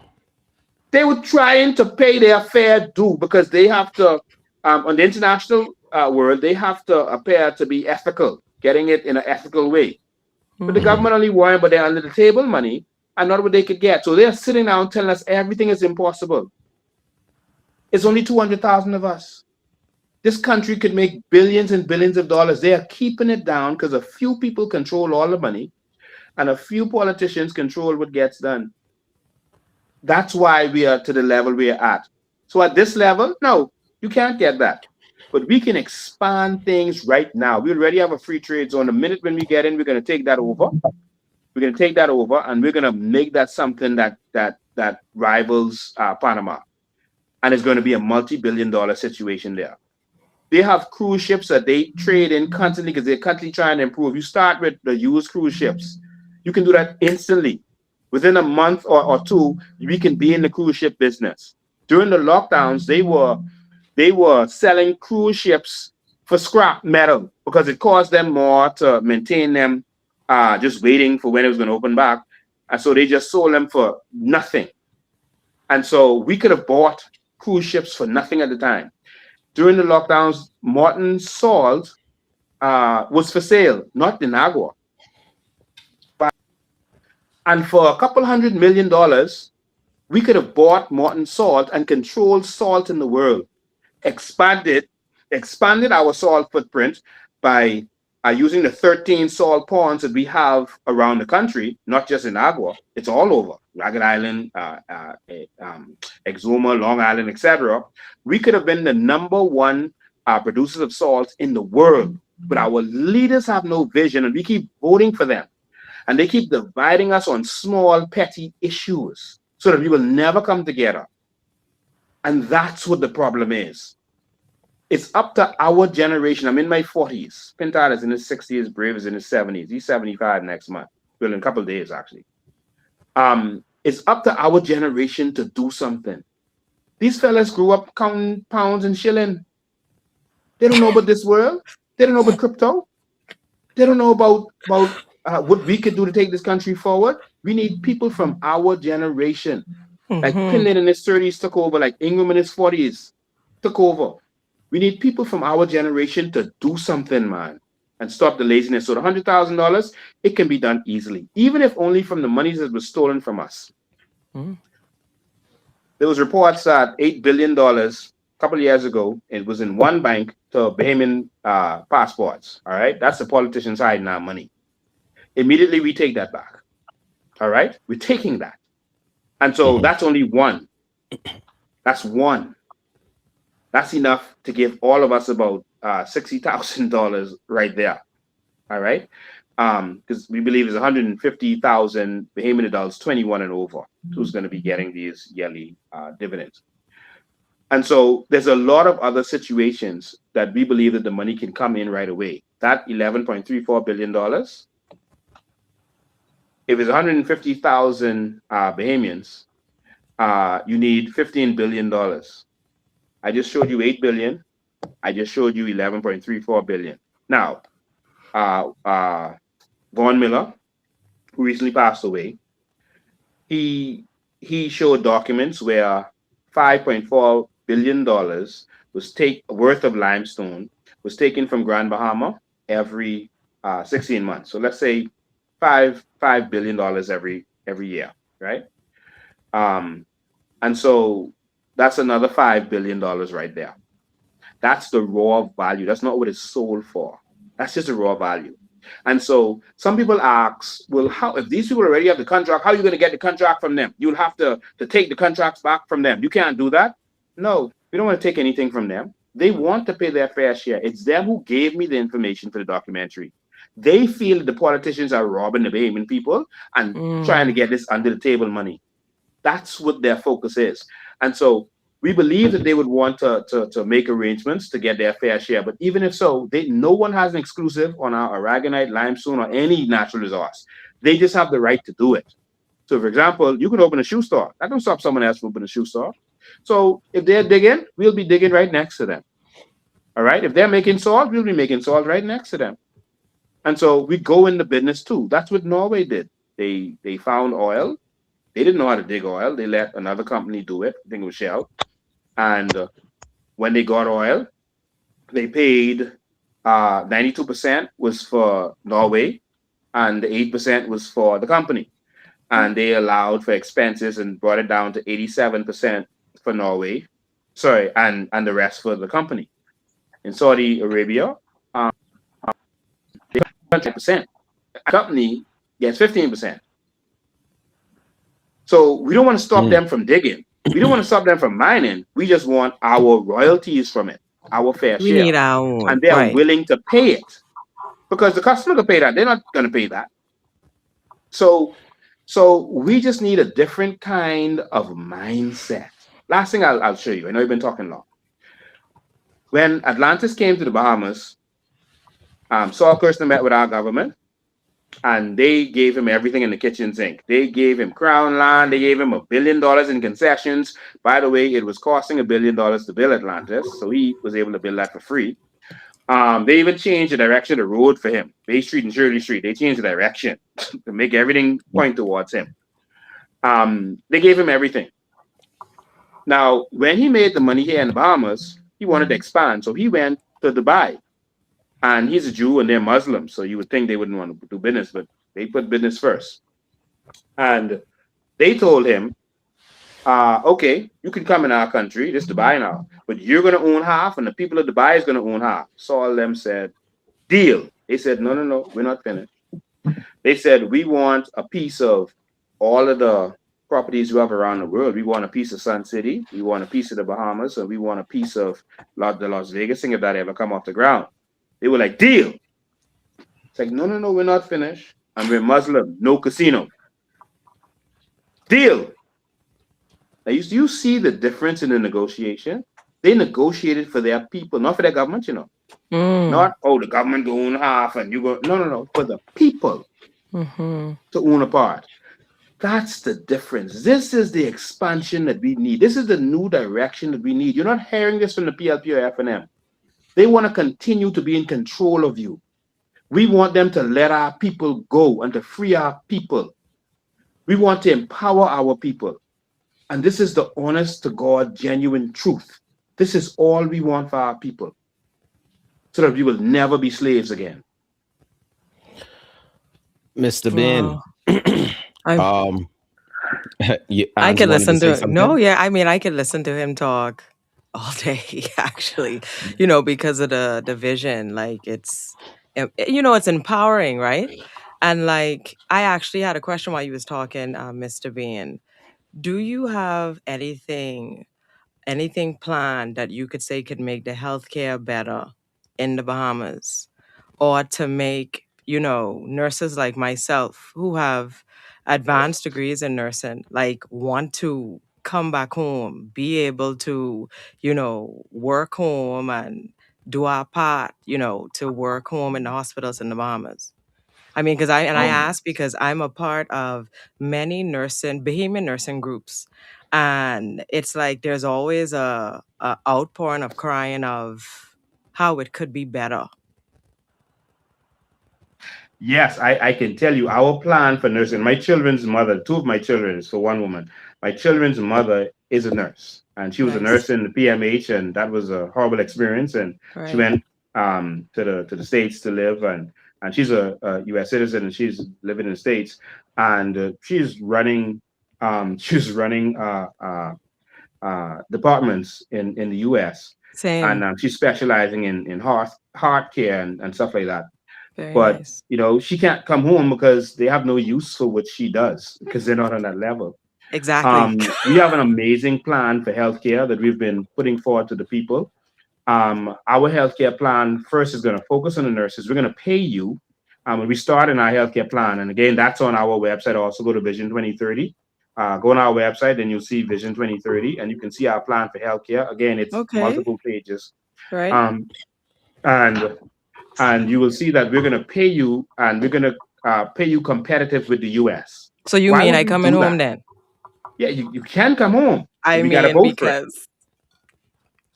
They were trying to pay their fair due because they have to, on the international world, they have to appear to be ethical, getting it in an ethical way. But the government only worrying about their under the table money and not what they could get. So they're sitting down telling us everything is impossible. It's only 200,000 of us. This country could make billions and billions of dollars. They are keeping it down because a few people control all the money and a few politicians control what gets done. That's why we are to the level we are at. So at this level, no, you can't get that. But we can expand things right now. We already have a free trade zone. The minute when we get in, we're going to take that over. We're going to take that over, and we're going to make that something that rivals Panama. And it's going to be a multi-billion-dollar situation there. They have cruise ships that they trade in constantly because they're constantly trying to improve. You start with the used cruise ships. You can do that instantly. Within a month or two, we can be in the cruise ship business. During the lockdowns, they were selling cruise ships for scrap metal because it cost them more to maintain them, just waiting for when it was going to open back. And so they just sold them for nothing. And so we could have bought cruise ships for nothing at the time. During the lockdowns, Morton salt was for sale, not in Agua. And for a couple $100 million, we could have bought Morton salt and controlled salt in the world, expanded our salt footprint by using the 13 salt ponds that we have around the country, not just in Agua. It's all over, Ragged Island, Exuma, Long Island, etc. We could have been the number one producers of salt in the world, but our leaders have no vision, and we keep voting for them. And they keep dividing us on small, petty issues so that we will never come together. And that's what the problem is. It's up to our generation. I'm in my 40s. Pintard is in his 60s. Brave is in his 70s. He's 75 next month. Well, in a couple of days, actually. It's up to our generation to do something. These fellas grew up counting pounds and shilling. They don't know about this world. They don't know about crypto. They don't know about what we could do to take this country forward. We need people from our generation. Like Pinlin in his 30s took over, like Ingram in his 40s took over. We need people from our generation to do something, man, and stop the laziness. So the $100,000, it can be done easily, even if only from the monies that was stolen from us. There was reports that $8 billion a couple of years ago, it was in one bank to Bahamian passports. All right, that's the politicians hiding our money. Immediately, we take that back. All right, we're taking that, and so that's only one. That's one. That's enough to give all of us about $60,000 right there. All right, because we believe it's 150,000 Bahamian adults, 21 and over, who's going to be getting these yearly dividends. And so there's a lot of other situations that we believe that the money can come in right away. That $11.34 billion, if it's 150,000 Bahamians, you need $15 billion. I just showed you 8 billion. I just showed you 11.34 billion. Now, Vaughn Miller, who recently passed away, he showed documents where $5.4 billion was worth of limestone was taken from Grand Bahama every 16 months. So let's say $5 billion every year, right? Um, and so that's another $5 billion right there. That's the raw value. That's not what it's sold for. That's just the raw value. And so some people ask, well, how if these people already have the contract, how are you going to get the contract from them? You'll have to take the contracts back from them. You can't do that. No, we don't want to take anything from them. They want to pay their fair share. It's them who gave me the information for the documentary. They feel that the politicians are robbing the Bahamian people and trying to Mm. get this under the table money. That's what their focus is. And so we believe that they would want to make arrangements to get their fair share. But even if so, no one has an exclusive on our aragonite, limestone, or any natural resource. They just have the right to do it. So, for example, you can open a shoe store. That don't stop someone else from opening a shoe store. So if they're digging, we'll be digging right next to them. All right. If they're making salt, we'll be making salt right next to them. And so we go in the business too. That's what Norway did. They found oil. They didn't know how to dig oil. They let another company do it. I think it was Shell. And when they got oil, they paid 92% was for Norway and the 8% was for the company. And they allowed for expenses and brought it down to 87% for Norway. Sorry, and the rest for the company. In Saudi Arabia, um, 100%. The company gets 15%. So we don't want to stop Mm. them from digging. We don't want to stop them from mining. We just want our royalties from it, our fair We share. need our And own, they are right? willing to pay it because the customer can pay that. They're not going to pay that. So, so we just need a different kind of mindset. Last thing I'll show you. I know you've been talking long. When Atlantis came to the Bahamas, Saul Kirsten met with our government and they gave him everything in the kitchen sink. They gave him crown land. They gave him $1 billion in concessions. By the way, it was costing $1 billion to build Atlantis, so he was able to build that for free. They even changed the direction of the road for him. Bay Street and Shirley Street. They changed the direction to make everything point towards him. They gave him everything. Now, when he made the money here in the Bahamas, he wanted to expand, so he went to Dubai. And he's a Jew and they're Muslim, so you would think they wouldn't want to do business, but they put business first. And they told him, okay, you can come in our country, this Dubai now, but you're going to own half, and the people of Dubai is going to own half. So all of them said, deal. They said, no, no, no, we're not finished. They said, we want a piece of all of the properties you have around the world. We want a piece of Sun City, we want a piece of the Bahamas, and we want a piece of the Las Vegas thing if that ever come off the ground. They were like, deal. It's like, no, no, no, we're not finished. And we're Muslim, no casino. Deal. Now, you see the difference in the negotiation? They negotiated for their people, not for their government, Mm. Not, oh, the government go own half and you go. No, no, no. For the people Mm-hmm. to own a part. That's the difference. This is the expansion that we need. This is the new direction that we need. You're not hearing this from the PLP or FNM. They want to continue to be in control of you. We want them to let our people go and to free our people. We want to empower our people. And this is the honest to God, genuine truth. This is all we want for our people so that we will never be slaves again. Mr. Bain, Wow. I um, I Ans could wanted to listen say to no, something. yeah. I mean, I could listen to him talk all day, actually. Because of the vision. Like it's empowering, right? And like I actually had a question while you was talking, Mr. Bean. Do you have anything planned that you could say could make the healthcare better in the Bahamas, or to make, nurses like myself who have advanced degrees in nursing, like want to come back home, be able to, work home and do our part, to work home in the hospitals in the Bahamas? I mean, I Um, ask because I'm a part of many Bahamian nursing groups, and it's like there's always a outpouring of crying of how it could be better. Yes, I can tell you our plan for nursing. My children's mother, two of my children, for one woman, my children's mother is a nurse, and she was a Nice, nurse in the PMH, and that was a horrible experience. And she right? went to the States to live, and she's a U.S. citizen, and she's living in the States, and she's running. She was running departments in the U.S. and Same. she's specializing in heart care and stuff like that. Very But nice. she can't come home because they have no use for what she does because they're not on that level. Exactly. We have an amazing plan for healthcare that we've been putting forward to the people. Our healthcare plan first is going to focus on the nurses. We're going to pay you. When we start in our healthcare plan, and again, that's on our website. Also, go to Vision 2030. Go on our website, and you'll see Vision 2030, and you can see our plan for healthcare. Again, it's Okay. multiple pages, Right. um, and you will see that we're going to pay you, and we're going to pay you competitive with the U.S. So you Why mean would I we coming do home that? then? Yeah, you can come home. I We got to mean, vote for it. because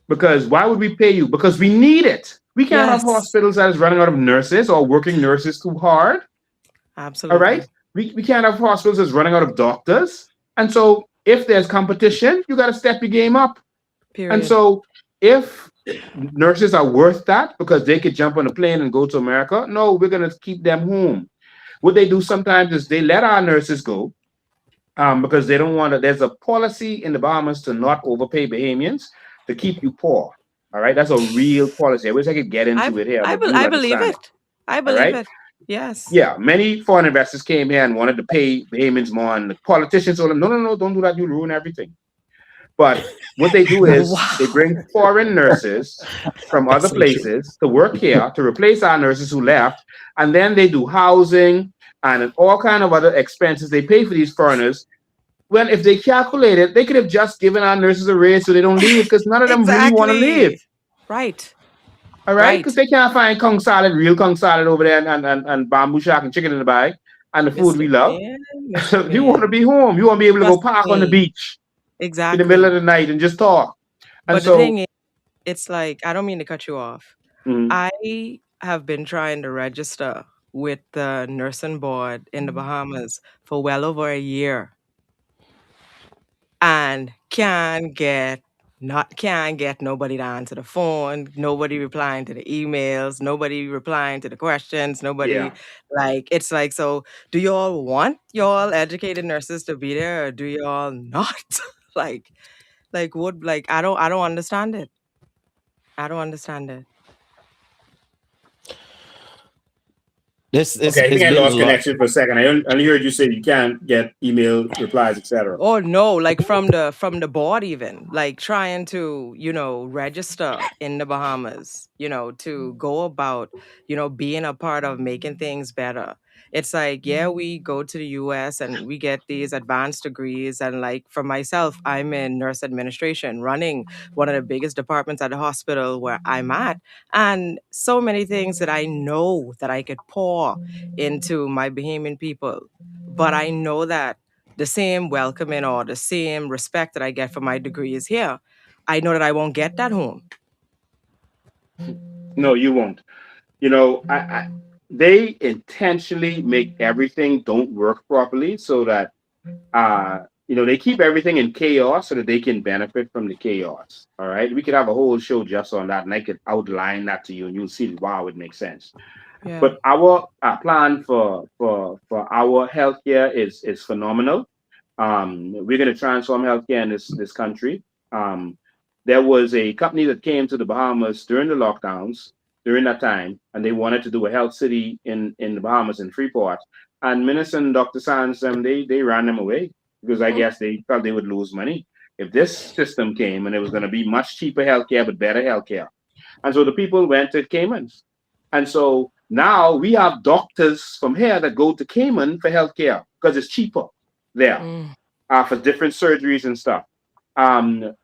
Because why would we pay you? Because we need it. We can't have yes, hospitals that is running out of nurses or working nurses too hard. All right. absolutely. We can't have hospitals that's running out of doctors. And so if there's competition, you got to step your game up. And Period. so if nurses are worth that because they could jump on a plane and go to America, no, we're going to keep them home. What they do sometimes is they let our nurses go because they don't want to. There's a policy in the Bahamas to not overpay Bahamians to keep you poor. All right, that's a real policy. I wish I could get into it here, but you will I believe understand it. it. I All believe right. it. Yes. Yeah, many foreign investors came here and wanted to pay Bahamians more, and the politicians told them, no, no, no, don't do that. You'll ruin everything. But what they do is they Wow. bring foreign nurses from That's other so true. places to work here to replace our nurses who left, and then they do housing and all kind of other expenses they pay for these foreigners. Well, if they calculate it, they could have just given our nurses a raise so they don't leave because none of them really want to leave. Exactly. Right. All right? Because Right. they can't find kung salad, real kung salad over there, and bamboo shark and chicken in the bag and the food Mr. we love. Bain, Mr. You want to Bain. be home. You want to be able to go Trust park on the me. beach in the middle of Exactly. the night and just talk. And But the so, thing is, it's like, I don't mean to cut you off. mm, I have been trying to register with the nursing board in the Bahamas for well over a year and can't get nobody to answer the phone, nobody replying to the emails, nobody replying to the questions, nobody yeah. like it's like, so do y'all want y'all educated nurses to be there or do y'all not? like what, like I don't understand it. I don't understand it. This Okay, I think has I been a lost lot. connection for a second. I only heard you say you can't get email replies, etc. Oh no, like from the board even, like trying to, register in the Bahamas, to go about, being a part of making things better. It's like, yeah, we go to the US and we get these advanced degrees. And like for myself, I'm in nurse administration, running one of the biggest departments at the hospital where I'm at. And so many things that I know that I could pour into my Bahamian people. But I know that the same welcoming or the same respect that I get for my degrees here, I know that I won't get that home. No, you won't. They intentionally make everything don't work properly so that they keep everything in chaos so that they can benefit from the chaos. All right, we could have a whole show just on that, and I could outline that to you, and you'll see wow, it makes sense. Yeah. But our plan for our healthcare is phenomenal. We're going to transform healthcare in this country. There was a company that came to the Bahamas during the lockdowns during that time, and they wanted to do a health city in the Bahamas in Freeport. And Minister and Dr. Sands, they ran them away because I Mm. guess they felt they would lose money if this system came and it was going to be much cheaper healthcare but better healthcare. And so the people went to Caymans. And so now we have doctors from here that go to Cayman for healthcare because it's cheaper there Mm. for different surgeries and stuff. And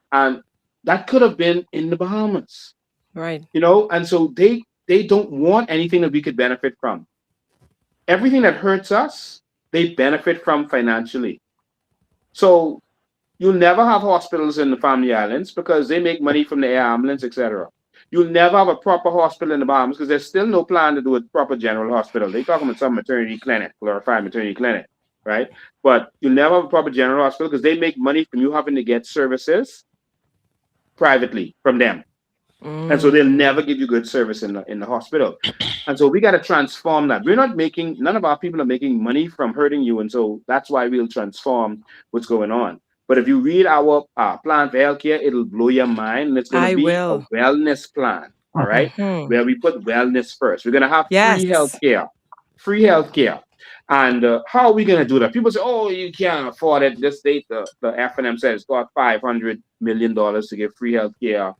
that could have been in the Bahamas, Right. and so they don't want anything that we could benefit from. Everything that hurts us, they benefit from financially. So you'll never have hospitals in the Family Islands because they make money from the air ambulance, etc. You'll never have a proper hospital in the Bahamas because there's still no plan to do a proper general hospital. They talking about some maternity clinic, glorified maternity clinic, right? But you'll never have a proper general hospital because they make money from you having to get services privately from them. And so they'll Mm. never give you good service in the hospital. And so we got to transform that. We're not making, none of our people are making money from hurting you. And so that's why we'll transform what's going on. But if you read our plan for healthcare, it'll blow your mind. And it's going to I be a will. wellness plan. All right. Mm-hmm. Where we put wellness first. We're going to have Yes. free healthcare. And how are we going to do that? People say, oh, you can't afford it. This date, the FNM said it's got $500 million to give free healthcare,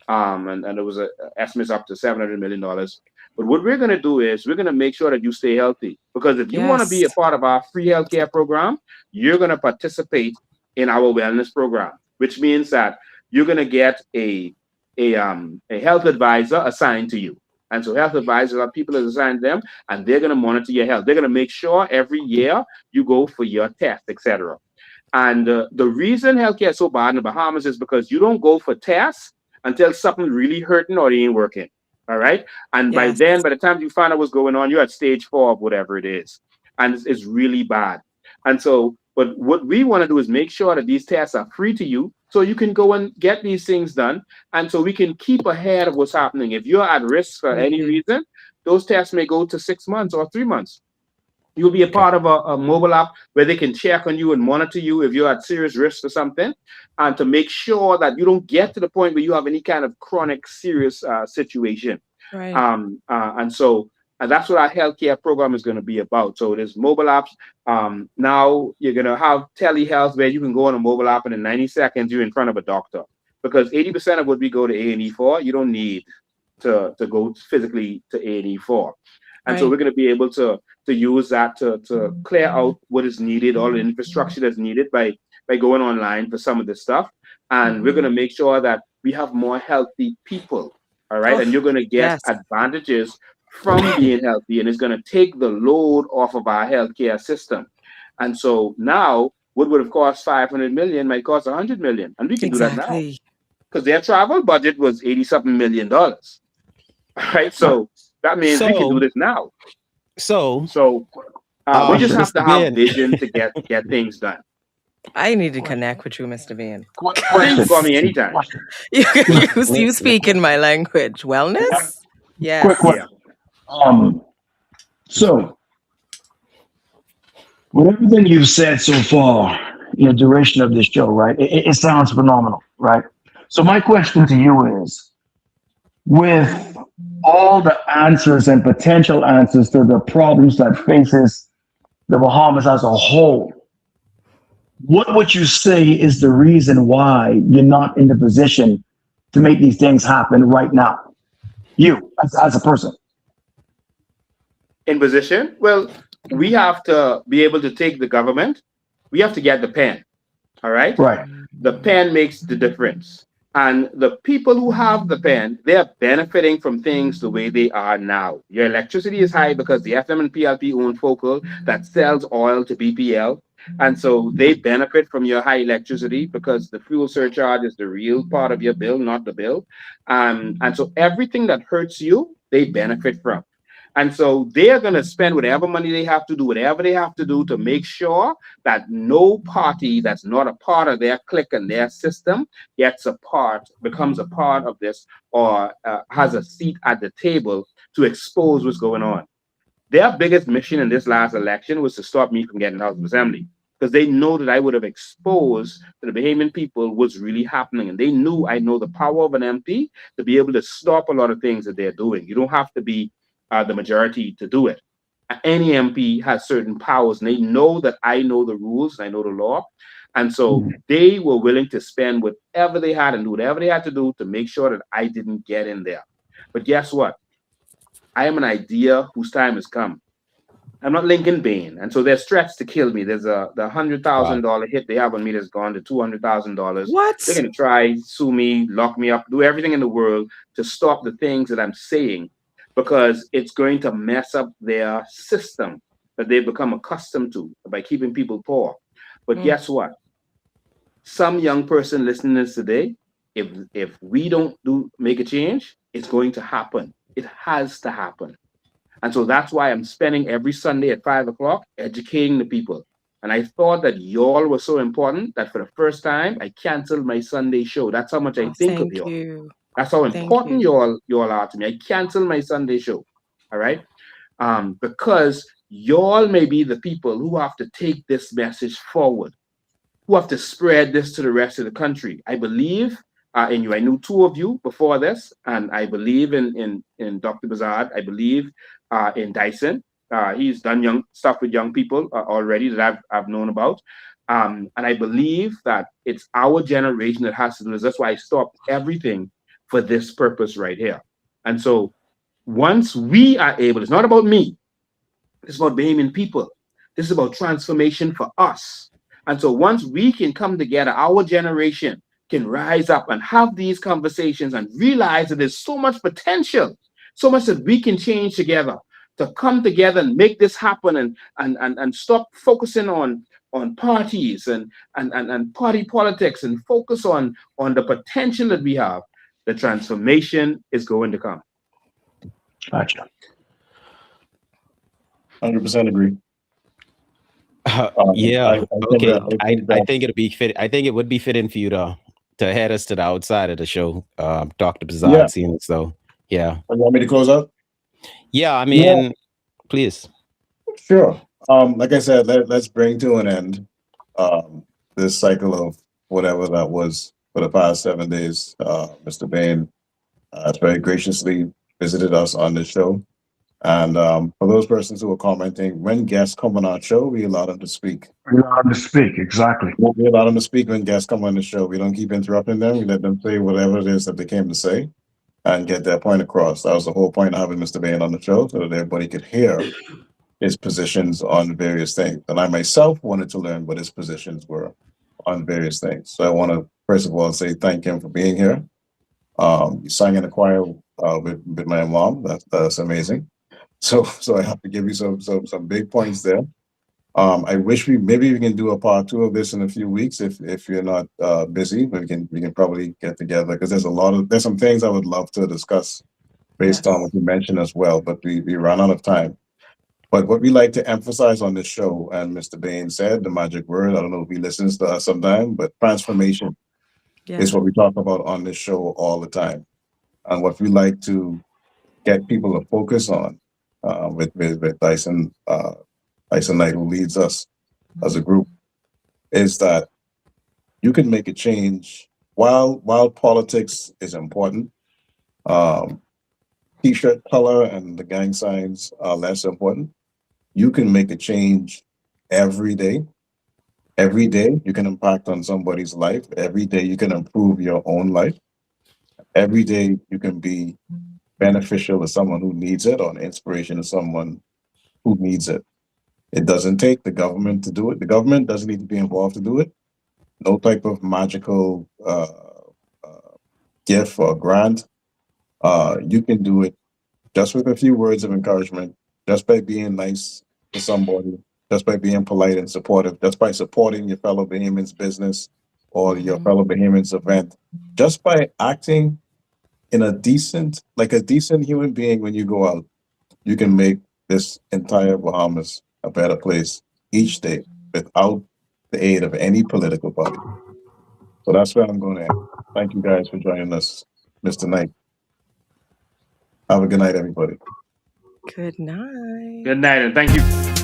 and there was a estimates up to $700 million. But what we're going to do is we're going to make sure that you stay healthy, because if you want to be a Yes. part of our free healthcare program, you're going to participate in our wellness program, which means that you're going to get a health advisor assigned to you. And so health advisors are people that assigned them, and they're going to monitor your health. They're going to make sure every year you go for your test, etc. And the reason healthcare is so bad in the Bahamas is because you don't go for tests until something really hurting or it ain't working. All right. And by Yes. then, by the time you find out what's going on, you're at stage 4 of whatever it is. And it's really bad. And so, but what we want to do is make sure that these tests are free to you so you can go and get these things done. And so we can keep ahead of what's happening. If you're at risk for any Absolutely. reason, those tests may go to 6 months or 3 months. You'll be a Okay. part of a mobile app where they can check on you and monitor you if you're at serious risk or something, and to make sure that you don't get to the point where you have any kind of chronic, serious situation. Right. And so that's what our healthcare program is going to be about. So there's mobile apps. Now you're going to have telehealth where you can go on a mobile app and in 90 seconds you're in front of a doctor. Because 80% of what we go to A&E for, you don't need to go physically to A&E for. And so Right. we're going to be able to use that to clear out what is needed, all the infrastructure that's needed by going online for some of this stuff. And we're going Mm-hmm. to make sure that we have more healthy people. All right. Oh, And you're going to get yes. advantages from being healthy, and it's going to take the load off of our healthcare system. And so now what would have cost 500 million might cost 100 million. And we can do that now Exactly. because their travel budget was 80 something $1 million. All right. So that means we can do So, this now. so, So we just have to Mr. have Bain, vision to get things done. I need to connect with you, Mr. Bean. You Question. call me anytime. Question. you, Question. you speak in my language. Wellness? Quick Yes. Yeah. question. Um, so with everything you've said so far in the duration of this show, right? It sounds phenomenal, right? So my question to you is, with all the answers and potential answers to the problems that faces the Bahamas as a whole, what would you say is the reason why you're not in the position to make these things happen right now? You, as a person. In position, well, we have to be able to take the government. We have to get the pen. All right. Right. The pen makes the difference. And the people who have the pen, they're benefiting from things the way they are now. Your electricity is high because the FM and PLP own Focal that sells oil to BPL. And so they benefit from your high electricity because the fuel surcharge is the real part of your bill, not the bill. And so everything that hurts you, they benefit from. And so they're going to spend whatever money they have to do, whatever they have to do to make sure that no party that's not a part of their clique and their system becomes a part of this, or has a seat at the table to expose what's going on. Their biggest mission in this last election was to stop me from getting House of Assembly, because they know that I would have exposed to the Bahamian people what's really happening. And they knew I know the power of an MP to be able to stop a lot of things that they're doing. You don't have to be the majority to do it. Any MP has certain powers, and they know that I know the rules and I know the law. And so they were willing to spend whatever they had and do whatever they had to do to make sure that I didn't get in there. But guess what? I am an idea whose time has come. I'm not Lincoln Bain, and so they're stretched to kill me. There's the hundred wow. thousand dollar hit they have on me that's gone to $200,000. They're What? gonna try sue me, lock me up, do everything in the world to stop the things that I'm saying, because it's going to mess up their system that they've become accustomed to by keeping people poor. But Mm. guess what? Some young person listening to this today, if we don't do make a change, it's going to happen. It has to happen. And so that's why I'm spending every Sunday at 5 o'clock educating the people. And I thought that y'all were so important that for the first time, I canceled my Sunday show. That's how much I Oh, think of thank y'all. you. That's how Thank important you. you all are to me. I canceled my Sunday show. All right. Because y'all may be the people who have to take this message forward, who have to spread this to the rest of the country. I believe in you. I knew two of you before this, and I believe in Dr. Bazard. I believe in Dyson. He's done young stuff with young people already that I've known about. And I believe that it's our generation that has to do this. That's why I stopped everything for this purpose right here. And so once we are able, it's not about me, it's about Bahamian people. This is about transformation for us. And so once we can come together, our generation can rise up and have these conversations and realize that there's so much potential, so much that we can change together to come together and make this happen and stop focusing on parties and party politics and focus on the potential that we have. The transformation is going to come. Gotcha. 100% agree. Yeah. I think Okay. that I think it'd be fit. I think it would be fitting for you to head us to the outside of the show, Dr. yeah. Bazard, seeing so. Yeah. You want me to close up? Yeah. I Yeah, mean, please. sure. Like I said, let's bring to an end this cycle of whatever that was for the past 7 days. Mr. Bain has very graciously visited us on this show. And for those persons who are commenting, when guests come on our show, we allow them to speak. We allow them to speak, exactly. We allow them to speak when guests come on the show. We don't keep interrupting them. We let them say whatever it is that they came to say and get their point across. That was the whole point of having Mr. Bain on the show, so that everybody could hear his positions on various things. And I myself wanted to learn what his positions were on various things. So I want to, first of all, say thank him for being here. You sang in the choir with my mom. That's amazing. So I have to give you some big points there. I wish maybe we can do a part 2 of this in a few weeks if you're not busy. But we can probably get together because there's some things I would love to discuss based on what you mentioned as well. But we ran out of time. But what we like to emphasize on this show, and Mr. Bain said the magic word. I don't know if he listens to us sometime, but transformation is what we talk about on this show all the time, and what we like to get people to focus on with Dyson Knight, who leads us as a group, is that you can make a change while politics is important. T-shirt color and the gang signs are less important. You can make a change every day. Every day you can impact on somebody's life. Every day you can improve your own life. Every day you can be beneficial to someone who needs it or an inspiration to someone who needs it. It doesn't take the government to do it. The government doesn't need to be involved to do it. No type of magical gift or grant. You can do it just with a few words of encouragement, just by being nice to somebody, just by being polite and supportive, just by supporting your fellow Bahamians business or your fellow Bahamians event, just by acting in a decent human being when you go out. You can make this entire Bahamas a better place each day without the aid of any political party. So that's where I'm going to end. Thank you guys for joining us, Mr. Knight. Have a good night, everybody. Good night. Good night, and thank you.